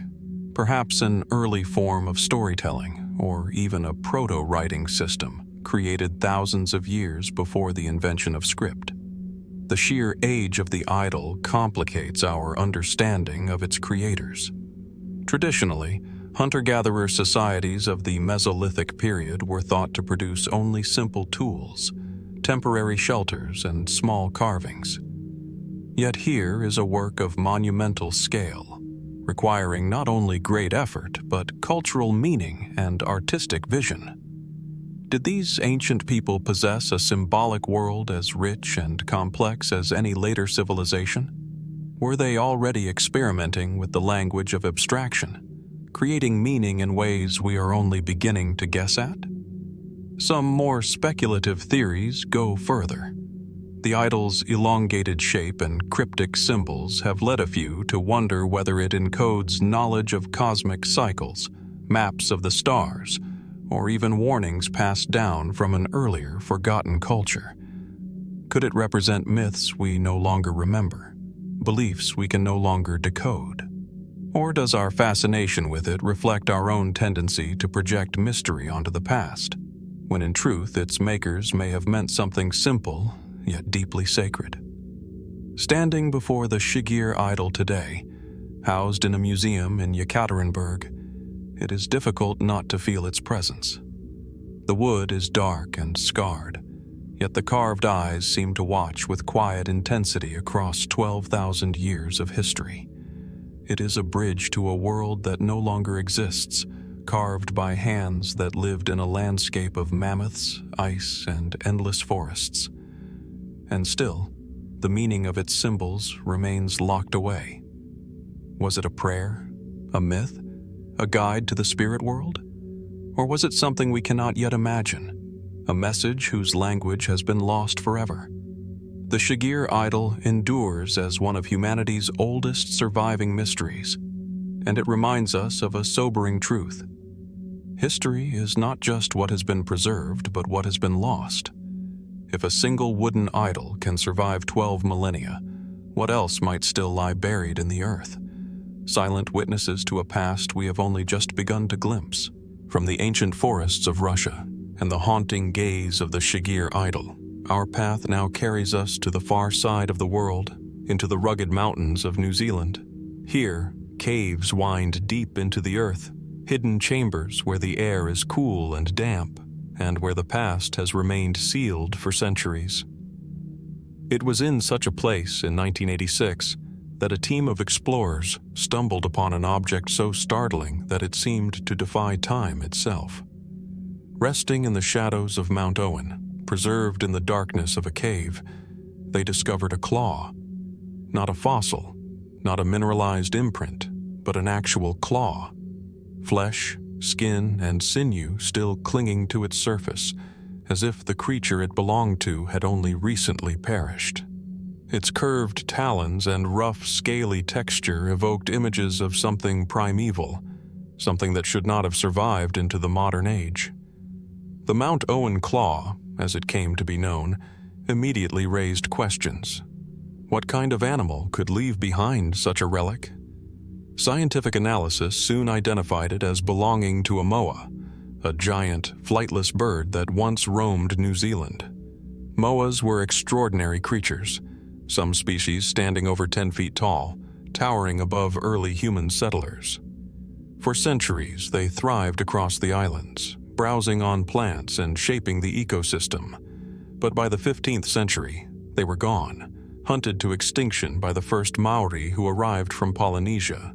perhaps an early form of storytelling or even a proto-writing system created thousands of years before the invention of script. The sheer age of the idol complicates our understanding of its creators. Traditionally, hunter-gatherer societies of the Mesolithic period were thought to produce only simple tools, temporary shelters, and small carvings. Yet here is a work of monumental scale, requiring not only great effort but cultural meaning and artistic vision. Did these ancient people possess a symbolic world as rich and complex as any later civilization? Were they already experimenting with the language of abstraction, creating meaning in ways we are only beginning to guess at? Some more speculative theories go further. The idol's elongated shape and cryptic symbols have led a few to wonder whether it encodes knowledge of cosmic cycles, maps of the stars, or even warnings passed down from an earlier forgotten culture. Could it represent myths we no longer remember, beliefs we can no longer decode? Or does our fascination with it reflect our own tendency to project mystery onto the past, when in truth its makers may have meant something simple yet deeply sacred? Standing before the Shigir Idol today, housed in a museum in Yekaterinburg, it is difficult not to feel its presence. The wood is dark and scarred, yet the carved eyes seem to watch with quiet intensity across 12,000 years of history. It is a bridge to a world that no longer exists, carved by hands that lived in a landscape of mammoths, ice, and endless forests. And still, the meaning of its symbols remains locked away. Was it a prayer, a myth, a guide to the spirit world? Or was it something we cannot yet imagine, a message whose language has been lost forever? The Shigir Idol endures as one of humanity's oldest surviving mysteries, and it reminds us of a sobering truth. History is not just what has been preserved, but what has been lost. If a single wooden idol can survive 12 millennia, what else might still lie buried in the earth? Silent witnesses to a past we have only just begun to glimpse. From the ancient forests of Russia and the haunting gaze of the Shigir Idol, our path now carries us to the far side of the world, into the rugged mountains of New Zealand. Here, caves wind deep into the earth, hidden chambers where the air is cool and damp, and where the past has remained sealed for centuries. It was in such a place in 1986 that a team of explorers stumbled upon an object so startling that it seemed to defy time itself. Resting in the shadows of Mount Owen, preserved in the darkness of a cave, they discovered a claw. Not a fossil, not a mineralized imprint, but an actual claw. Flesh, skin, and sinew still clinging to its surface, as if the creature it belonged to had only recently perished. Its curved talons and rough, scaly texture evoked images of something primeval, something that should not have survived into the modern age. The Mount Owen claw, as it came to be known, immediately raised questions. What kind of animal could leave behind such a relic? Scientific analysis soon identified it as belonging to a moa, a giant, flightless bird that once roamed New Zealand. Moas were extraordinary creatures, some species standing over 10 feet tall, towering above early human settlers. For centuries, they thrived across the islands, browsing on plants and shaping the ecosystem. But by the 15th century, they were gone, hunted to extinction by the first Maori who arrived from Polynesia.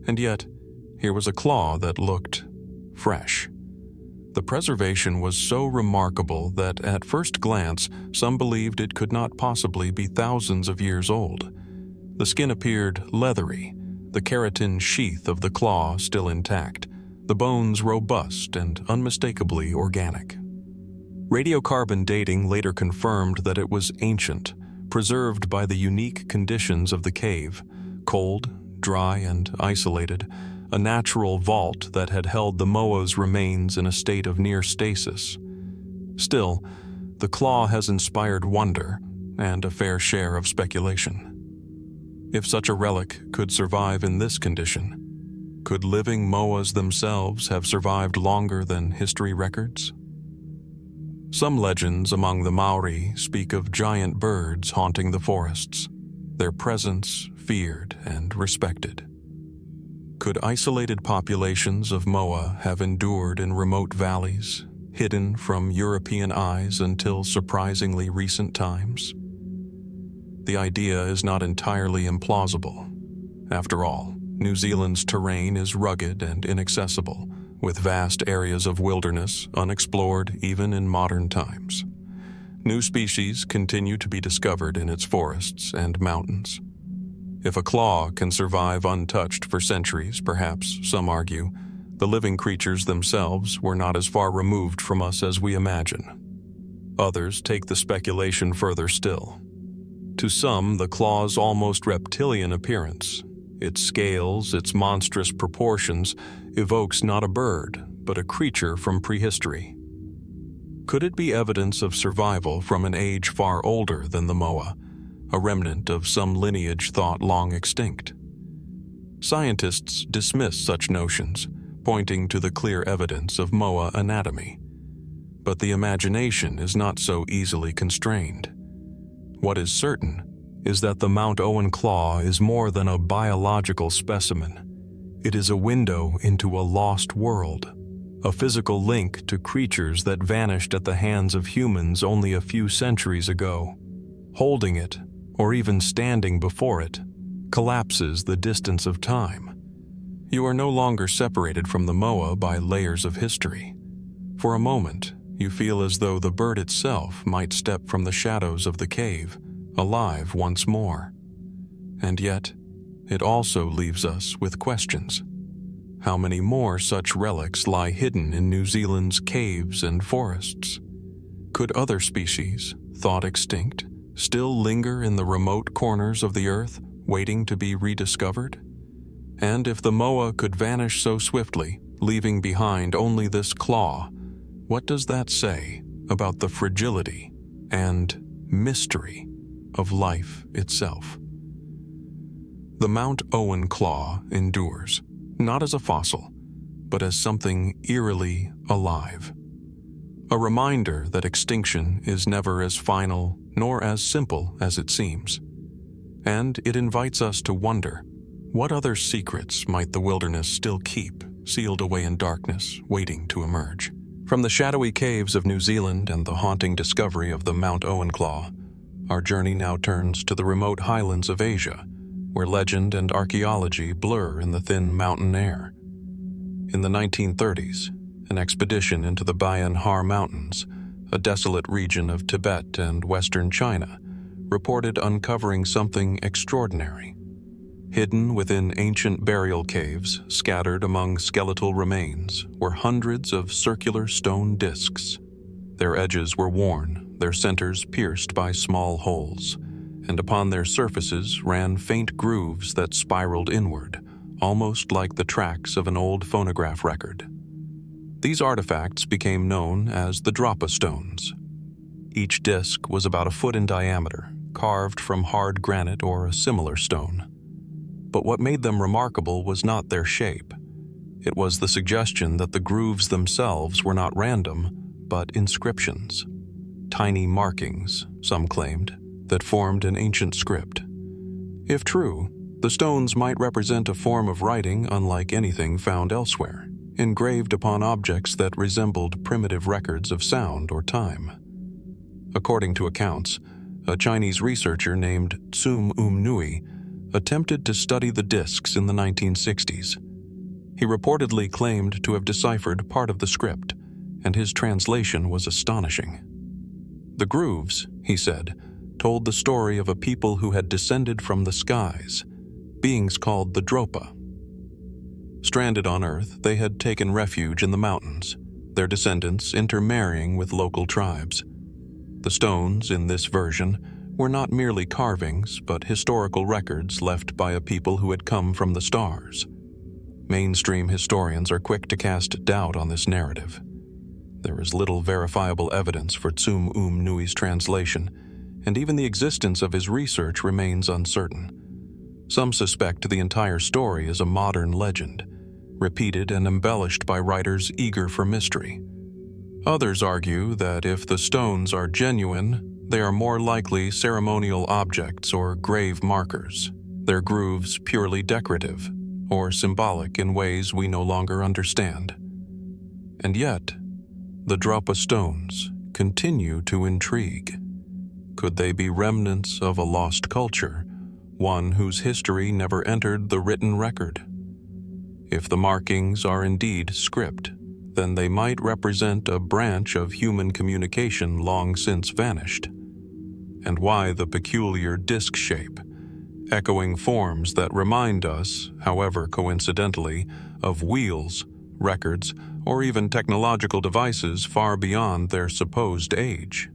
And yet, here was a claw that looked fresh. The preservation was so remarkable that at first glance, some believed it could not possibly be thousands of years old. The skin appeared leathery, the keratin sheath of the claw still intact, the bones robust and unmistakably organic. Radiocarbon dating later confirmed that it was ancient, preserved by the unique conditions of the cave, cold, dry, and isolated, a natural vault that had held the moa's remains in a state of near stasis. Still, the claw has inspired wonder and a fair share of speculation. If such a relic could survive in this condition, could living moas themselves have survived longer than history records? Some legends among the Maori speak of giant birds haunting the forests, their presence feared and respected. Could isolated populations of moa have endured in remote valleys, hidden from European eyes until surprisingly recent times? The idea is not entirely implausible. After all, New Zealand's terrain is rugged and inaccessible, with vast areas of wilderness unexplored even in modern times. New species continue to be discovered in its forests and mountains. If a claw can survive untouched for centuries, perhaps, some argue, the living creatures themselves were not as far removed from us as we imagine. Others take the speculation further still. To some, the claw's almost reptilian appearance, its scales, its monstrous proportions, evokes not a bird, but a creature from prehistory. Could it be evidence of survival from an age far older than the Moa, a remnant of some lineage thought long extinct? Scientists dismiss such notions, pointing to the clear evidence of Moa anatomy. But the imagination is not so easily constrained. What is certain is that the Mount Owen claw is more than a biological specimen. It is a window into a lost world, a physical link to creatures that vanished at the hands of humans only a few centuries ago. Holding it, or even standing before it, collapses the distance of time. You are no longer separated from the Moa by layers of history. For a moment, you feel as though the bird itself might step from the shadows of the cave, alive once more. And yet, it also leaves us with questions. How many more such relics lie hidden in New Zealand's caves and forests? Could other species, thought extinct, still linger in the remote corners of the earth, waiting to be rediscovered? And if the Moa could vanish so swiftly, leaving behind only this claw, what does that say about the fragility and mystery of life itself? The Mount Owen claw endures, not as a fossil, but as something eerily alive. A reminder that extinction is never as final nor as simple as it seems. And it invites us to wonder, what other secrets might the wilderness still keep, sealed away in darkness, waiting to emerge? From the shadowy caves of New Zealand and the haunting discovery of the Mount Owen claw, our journey now turns to the remote highlands of Asia, where legend and archaeology blur in the thin mountain air. In the 1930s, an expedition into the Bayan Har Mountains, a desolate region of Tibet and western China, reported uncovering something extraordinary. Hidden within ancient burial caves, scattered among skeletal remains, were hundreds of circular stone discs. Their edges were worn, their centers pierced by small holes, and upon their surfaces ran faint grooves that spiraled inward, almost like the tracks of an old phonograph record. These artifacts became known as the Dropa Stones. Each disc was about a foot in diameter, carved from hard granite or a similar stone. But what made them remarkable was not their shape. It was the suggestion that the grooves themselves were not random, but inscriptions. Tiny markings, some claimed, that formed an ancient script. If true, the stones might represent a form of writing unlike anything found elsewhere, engraved upon objects that resembled primitive records of sound or time. According to accounts, a Chinese researcher named Tsum Nui attempted to study the discs in the 1960s. He reportedly claimed to have deciphered part of the script, and his translation was astonishing. The grooves, he said, told the story of a people who had descended from the skies, beings called the Dropa. Stranded on Earth, they had taken refuge in the mountains, their descendants intermarrying with local tribes. The stones, in this version, were not merely carvings, but historical records left by a people who had come from the stars. Mainstream historians are quick to cast doubt on this narrative. There is little verifiable evidence for Tsum Nui's translation, and even the existence of his research remains uncertain. Some suspect the entire story is a modern legend, repeated and embellished by writers eager for mystery. Others argue that if the stones are genuine, they are more likely ceremonial objects or grave markers, their grooves purely decorative or symbolic in ways we no longer understand. And yet, the Dropa Stones continue to intrigue. Could they be remnants of a lost culture, one whose history never entered the written record. If the markings are indeed script, then they might represent a branch of human communication long since vanished. And why the peculiar disc shape, echoing forms that remind us, however coincidentally, of wheels, records, or even technological devices far beyond their supposed age?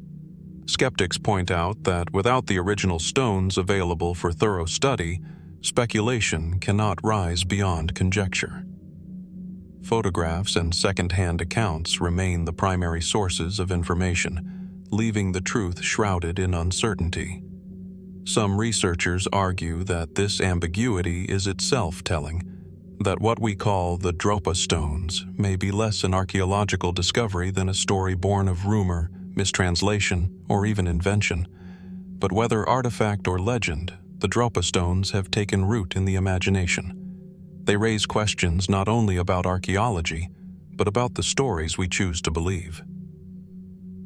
Skeptics point out that without the original stones available for thorough study, speculation cannot rise beyond conjecture. Photographs and second-hand accounts remain the primary sources of information, leaving the truth shrouded in uncertainty. Some researchers argue that this ambiguity is itself telling, that what we call the Dropa Stones may be less an archaeological discovery than a story born of rumor, mistranslation, or even invention. But whether artifact or legend, the Dropa Stones have taken root in the imagination. They raise questions not only about archaeology, but about the stories we choose to believe.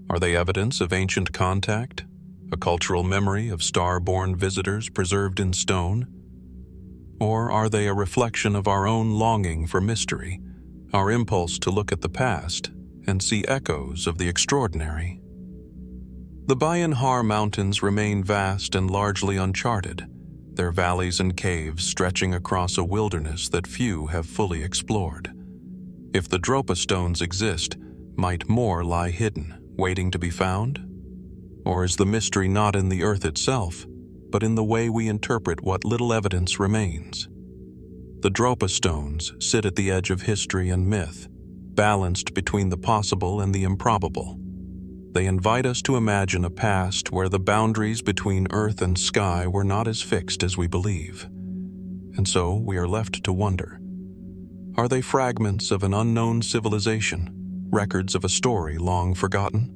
Are they evidence of ancient contact? A cultural memory of star-born visitors preserved in stone? Or are they a reflection of our own longing for mystery, our impulse to look at the past and see echoes of the extraordinary? The Bayan Har Mountains remain vast and largely uncharted, their valleys and caves stretching across a wilderness that few have fully explored. If the Dropa Stones exist, might more lie hidden, waiting to be found? Or is the mystery not in the earth itself, but in the way we interpret what little evidence remains? The Dropa Stones sit at the edge of history and myth, balanced between the possible and the improbable. They invite us to imagine a past where the boundaries between earth and sky were not as fixed as we believe. And so we are left to wonder, are they fragments of an unknown civilization, records of a story long forgotten?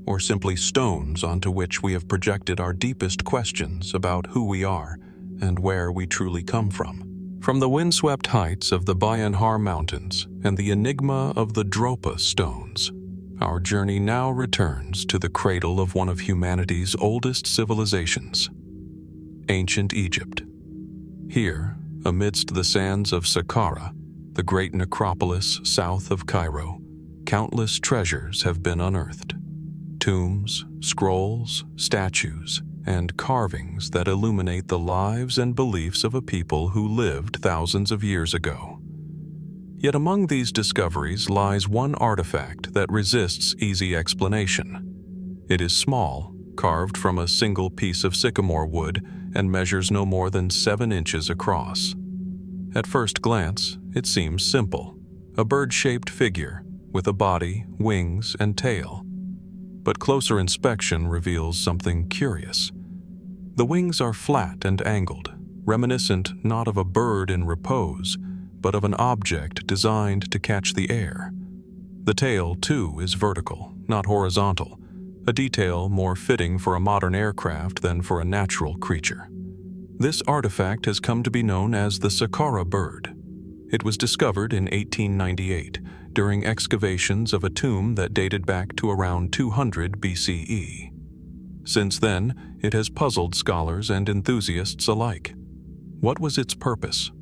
Or simply stones onto which we have projected our deepest questions about who we are and where we truly come from? From the windswept heights of the Bayan Har Mountains and the enigma of the Dropa Stones, our journey now returns to the cradle of one of humanity's oldest civilizations, ancient Egypt. Here, amidst the sands of Saqqara, the great necropolis south of Cairo, countless treasures have been unearthed. Tombs, scrolls, statues, and carvings that illuminate the lives and beliefs of a people who lived thousands of years ago. Yet among these discoveries lies one artifact that resists easy explanation. It is small, carved from a single piece of sycamore wood, and measures no more than 7 inches across. At first glance, it seems simple, a bird-shaped figure with a body, wings, and tail. But closer inspection reveals something curious. The wings are flat and angled, reminiscent not of a bird in repose, but of an object designed to catch the air. The tail, too, is vertical, not horizontal, a detail more fitting for a modern aircraft than for a natural creature. This artifact has come to be known as the Saqqara Bird. It was discovered in 1898 during excavations of a tomb that dated back to around 200 BCE. Since then, it has puzzled scholars and enthusiasts alike. What was its purpose?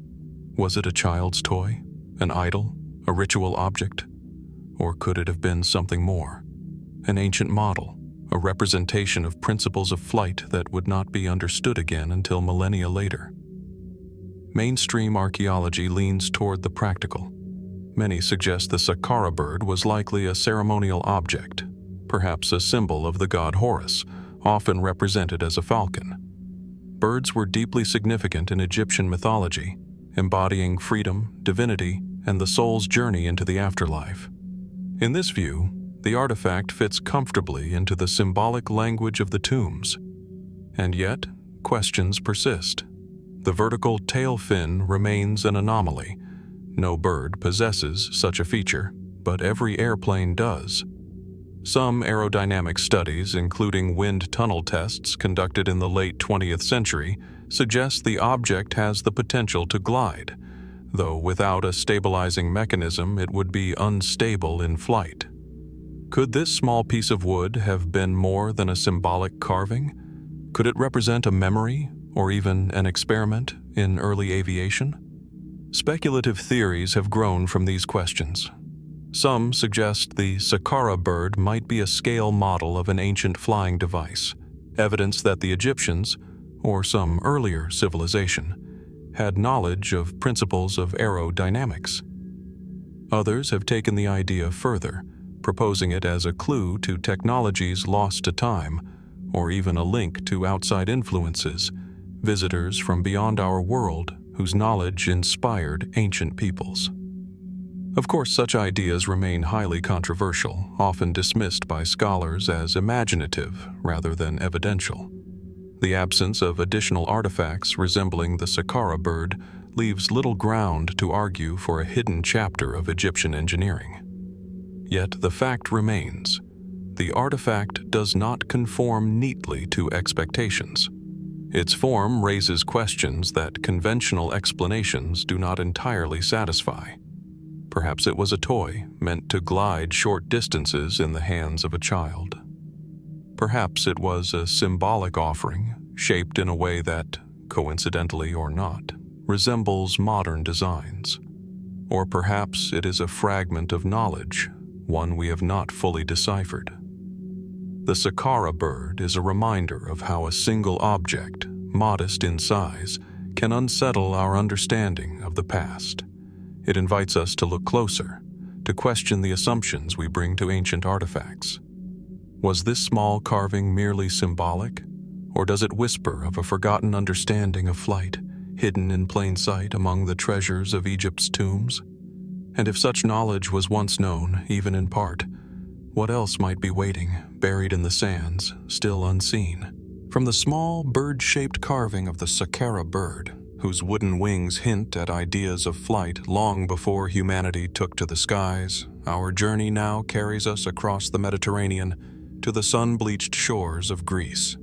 Was it a child's toy, an idol, a ritual object? Or could it have been something more? An ancient model, a representation of principles of flight that would not be understood again until millennia later. Mainstream archaeology leans toward the practical. Many suggest the Saqqara bird was likely a ceremonial object, perhaps a symbol of the god Horus, often represented as a falcon. Birds were deeply significant in Egyptian mythology, embodying freedom, divinity, and the soul's journey into the afterlife. In this view, the artifact fits comfortably into the symbolic language of the tombs. And yet, questions persist. The vertical tail fin remains an anomaly. No bird possesses such a feature, but every airplane does. Some aerodynamic studies, including wind tunnel tests conducted in the late 20th century, suggest the object has the potential to glide, though without a stabilizing mechanism it would be unstable in flight. Could this small piece of wood have been more than a symbolic carving? Could it represent a memory or even an experiment in early aviation? Speculative theories have grown from these questions. Some suggest the Saqqara Bird might be a scale model of an ancient flying device, evidence that the Egyptians, or some earlier civilization, had knowledge of principles of aerodynamics. Others have taken the idea further, proposing it as a clue to technologies lost to time, or even a link to outside influences, visitors from beyond our world whose knowledge inspired ancient peoples. Of course, such ideas remain highly controversial, often dismissed by scholars as imaginative rather than evidential. The absence of additional artifacts resembling the Saqqara Bird leaves little ground to argue for a hidden chapter of Egyptian engineering. Yet the fact remains: the artifact does not conform neatly to expectations. Its form raises questions that conventional explanations do not entirely satisfy. Perhaps it was a toy meant to glide short distances in the hands of a child. Perhaps it was a symbolic offering, shaped in a way that, coincidentally or not, resembles modern designs. Or perhaps it is a fragment of knowledge, one we have not fully deciphered. The Saqqara Bird is a reminder of how a single object, modest in size, can unsettle our understanding of the past. It invites us to look closer, to question the assumptions we bring to ancient artifacts. Was this small carving merely symbolic, or does it whisper of a forgotten understanding of flight, hidden in plain sight among the treasures of Egypt's tombs? And if such knowledge was once known, even in part, what else might be waiting, buried in the sands, still unseen? From the small bird-shaped carving of the Saqqara Bird, whose wooden wings hint at ideas of flight long before humanity took to the skies, our journey now carries us across the Mediterranean to the sun-bleached shores of Greece.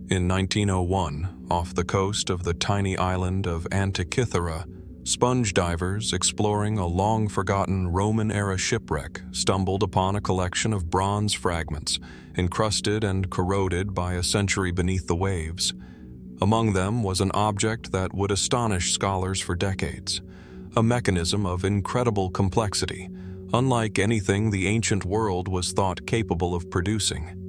In 1901, off the coast of the tiny island of Antikythera, sponge divers exploring a long-forgotten Roman-era shipwreck stumbled upon a collection of bronze fragments, encrusted and corroded by a century beneath the waves. Among them was an object that would astonish scholars for decades, a mechanism of incredible complexity, unlike anything the ancient world was thought capable of producing.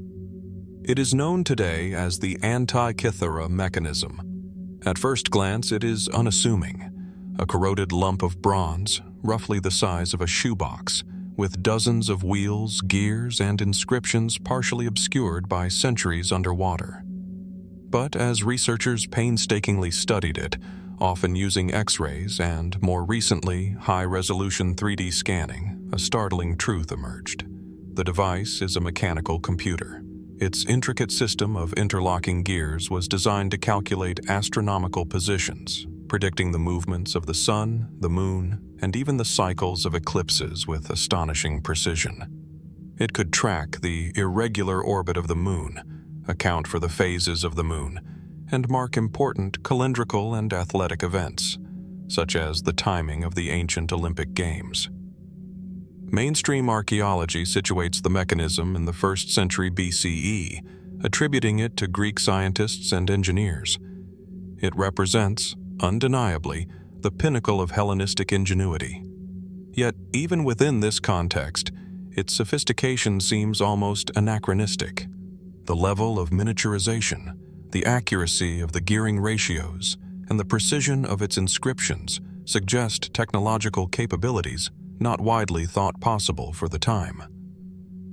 It is known today as the Antikythera Mechanism. At first glance, it is unassuming. A corroded lump of bronze, roughly the size of a shoebox, with dozens of wheels, gears, and inscriptions partially obscured by centuries underwater. But as researchers painstakingly studied it, often using X-rays and, more recently, high-resolution 3D scanning, a startling truth emerged. The device is a mechanical computer. Its intricate system of interlocking gears was designed to calculate astronomical positions, predicting the movements of the sun, the moon, and even the cycles of eclipses with astonishing precision. It could track the irregular orbit of the moon, account for the phases of the moon, and mark important calendrical and athletic events, such as the timing of the ancient Olympic Games. Mainstream archaeology situates the mechanism in the 1st century BCE, attributing it to Greek scientists and engineers. It represents, undeniably, the pinnacle of Hellenistic ingenuity. Yet, even within this context, its sophistication seems almost anachronistic. The level of miniaturization, the accuracy of the gearing ratios, and the precision of its inscriptions suggest technological capabilities not widely thought possible for the time.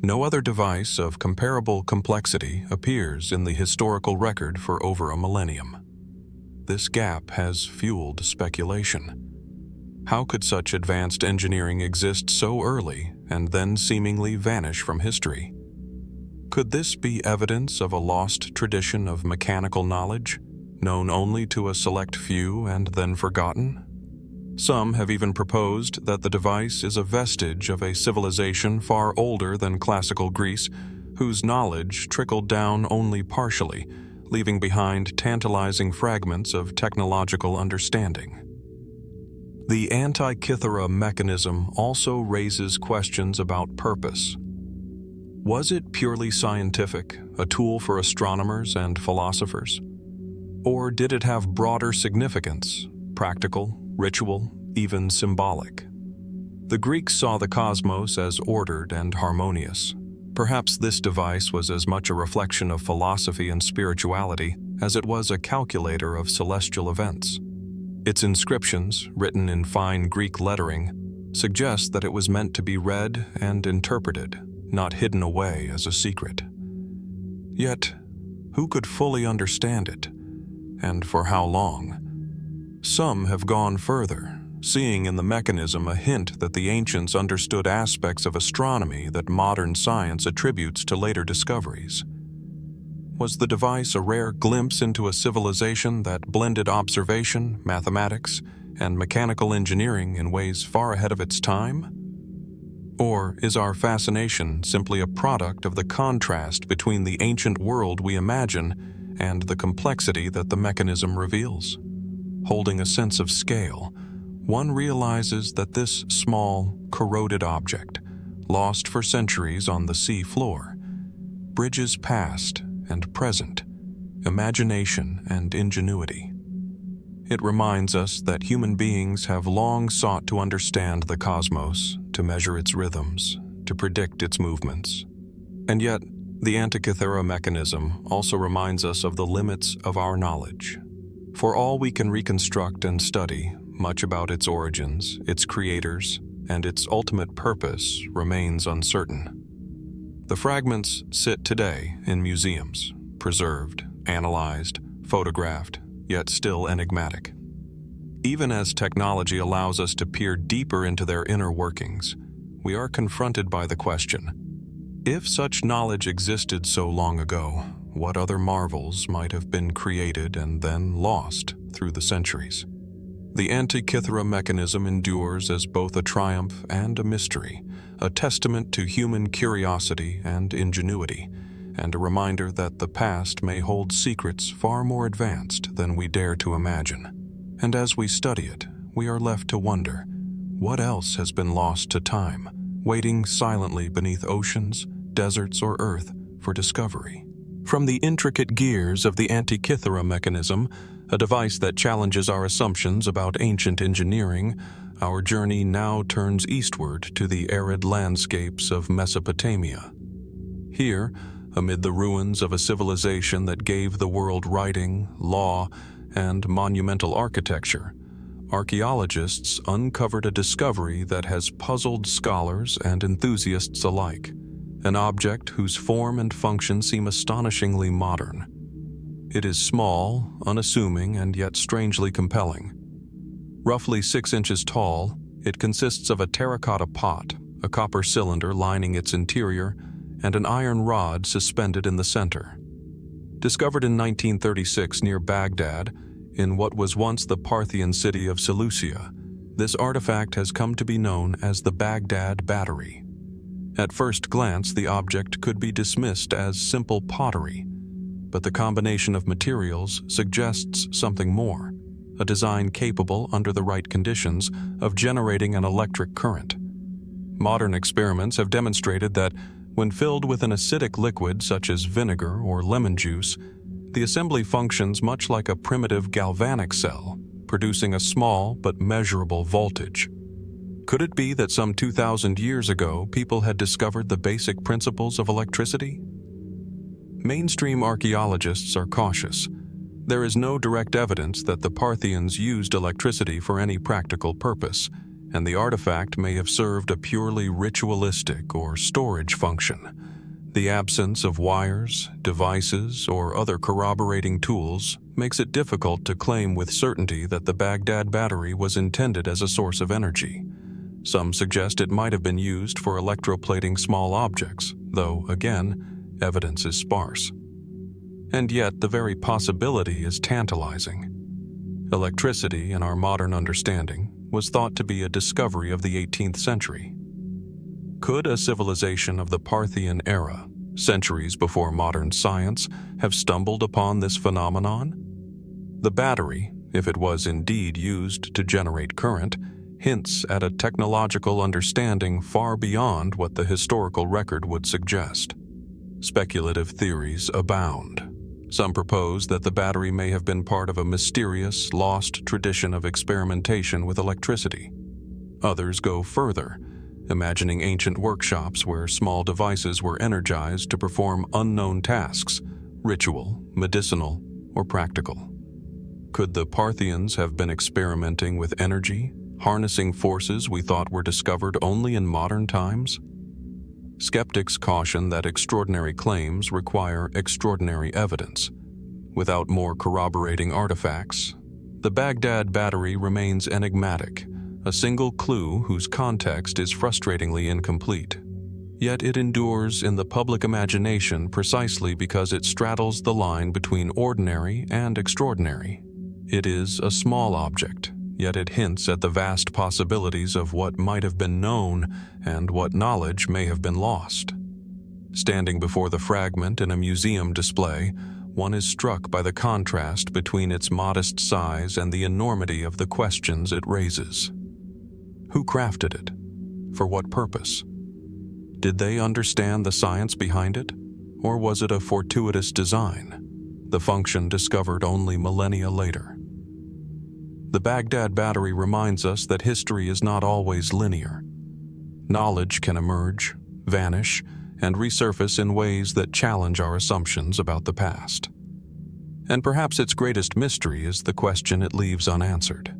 No other device of comparable complexity appears in the historical record for over a millennium. This gap has fueled speculation. How could such advanced engineering exist so early and then seemingly vanish from history? Could this be evidence of a lost tradition of mechanical knowledge, known only to a select few and then forgotten? Some have even proposed that the device is a vestige of a civilization far older than classical Greece, whose knowledge trickled down only partially, leaving behind tantalizing fragments of technological understanding. The Antikythera Mechanism also raises questions about purpose. Was it purely scientific, a tool for astronomers and philosophers? Or did it have broader significance, practical, ritual, even symbolic? The Greeks saw the cosmos as ordered and harmonious. Perhaps this device was as much a reflection of philosophy and spirituality as it was a calculator of celestial events. Its inscriptions, written in fine Greek lettering, suggest that it was meant to be read and interpreted, not hidden away as a secret. Yet, who could fully understand it, and for how long? Some have gone further, seeing in the mechanism a hint that the ancients understood aspects of astronomy that modern science attributes to later discoveries. Was the device a rare glimpse into a civilization that blended observation, mathematics, and mechanical engineering in ways far ahead of its time? Or is our fascination simply a product of the contrast between the ancient world we imagine and the complexity that the mechanism reveals? Holding a sense of scale, one realizes that this small, corroded object, lost for centuries on the sea floor, bridges past and present, imagination and ingenuity. It reminds us that human beings have long sought to understand the cosmos, to measure its rhythms, to predict its movements. And yet, the Antikythera Mechanism also reminds us of the limits of our knowledge. For all we can reconstruct and study, much about its origins, its creators, and its ultimate purpose remains uncertain. The fragments sit today in museums, preserved, analyzed, photographed, yet still enigmatic. Even as technology allows us to peer deeper into their inner workings, we are confronted by the question: if such knowledge existed so long ago, what other marvels might have been created and then lost through the centuries? The Antikythera Mechanism endures as both a triumph and a mystery, a testament to human curiosity and ingenuity, and a reminder that the past may hold secrets far more advanced than we dare to imagine. And as we study it, we are left to wonder, what else has been lost to time, waiting silently beneath oceans, deserts, or earth for discovery? From the intricate gears of the Antikythera Mechanism, a device that challenges our assumptions about ancient engineering, our journey now turns eastward to the arid landscapes of Mesopotamia. Here, amid the ruins of a civilization that gave the world writing, law, and monumental architecture, archaeologists uncovered a discovery that has puzzled scholars and enthusiasts alike, an object whose form and function seem astonishingly modern. It is small, unassuming, and yet strangely compelling. Roughly 6 inches tall, it consists of a terracotta pot, a copper cylinder lining its interior, and an iron rod suspended in the center. Discovered in 1936 near Baghdad, in what was once the Parthian city of Seleucia, this artifact has come to be known as the Baghdad Battery. At first glance, the object could be dismissed as simple pottery, but the combination of materials suggests something more, a design capable, under the right conditions, of generating an electric current. Modern experiments have demonstrated that when filled with an acidic liquid such as vinegar or lemon juice, the assembly functions much like a primitive galvanic cell, producing a small but measurable voltage. Could it be that some 2,000 years ago people had discovered the basic principles of electricity? Mainstream archaeologists are cautious. There is no direct evidence that the Parthians used electricity for any practical purpose, and the artifact may have served a purely ritualistic or storage function. The absence of wires, devices, or other corroborating tools makes it difficult to claim with certainty that the Baghdad Battery was intended as a source of energy. Some suggest it might have been used for electroplating small objects, though, again, evidence is sparse. And yet, the very possibility is tantalizing. Electricity, in our modern understanding, was thought to be a discovery of the 18th century. Could a civilization of the Parthian era, centuries before modern science, have stumbled upon this phenomenon? The battery, if it was indeed used to generate current, hints at a technological understanding far beyond what the historical record would suggest. Speculative theories abound. Some propose that the battery may have been part of a mysterious, lost tradition of experimentation with electricity. Others go further, imagining ancient workshops where small devices were energized to perform unknown tasks, ritual, medicinal, or practical. Could the Parthians have been experimenting with energy, harnessing forces we thought were discovered only in modern times? Skeptics caution that extraordinary claims require extraordinary evidence. Without more corroborating artifacts, the Baghdad Battery remains enigmatic, a single clue whose context is frustratingly incomplete. Yet it endures in the public imagination precisely because it straddles the line between ordinary and extraordinary. It is a small object, yet it hints at the vast possibilities of what might have been known and what knowledge may have been lost. Standing before the fragment in a museum display, one is struck by the contrast between its modest size and the enormity of the questions it raises. Who crafted it? For what purpose? Did they understand the science behind it? Or was it a fortuitous design, the function discovered only millennia later? The Baghdad Battery reminds us that history is not always linear. Knowledge can emerge, vanish, and resurface in ways that challenge our assumptions about the past. And perhaps its greatest mystery is the question it leaves unanswered.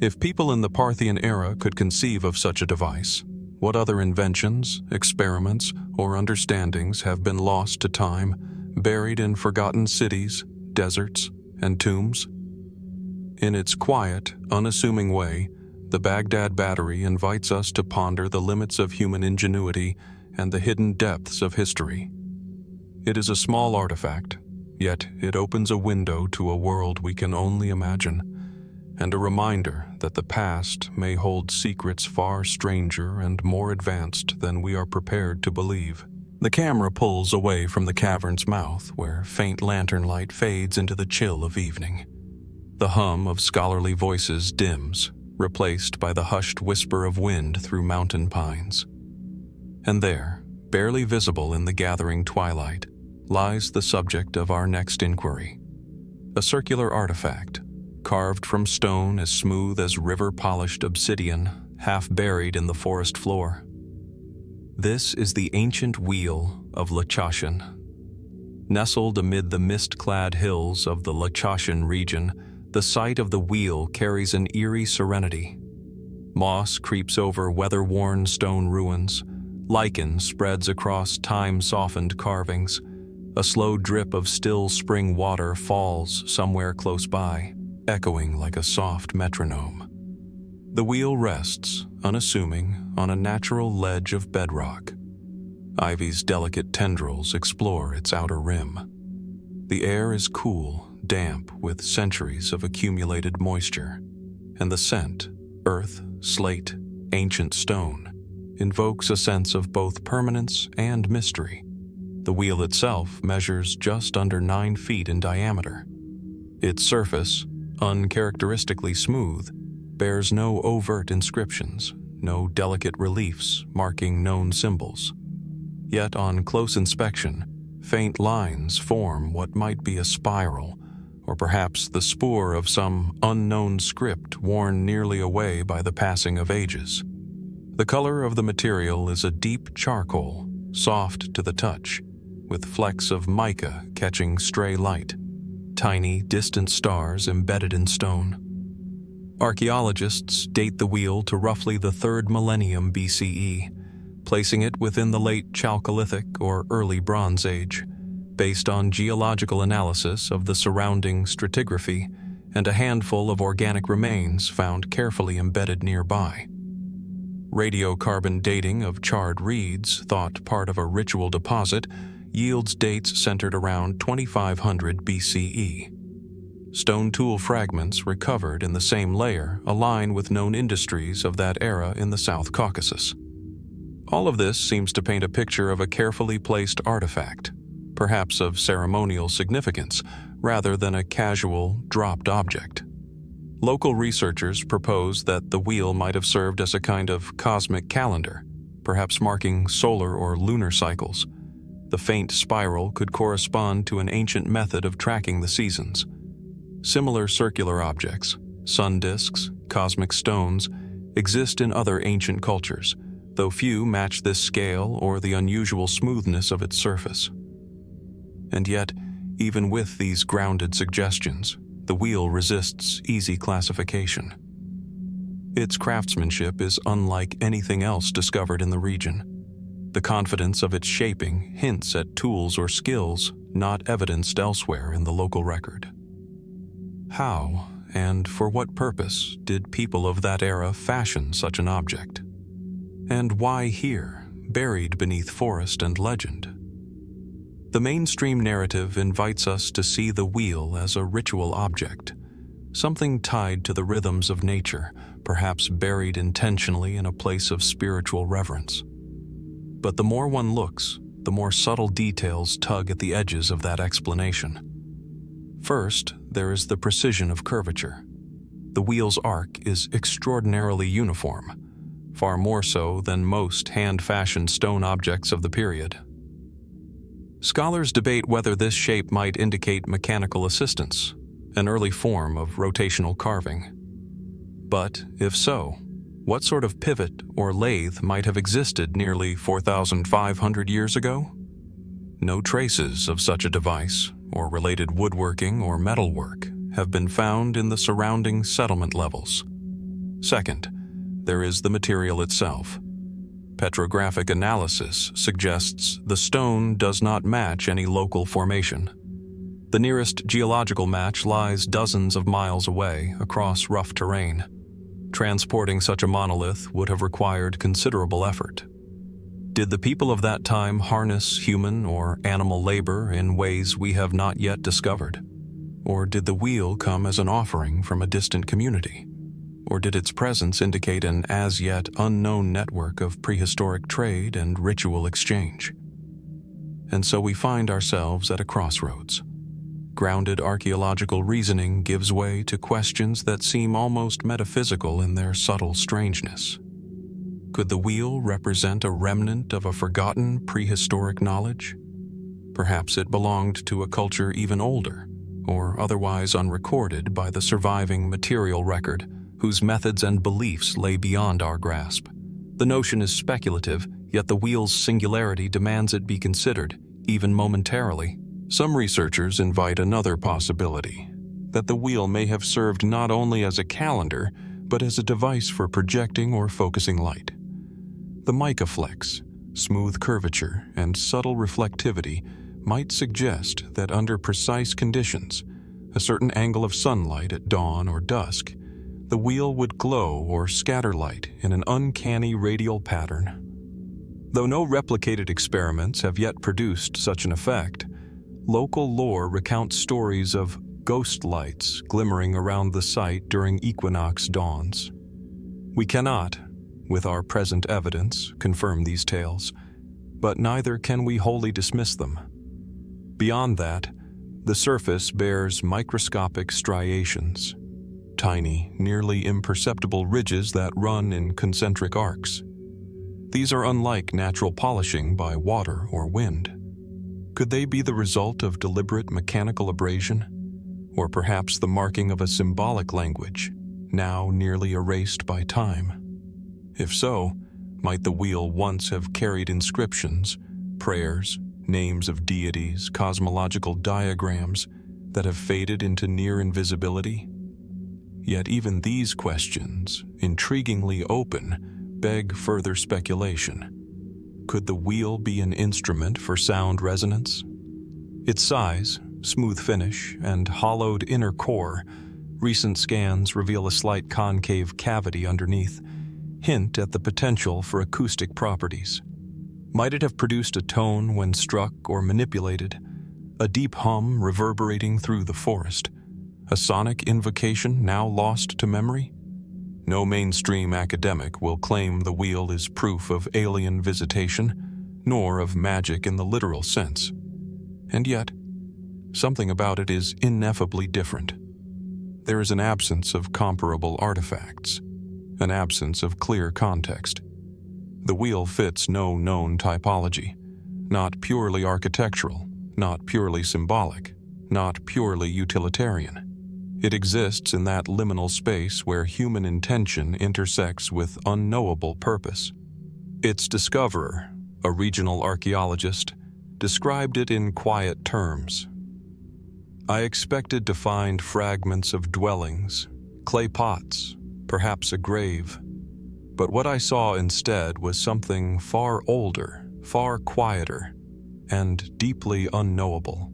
If people in the Parthian era could conceive of such a device, what other inventions, experiments, or understandings have been lost to time, buried in forgotten cities, deserts, and tombs? In its quiet, unassuming way, the Baghdad Battery invites us to ponder the limits of human ingenuity and the hidden depths of history. It is a small artifact, yet it opens a window to a world we can only imagine, and a reminder that the past may hold secrets far stranger and more advanced than we are prepared to believe. The camera pulls away from the cavern's mouth, where faint lantern light fades into the chill of evening. The hum of scholarly voices dims, replaced by the hushed whisper of wind through mountain pines. And there, barely visible in the gathering twilight, lies the subject of our next inquiry. A circular artifact, carved from stone as smooth as river-polished obsidian, half buried in the forest floor. This is the ancient wheel of Lachashan. Nestled amid the mist-clad hills of the Lachashan region, the sight of the wheel carries an eerie serenity. Moss creeps over weather-worn stone ruins, lichen spreads across time-softened carvings, a slow drip of still spring water falls somewhere close by, echoing like a soft metronome. The wheel rests, unassuming, on a natural ledge of bedrock. Ivy's delicate tendrils explore its outer rim. The air is cool, damp with centuries of accumulated moisture, and the scent, earth, slate, ancient stone, invokes a sense of both permanence and mystery. The wheel itself measures just under 9 feet in diameter. Its surface, uncharacteristically smooth, bears no overt inscriptions, no delicate reliefs marking known symbols. Yet on close inspection, faint lines form what might be a spiral, or perhaps the spoor of some unknown script worn nearly away by the passing of ages. The color of the material is a deep charcoal, soft to the touch, with flecks of mica catching stray light, tiny, distant stars embedded in stone. Archaeologists date the wheel to roughly the 3rd millennium BCE, placing it within the late Chalcolithic or early Bronze Age, based on geological analysis of the surrounding stratigraphy and a handful of organic remains found carefully embedded nearby. Radiocarbon dating of charred reeds, thought part of a ritual deposit, yields dates centered around 2500 BCE. Stone tool fragments recovered in the same layer align with known industries of that era in the South Caucasus. All of this seems to paint a picture of a carefully placed artifact, perhaps of ceremonial significance, rather than a casual, dropped object. Local researchers propose that the wheel might have served as a kind of cosmic calendar, perhaps marking solar or lunar cycles. The faint spiral could correspond to an ancient method of tracking the seasons. Similar circular objects, sun disks, cosmic stones, exist in other ancient cultures, though few match this scale or the unusual smoothness of its surface. And yet, even with these grounded suggestions, the wheel resists easy classification. Its craftsmanship is unlike anything else discovered in the region. The confidence of its shaping hints at tools or skills not evidenced elsewhere in the local record. How, and for what purpose, did people of that era fashion such an object? And why here, buried beneath forest and legend? The mainstream narrative invites us to see the wheel as a ritual object, something tied to the rhythms of nature, perhaps buried intentionally in a place of spiritual reverence. But the more one looks, the more subtle details tug at the edges of that explanation. First, there is the precision of curvature. The wheel's arc is extraordinarily uniform, far more so than most hand-fashioned stone objects of the period. Scholars debate whether this shape might indicate mechanical assistance, an early form of rotational carving. But, if so, what sort of pivot or lathe might have existed nearly 4,500 years ago? No traces of such a device, or related woodworking or metalwork, have been found in the surrounding settlement levels. Second, there is the material itself. Petrographic analysis suggests the stone does not match any local formation. The nearest geological match lies dozens of miles away across rough terrain. Transporting such a monolith would have required considerable effort. Did the people of that time harness human or animal labor in ways we have not yet discovered? Or did the wheel come as an offering from a distant community? Or did its presence indicate an as-yet unknown network of prehistoric trade and ritual exchange? And so we find ourselves at a crossroads. Grounded archaeological reasoning gives way to questions that seem almost metaphysical in their subtle strangeness. Could the wheel represent a remnant of a forgotten prehistoric knowledge? Perhaps it belonged to a culture even older, or otherwise unrecorded by the surviving material record, whose methods and beliefs lay beyond our grasp. The notion is speculative, yet the wheel's singularity demands it be considered, even momentarily. Some researchers invite another possibility, that the wheel may have served not only as a calendar, but as a device for projecting or focusing light. The mica flecks, smooth curvature, and subtle reflectivity might suggest that under precise conditions, a certain angle of sunlight at dawn or dusk, the wheel would glow or scatter light in an uncanny radial pattern. Though no replicated experiments have yet produced such an effect, local lore recounts stories of ghost lights glimmering around the site during equinox dawns. We cannot, with our present evidence, confirm these tales, but neither can we wholly dismiss them. Beyond that, the surface bears microscopic striations, tiny, nearly imperceptible ridges that run in concentric arcs. These are unlike natural polishing by water or wind. Could they be the result of deliberate mechanical abrasion? Or perhaps the marking of a symbolic language, now nearly erased by time? If so, might the wheel once have carried inscriptions, prayers, names of deities, cosmological diagrams that have faded into near invisibility? Yet even these questions, intriguingly open, beg further speculation. Could the wheel be an instrument for sound resonance? Its size, smooth finish, and hollowed inner core, recent scans reveal a slight concave cavity underneath, hint at the potential for acoustic properties. Might it have produced a tone when struck or manipulated, a deep hum reverberating through the forest, a sonic invocation now lost to memory? No mainstream academic will claim the wheel is proof of alien visitation, nor of magic in the literal sense. And yet, something about it is ineffably different. There is an absence of comparable artifacts, an absence of clear context. The wheel fits no known typology, not purely architectural, not purely symbolic, not purely utilitarian. It exists in that liminal space where human intention intersects with unknowable purpose. Its discoverer, a regional archaeologist, described it in quiet terms. I expected to find fragments of dwellings, clay pots, perhaps a grave, but what I saw instead was something far older, far quieter, and deeply unknowable.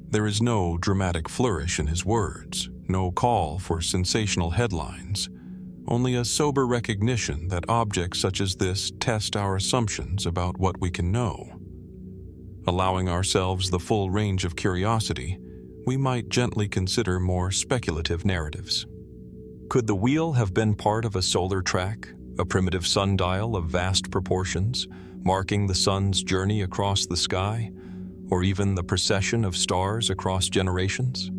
There is no dramatic flourish in his words, no call for sensational headlines, only a sober recognition that objects such as this test our assumptions about what we can know. Allowing ourselves the full range of curiosity, we might gently consider more speculative narratives. Could the wheel have been part of a solar track, a primitive sundial of vast proportions, marking the sun's journey across the sky, or even the procession of stars across generations?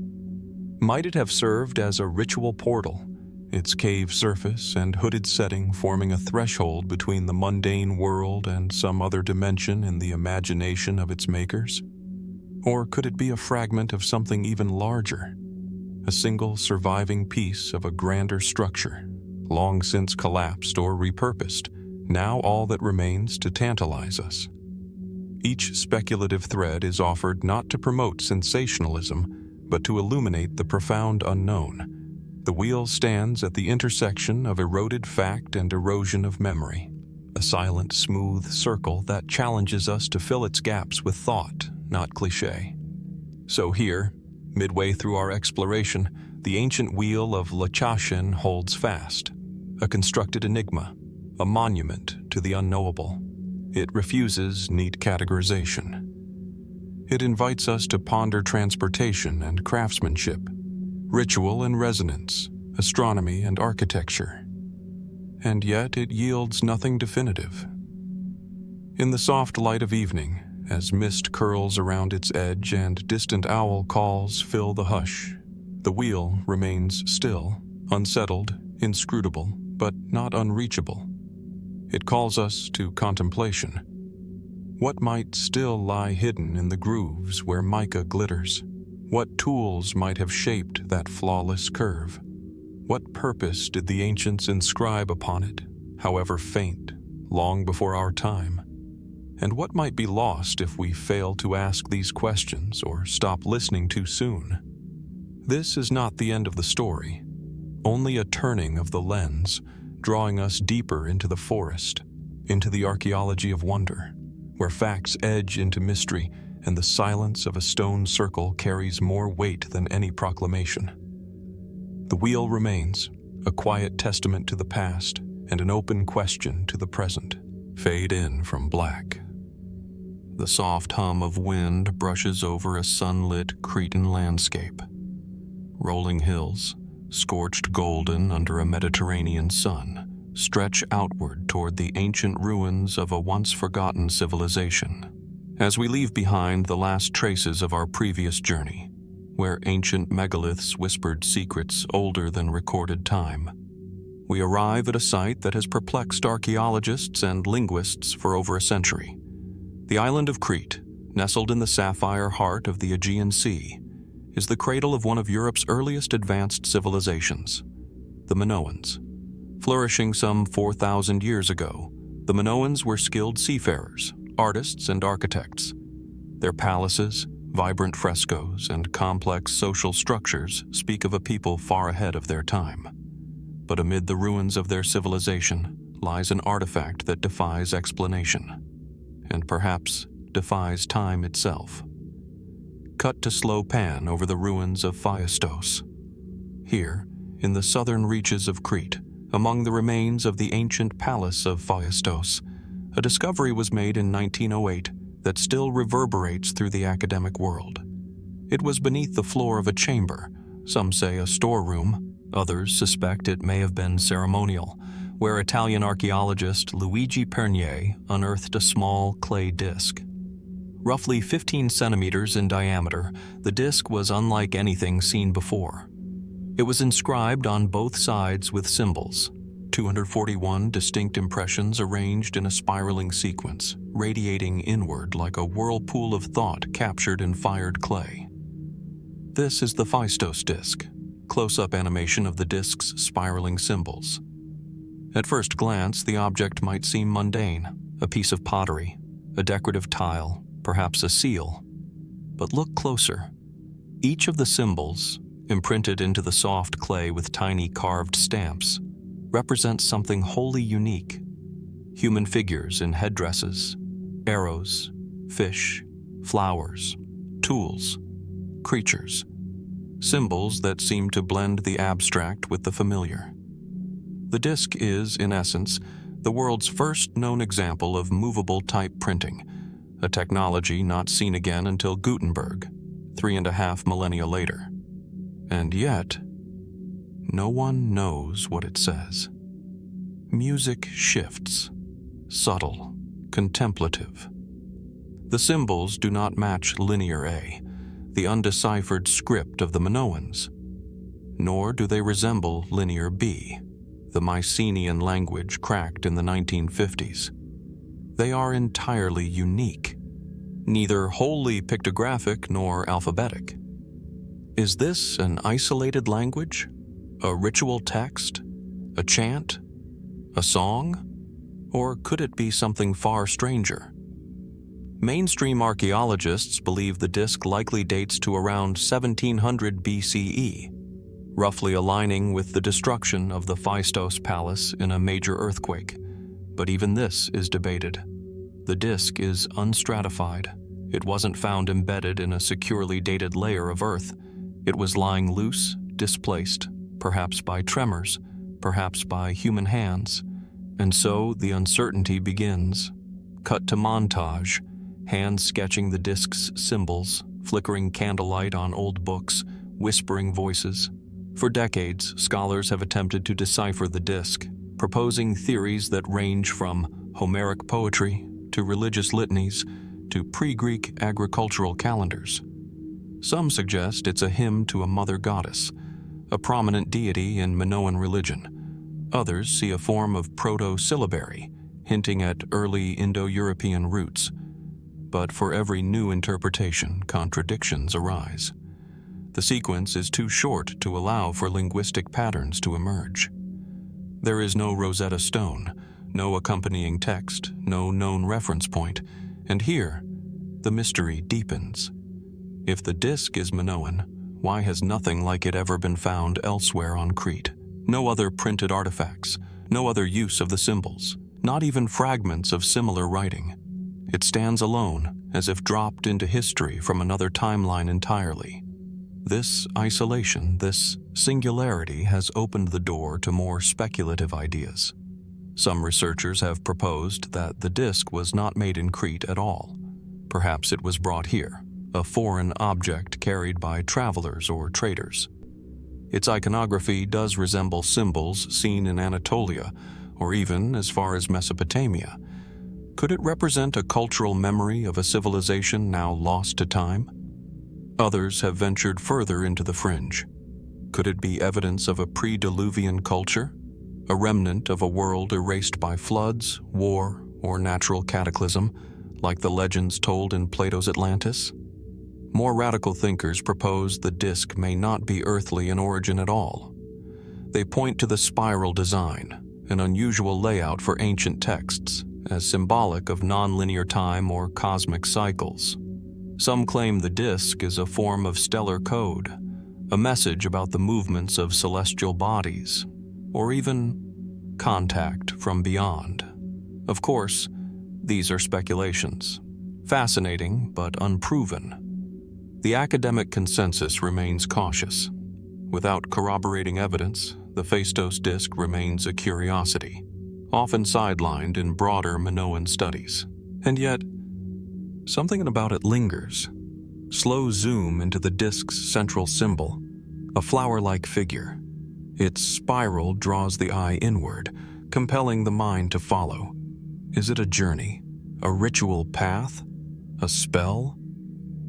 Might it have served as a ritual portal, its cave surface and hooded setting forming a threshold between the mundane world and some other dimension in the imagination of its makers? Or could it be a fragment of something even larger, a single surviving piece of a grander structure, long since collapsed or repurposed, now all that remains to tantalize us? Each speculative thread is offered not to promote sensationalism, but to illuminate the profound unknown. The wheel stands at the intersection of eroded fact and erosion of memory, a silent, smooth circle that challenges us to fill its gaps with thought, not cliché. So here, midway through our exploration, the ancient wheel of Lachashin holds fast, a constructed enigma, a monument to the unknowable. It refuses neat categorization. It invites us to ponder transportation and craftsmanship, ritual and resonance, astronomy and architecture. And yet it yields nothing definitive. In the soft light of evening, as mist curls around its edge and distant owl calls fill the hush, the wheel remains still, unsettled, inscrutable, but not unreachable. It calls us to contemplation. What might still lie hidden in the grooves where mica glitters? What tools might have shaped that flawless curve? What purpose did the ancients inscribe upon it, however faint, long before our time? And what might be lost if we fail to ask these questions or stop listening too soon? This is not the end of the story, only a turning of the lens, drawing us deeper into the forest, into the archaeology of wonder, where facts edge into mystery and the silence of a stone circle carries more weight than any proclamation. The wheel remains, a quiet testament to the past and an open question to the present. Fade in from black. The soft hum of wind brushes over a sunlit Cretan landscape. Rolling hills, scorched golden under a Mediterranean sun, stretch outward toward the ancient ruins of a once-forgotten civilization. As we leave behind the last traces of our previous journey, where ancient megaliths whispered secrets older than recorded time, we arrive at a site that has perplexed archaeologists and linguists for over a century. The island of Crete, nestled in the sapphire heart of the Aegean Sea, is the cradle of one of Europe's earliest advanced civilizations, the Minoans. Flourishing some 4,000 years ago, the Minoans were skilled seafarers, artists, and architects. Their palaces, vibrant frescoes, and complex social structures speak of a people far ahead of their time. But amid the ruins of their civilization lies an artifact that defies explanation, and perhaps defies time itself. Cut to slow pan over the ruins of Phaistos. Here, in the southern reaches of Crete, among the remains of the ancient palace of Phaistos, a discovery was made in 1908 that still reverberates through the academic world. It was beneath the floor of a chamber, some say a storeroom, others suspect it may have been ceremonial, where Italian archaeologist Luigi Pernier unearthed a small clay disc. Roughly 15 centimeters in diameter, the disc was unlike anything seen before. It was inscribed on both sides with symbols, 241 distinct impressions arranged in a spiraling sequence, radiating inward like a whirlpool of thought captured in fired clay. This is the Phaistos Disc, close-up animation of the disc's spiraling symbols. At first glance, the object might seem mundane, a piece of pottery, a decorative tile, perhaps a seal. But look closer. Each of the symbols, imprinted into the soft clay with tiny carved stamps, represents something wholly unique. Human figures in headdresses, arrows, fish, flowers, tools, creatures. Symbols that seem to blend the abstract with the familiar. The disc is, in essence, the world's first known example of movable type printing, a technology not seen again until Gutenberg, 3.5 millennia later. And yet, no one knows what it says. Music shifts, subtle, contemplative. The symbols do not match Linear A, the undeciphered script of the Minoans, nor do they resemble Linear B, the Mycenaean language cracked in the 1950s. They are entirely unique, neither wholly pictographic nor alphabetic. Is this an isolated language? A ritual text? A chant? A song? Or could it be something far stranger? Mainstream archaeologists believe the disc likely dates to around 1700 BCE, roughly aligning with the destruction of the Phaistos Palace in a major earthquake. But even this is debated. The disc is unstratified. It wasn't found embedded in a securely dated layer of earth. It was lying loose, displaced, perhaps by tremors, perhaps by human hands. And so the uncertainty begins. Cut to montage, hands sketching the disc's symbols, flickering candlelight on old books, whispering voices. For decades, scholars have attempted to decipher the disc, proposing theories that range from Homeric poetry to religious litanies to pre-Greek agricultural calendars. Some suggest it's a hymn to a mother goddess, a prominent deity in Minoan religion. Others see a form of proto-syllabary, hinting at early Indo-European roots. But for every new interpretation, contradictions arise. The sequence is too short to allow for linguistic patterns to emerge. There is no Rosetta Stone, no accompanying text, no known reference point, and here, the mystery deepens. If the disc is Minoan, why has nothing like it ever been found elsewhere on Crete? No other printed artifacts, no other use of the symbols, not even fragments of similar writing. It stands alone, as if dropped into history from another timeline entirely. This isolation, this singularity has opened the door to more speculative ideas. Some researchers have proposed that the disc was not made in Crete at all. Perhaps it was brought here, a foreign object carried by travelers or traders. Its iconography does resemble symbols seen in Anatolia, or even as far as Mesopotamia. Could it represent a cultural memory of a civilization now lost to time? Others have ventured further into the fringe. Could it be evidence of a pre-Diluvian culture? A remnant of a world erased by floods, war, or natural cataclysm, like the legends told in Plato's Atlantis? More radical thinkers propose the disc may not be earthly in origin at all. They point to the spiral design, an unusual layout for ancient texts, as symbolic of nonlinear time or cosmic cycles. Some claim the disc is a form of stellar code, a message about the movements of celestial bodies, or even contact from beyond. Of course, these are speculations, fascinating but unproven. The academic consensus remains cautious. Without corroborating evidence, the Phaistos Disc remains a curiosity, often sidelined in broader Minoan studies. And yet, something about it lingers. Slow zoom into the disc's central symbol, a flower-like figure. Its spiral draws the eye inward, compelling the mind to follow. Is it a journey? A ritual path? A spell?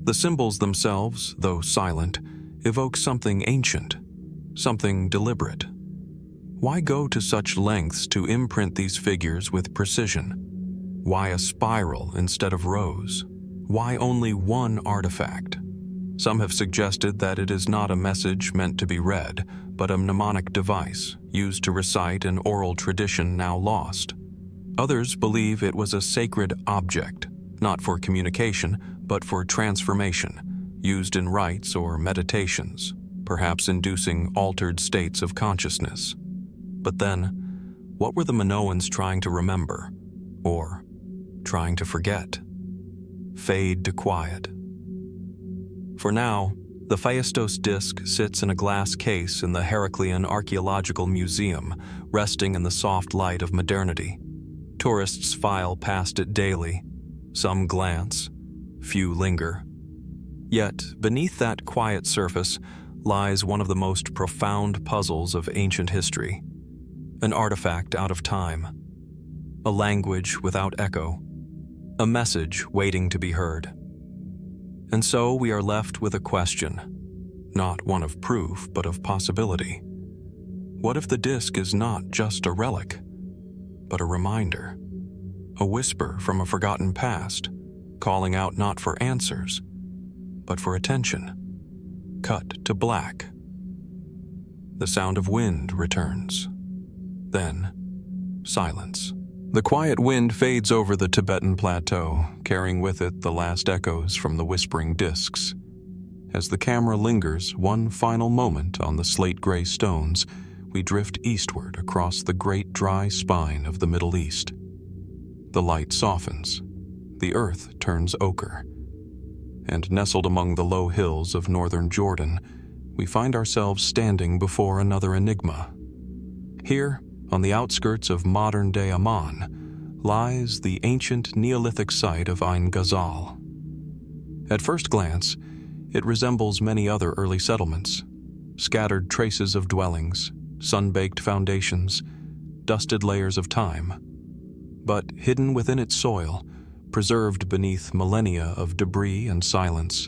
The symbols themselves, though silent, evoke something ancient, something deliberate. Why go to such lengths to imprint these figures with precision? Why a spiral instead of rows? Why only one artifact? Some have suggested that it is not a message meant to be read, but a mnemonic device used to recite an oral tradition now lost. Others believe it was a sacred object, not for communication, but for transformation, used in rites or meditations, perhaps inducing altered states of consciousness. But then, what were the Minoans trying to remember, or trying to forget? Fade to quiet. For now, the Phaistos Disc sits in a glass case in the Heraclean Archaeological Museum, resting in the soft light of modernity. Tourists file past it daily. Some glance, few linger. Yet, beneath that quiet surface lies one of the most profound puzzles of ancient history. An artifact out of time. A language without echo. A message waiting to be heard. And so we are left with a question, not one of proof, but of possibility. What if the disc is not just a relic, but a reminder? A whisper from a forgotten past, calling out not for answers, but for attention. Cut to black. The sound of wind returns. Then, silence. The quiet wind fades over the Tibetan plateau, carrying with it the last echoes from the whispering discs. As the camera lingers one final moment on the slate-gray stones, we drift eastward across the great dry spine of the Middle East. The light softens. The earth turns ochre. And nestled among the low hills of northern Jordan, we find ourselves standing before another enigma. Here, on the outskirts of modern-day Amman, lies the ancient Neolithic site of Ain Ghazal. At first glance, it resembles many other early settlements. Scattered traces of dwellings, sun-baked foundations, dusted layers of time. But hidden within its soil, preserved beneath millennia of debris and silence,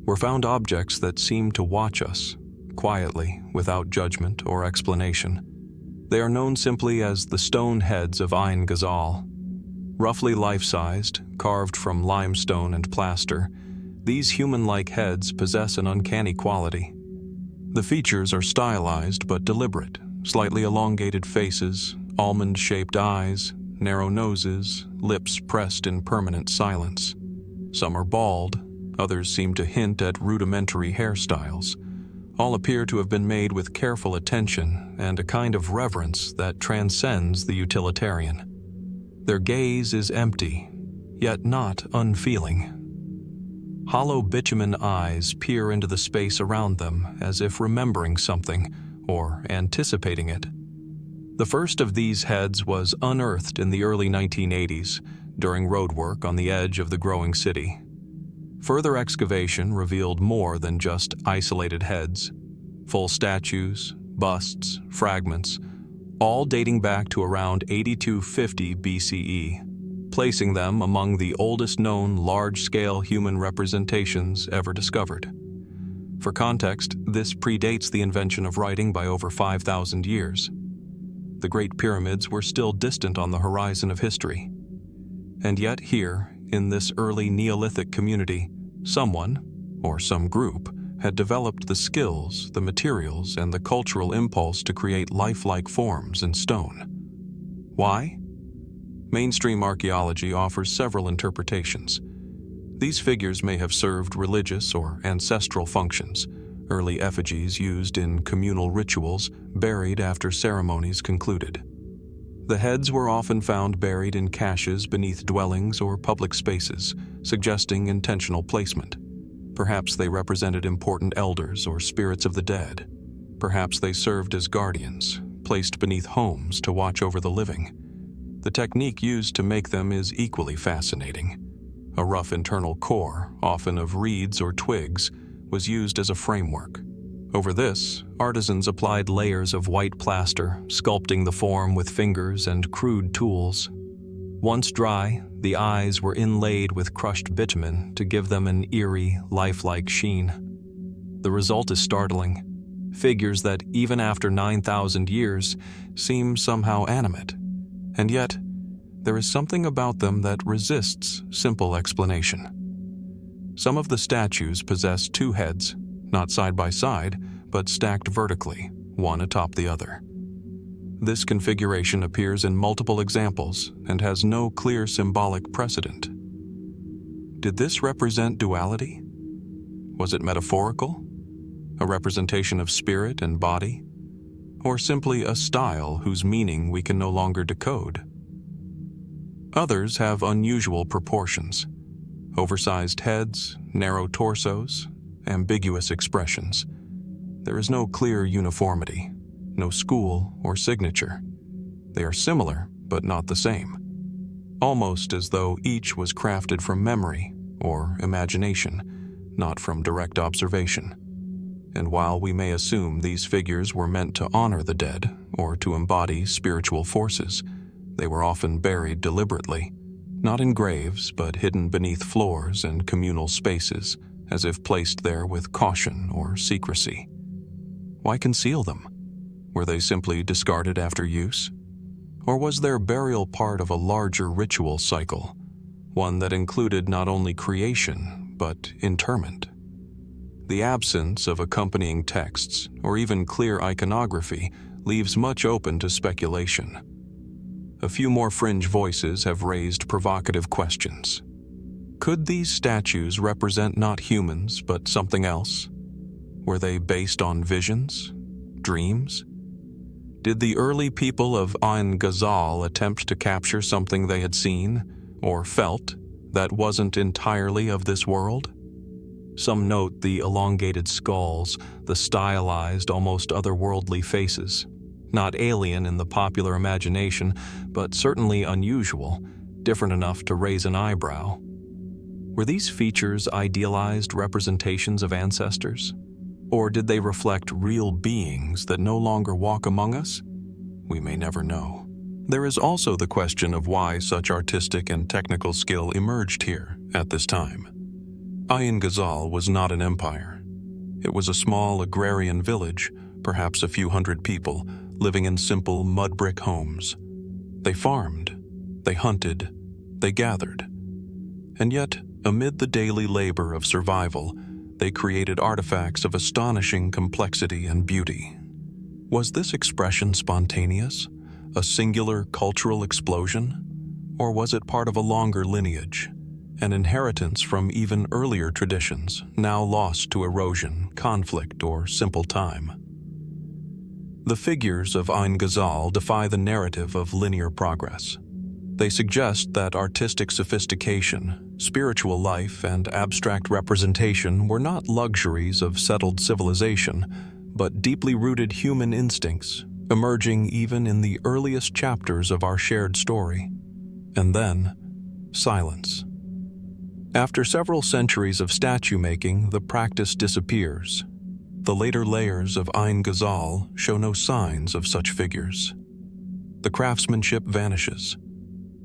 were found objects that seemed to watch us, quietly, without judgment or explanation. They are known simply as the stone heads of Ain Ghazal. Roughly life-sized, carved from limestone and plaster, these human-like heads possess an uncanny quality. The features are stylized but deliberate, slightly elongated faces, almond-shaped eyes, narrow noses, lips pressed in permanent silence. Some are bald, others seem to hint at rudimentary hairstyles. All appear to have been made with careful attention and a kind of reverence that transcends the utilitarian. Their gaze is empty, yet not unfeeling. Hollow bitumen eyes peer into the space around them as if remembering something or anticipating it. The first of these heads was unearthed in the early 1980s during roadwork on the edge of the growing city. Further excavation revealed more than just isolated heads. Full statues, busts, fragments, all dating back to around 8250 BCE, placing them among the oldest known large-scale human representations ever discovered. For context, this predates the invention of writing by over 5,000 years. The Great Pyramids were still distant on the horizon of history. And yet here, in this early Neolithic community, someone, or some group, had developed the skills, the materials, and the cultural impulse to create lifelike forms in stone. Why? Mainstream archaeology offers several interpretations. These figures may have served religious or ancestral functions, early effigies used in communal rituals, buried after ceremonies concluded. The heads were often found buried in caches beneath dwellings or public spaces, suggesting intentional placement. Perhaps they represented important elders or spirits of the dead. Perhaps they served as guardians, placed beneath homes to watch over the living. The technique used to make them is equally fascinating. A rough internal core, often of reeds or twigs, was used as a framework. Over this, artisans applied layers of white plaster, sculpting the form with fingers and crude tools. Once dry, the eyes were inlaid with crushed bitumen to give them an eerie, lifelike sheen. The result is startling. figures that even after 9,000 years seem somehow animate, and yet there is something about them that resists simple explanation. Some of the statues possess two heads, not side by side, but stacked vertically, one atop the other. This configuration appears in multiple examples and has no clear symbolic precedent. Did this represent duality? Was it metaphorical? A representation of spirit and body? Or simply a style whose meaning we can no longer decode? Others have unusual proportions: oversized heads, narrow torsos, ambiguous expressions. There is no clear uniformity, no school or signature. They are similar, but not the same, almost as though each was crafted from memory or imagination, not from direct observation. And while we may assume these figures were meant to honor the dead or to embody spiritual forces, they were often buried deliberately, not in graves but hidden beneath floors and communal spaces, as if placed there with caution or secrecy. Why conceal them? Were they simply discarded after use? Or was their burial part of a larger ritual cycle, one that included not only creation but interment? The absence of accompanying texts or even clear iconography leaves much open to speculation. A few more fringe voices have raised provocative questions. Could these statues represent not humans but something else? Were they based on visions? Dreams? Did the early people of Ain Ghazal attempt to capture something they had seen or felt that wasn't entirely of this world? Some note the elongated skulls, the stylized, almost otherworldly faces. Not alien in the popular imagination, but certainly unusual, different enough to raise an eyebrow. Were these features idealized representations of ancestors? Or did they reflect real beings that no longer walk among us? We may never know. There is also the question of why such artistic and technical skill emerged here at this time. Ain Ghazal was not an empire. It was a small agrarian village, perhaps a few hundred people, living in simple mud brick homes. They farmed, they hunted, they gathered. And yet, amid the daily labor of survival, they created artifacts of astonishing complexity and beauty. Was this expression spontaneous, a singular cultural explosion? Or was it part of a longer lineage, an inheritance from even earlier traditions, now lost to erosion, conflict, or simple time? The figures of Ain Ghazal defy the narrative of linear progress. They suggest that artistic sophistication, spiritual life, and abstract representation were not luxuries of settled civilization, but deeply rooted human instincts, emerging even in the earliest chapters of our shared story. And then, silence. After several centuries of statue making, the practice disappears. The later layers of Ain Ghazal show no signs of such figures. The craftsmanship vanishes.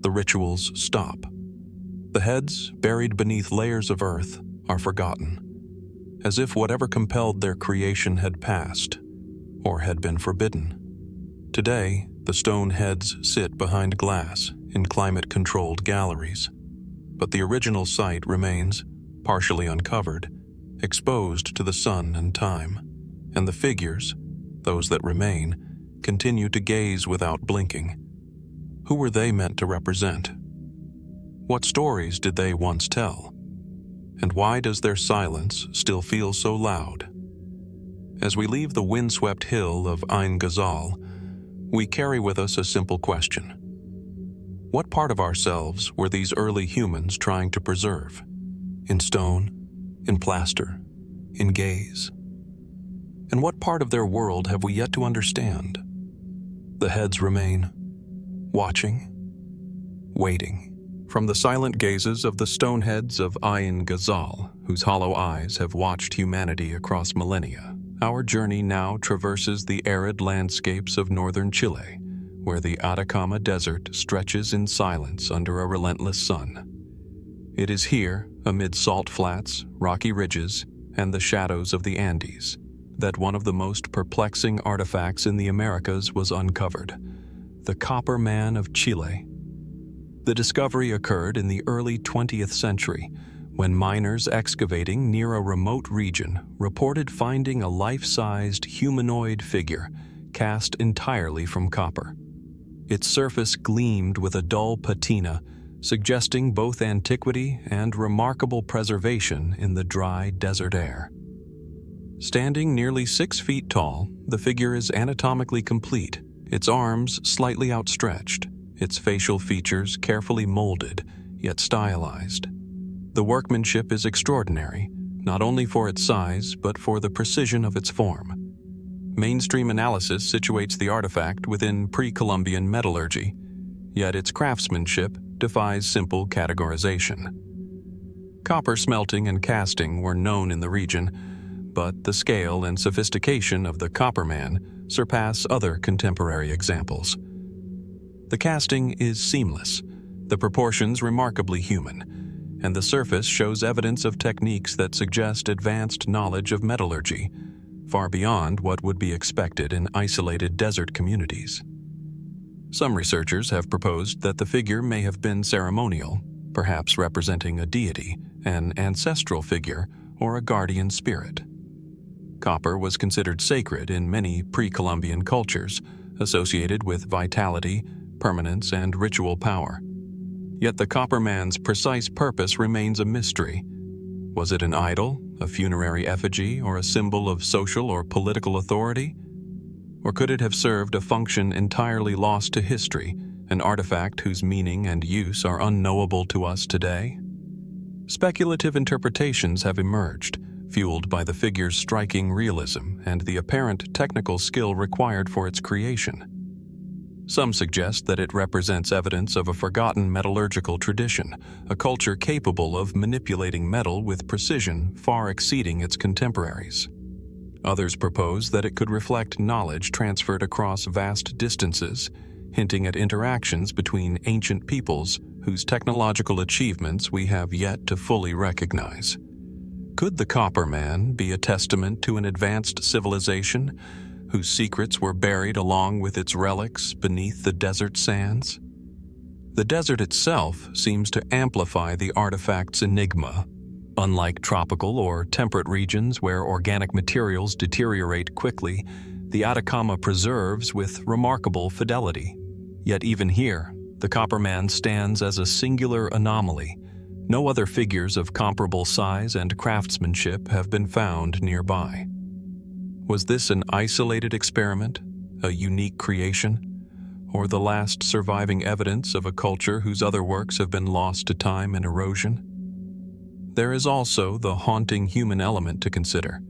The rituals stop. The heads, buried beneath layers of earth, are forgotten, as if whatever compelled their creation had passed, or had been forbidden. Today, the stone heads sit behind glass in climate-controlled galleries, but the original site remains, partially uncovered, exposed to the sun and time, and the figures, those that remain, continue to gaze without blinking. Who were they meant to represent? What stories did they once tell? And why does their silence still feel so loud? As we leave the windswept hill of Ain Ghazal, we carry with us a simple question. What part of ourselves were these early humans trying to preserve? In stone, in plaster, in gaze? And what part of their world have we yet to understand? The heads remain, watching, waiting. From the silent gazes of the stone heads of Ain Ghazal, whose hollow eyes have watched humanity across millennia, our journey now traverses the arid landscapes of northern Chile, where the Atacama Desert stretches in silence under a relentless sun. It is here, amid salt flats, rocky ridges, and the shadows of the Andes, that one of the most perplexing artifacts in the Americas was uncovered: the Copper Man of Chile. The discovery occurred in the early 20th century, when miners excavating near a remote region reported finding a life-sized humanoid figure cast entirely from copper. Its surface gleamed with a dull patina, suggesting both antiquity and remarkable preservation in the dry desert air. Standing nearly 6 feet tall, the figure is anatomically complete, its arms slightly outstretched, its facial features carefully molded, yet stylized. The workmanship is extraordinary, not only for its size, but for the precision of its form. Mainstream analysis situates the artifact within pre-Columbian metallurgy, yet its craftsmanship defies simple categorization. Copper smelting and casting were known in the region, but the scale and sophistication of the Copper Man surpass other contemporary examples. The casting is seamless, the proportions remarkably human, and the surface shows evidence of techniques that suggest advanced knowledge of metallurgy, far beyond what would be expected in isolated desert communities. Some researchers have proposed that the figure may have been ceremonial, perhaps representing a deity, an ancestral figure, or a guardian spirit. Copper was considered sacred in many pre-Columbian cultures, associated with vitality, permanence, and ritual power. Yet the Copper Man's precise purpose remains a mystery. Was it an idol, a funerary effigy, or a symbol of social or political authority? Or could it have served a function entirely lost to history, an artifact whose meaning and use are unknowable to us today? Speculative interpretations have emerged, fueled by the figure's striking realism and the apparent technical skill required for its creation. Some suggest that it represents evidence of a forgotten metallurgical tradition, a culture capable of manipulating metal with precision far exceeding its contemporaries. Others propose that it could reflect knowledge transferred across vast distances, hinting at interactions between ancient peoples whose technological achievements we have yet to fully recognize. Could the Copper Man be a testament to an advanced civilization whose secrets were buried along with its relics beneath the desert sands? The desert itself seems to amplify the artifact's enigma. Unlike tropical or temperate regions where organic materials deteriorate quickly, the Atacama preserves with remarkable fidelity. Yet even here, the Copper Man stands as a singular anomaly. No other figures of comparable size and craftsmanship have been found nearby. Was this an isolated experiment, a unique creation, or the last surviving evidence of a culture whose other works have been lost to time and erosion? There is also the haunting human element to consider.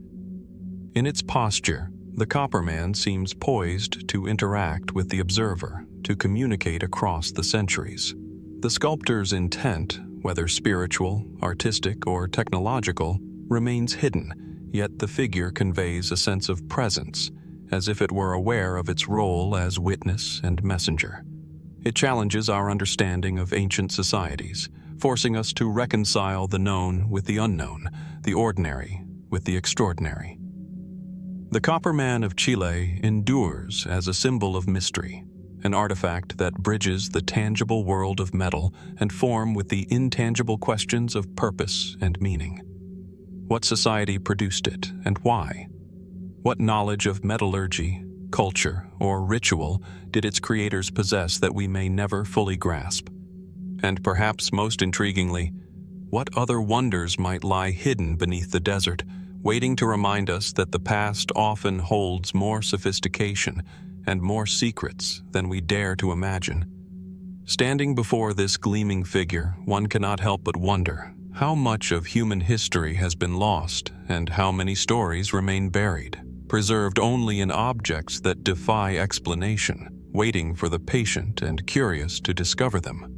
In its posture, the Copper Man seems poised to interact with the observer, to communicate across the centuries. The sculptor's intent, whether spiritual, artistic, or technological, remains hidden, yet the figure conveys a sense of presence, as if it were aware of its role as witness and messenger. It challenges our understanding of ancient societies, forcing us to reconcile the known with the unknown, the ordinary with the extraordinary. The Copper Man of Chile endures as a symbol of mystery, an artifact that bridges the tangible world of metal and form with the intangible questions of purpose and meaning. What society produced it, and why? What knowledge of metallurgy, culture, or ritual did its creators possess that we may never fully grasp? And perhaps most intriguingly, what other wonders might lie hidden beneath the desert, waiting to remind us that the past often holds more sophistication and more secrets than we dare to imagine? Standing before this gleaming figure, one cannot help but wonder how much of human history has been lost and how many stories remain buried, preserved only in objects that defy explanation, waiting for the patient and curious to discover them.